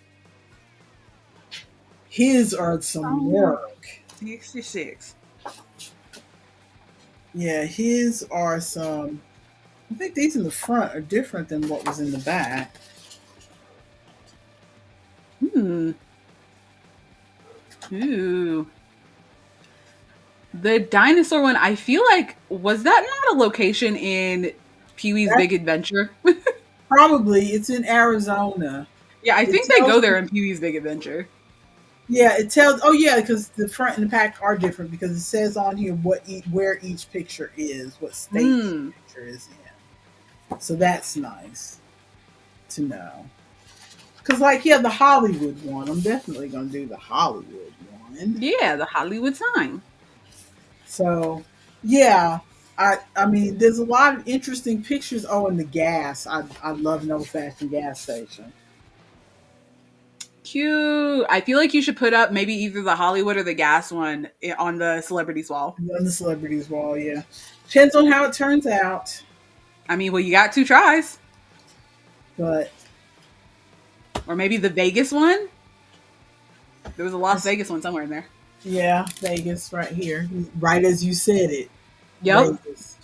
are some work. 66. Yeah, his are some. I think these in the front are different than what was in the back. Ooh. The dinosaur one, I feel like, was that not a location in Pee-wee's Big Adventure? Probably. It's in Arizona. Yeah, I think they go there in Pee-wee's Big Adventure. Yeah, it tells. Oh, yeah, because the front and the back are different because it says on here where each picture is, what state each picture is in. So that's nice to know. Because, like, yeah, the Hollywood one, I'm definitely going to do the Hollywood one. Yeah, the Hollywood sign. So, yeah, I mean, there's a lot of interesting pictures. Oh, and the gas. I love an old fashioned gas station. Cute. I feel like you should put up maybe either the Hollywood or the gas one on the celebrities wall. On the celebrities wall, yeah. Depends on how it turns out. I mean, well, you got 2 tries. But, Or maybe the Vegas one. There was a Las Vegas one somewhere in there. yeah, Vegas right here. Right as you said it. Yep. Vegas.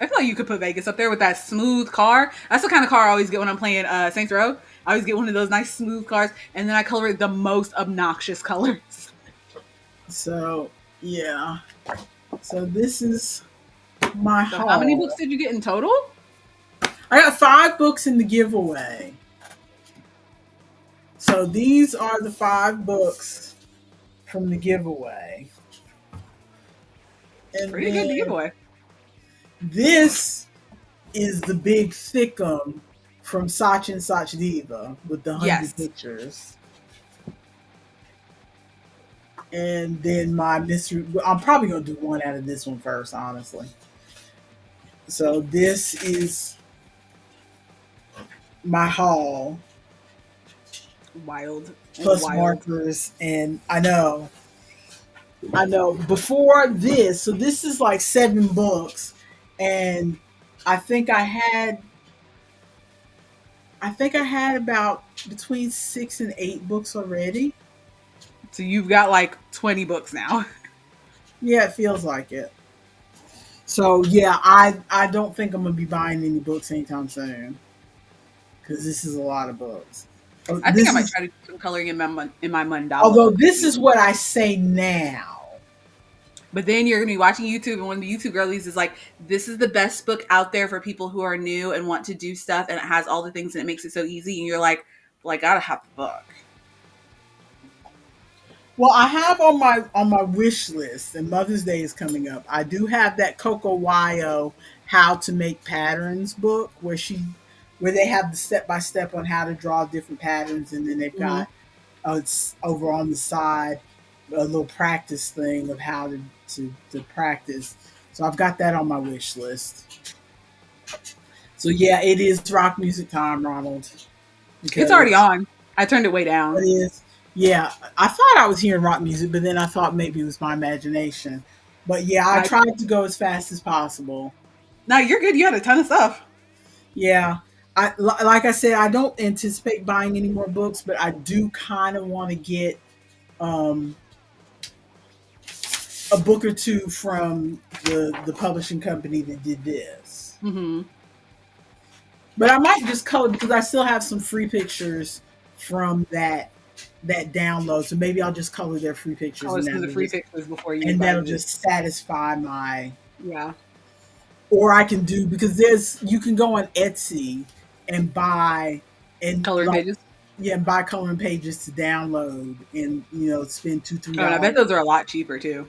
I feel like you could put Vegas up there with that smooth car. That's the kind of car I always get when I'm playing Saints Row. I always get one of those nice smooth cars, and then I color it the most obnoxious colors. So, yeah. So, this is my So how many books haul. did you get in total? I got 5 books in the giveaway. So these are the 5 books from the giveaway. And Pretty good to give then away. this is the big thickum from Sach and Sach Diva with the 100 Yes. pictures. And then my mystery, I'm probably going to do one out of this one first, honestly. So this is my haul. Wild. Plus Wild. markers. And I know before this, so this is like 7 books, and I think I had about between 6 and 8 books already. So you've got like 20 books now. Yeah, it feels like it. So yeah, I don't think I'm gonna be buying any books anytime soon because this is a lot of books. I think This I might is try to do some coloring in my mandala although book. this is what I say now. But then you're gonna be watching YouTube, and one of the YouTube girlies is like, "This is the best book out there for people who are new and want to do stuff, and it has all the things and it makes it so easy." And you're like, "Well, I gotta have the book." Well, I have on my wish list, and Mother's Day is coming up. I do have that Coco Wyo How to Make Patterns book where they have the step by step on how to draw different patterns, and then they've Mm-hmm. got it's over on the side a little practice thing of how to practice. So I've got that on my wish list. So yeah, it is rock music time, Ronald. It's already Because on. I turned it way it down. is. Yeah, I thought I was hearing rock music, but then I thought maybe it was my imagination. But yeah, I I, tried to go as fast as possible. no, you're good. You had a ton of stuff. Yeah, like I said, I don't anticipate buying any more books, but I do kind of want to get um, a book or two from the publishing company that did this. Mm-hmm. But I might just color because I still have some free pictures from that download. So maybe I'll just color their free pictures, Color some of the free pictures before you buy that'll the book. just satisfy my. Yeah. Or I can do because you can go on Etsy and buy and Coloring like pages. yeah and buy coloring pages to download and spend two three Oh, and I bet dollars. those are a lot cheaper too,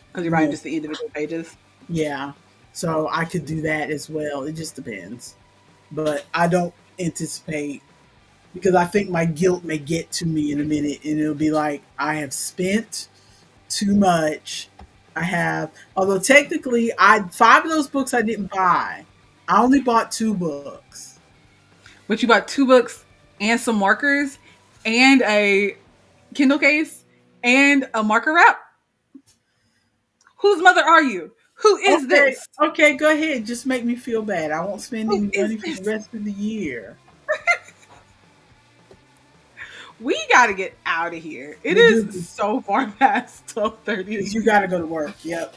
because you're buying Yeah, just the individual pages. yeah. So I could do that as well. It just depends, but I don't anticipate because I think my guilt may get to me in a minute, and it'll be like I have spent too much. I have, although technically, 5 of those books I didn't buy. I only bought 2 books. But you bought 2 books and some markers and a Kindle case and a marker wrap. Whose mother are you? Who is Okay, this? okay, go ahead. Just make me feel bad. I won't spend Who any is money for the this? rest of the year. We gotta get out of here. It We is do so far past 12:30. because you got to go to work. Yep,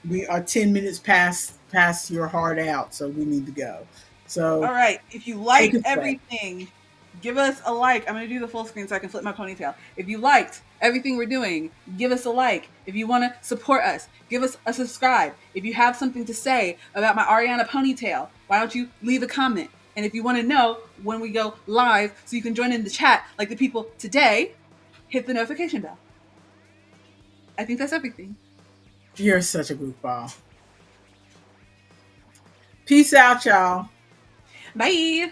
we are 10 minutes past your heart out, so we need to go. All So right. If you take liked us back. everything, give us a like. I'm going to do the full screen so I can flip my ponytail. If you liked everything we're doing, give us a like. If you want to support us, give us a subscribe. If you have something to say about my Ariana ponytail, why don't you leave a comment? And if you want to know when we go live so you can join in the chat like the people today, hit the notification bell. I think that's everything. You're such a goofball. Peace out, y'all. Bye.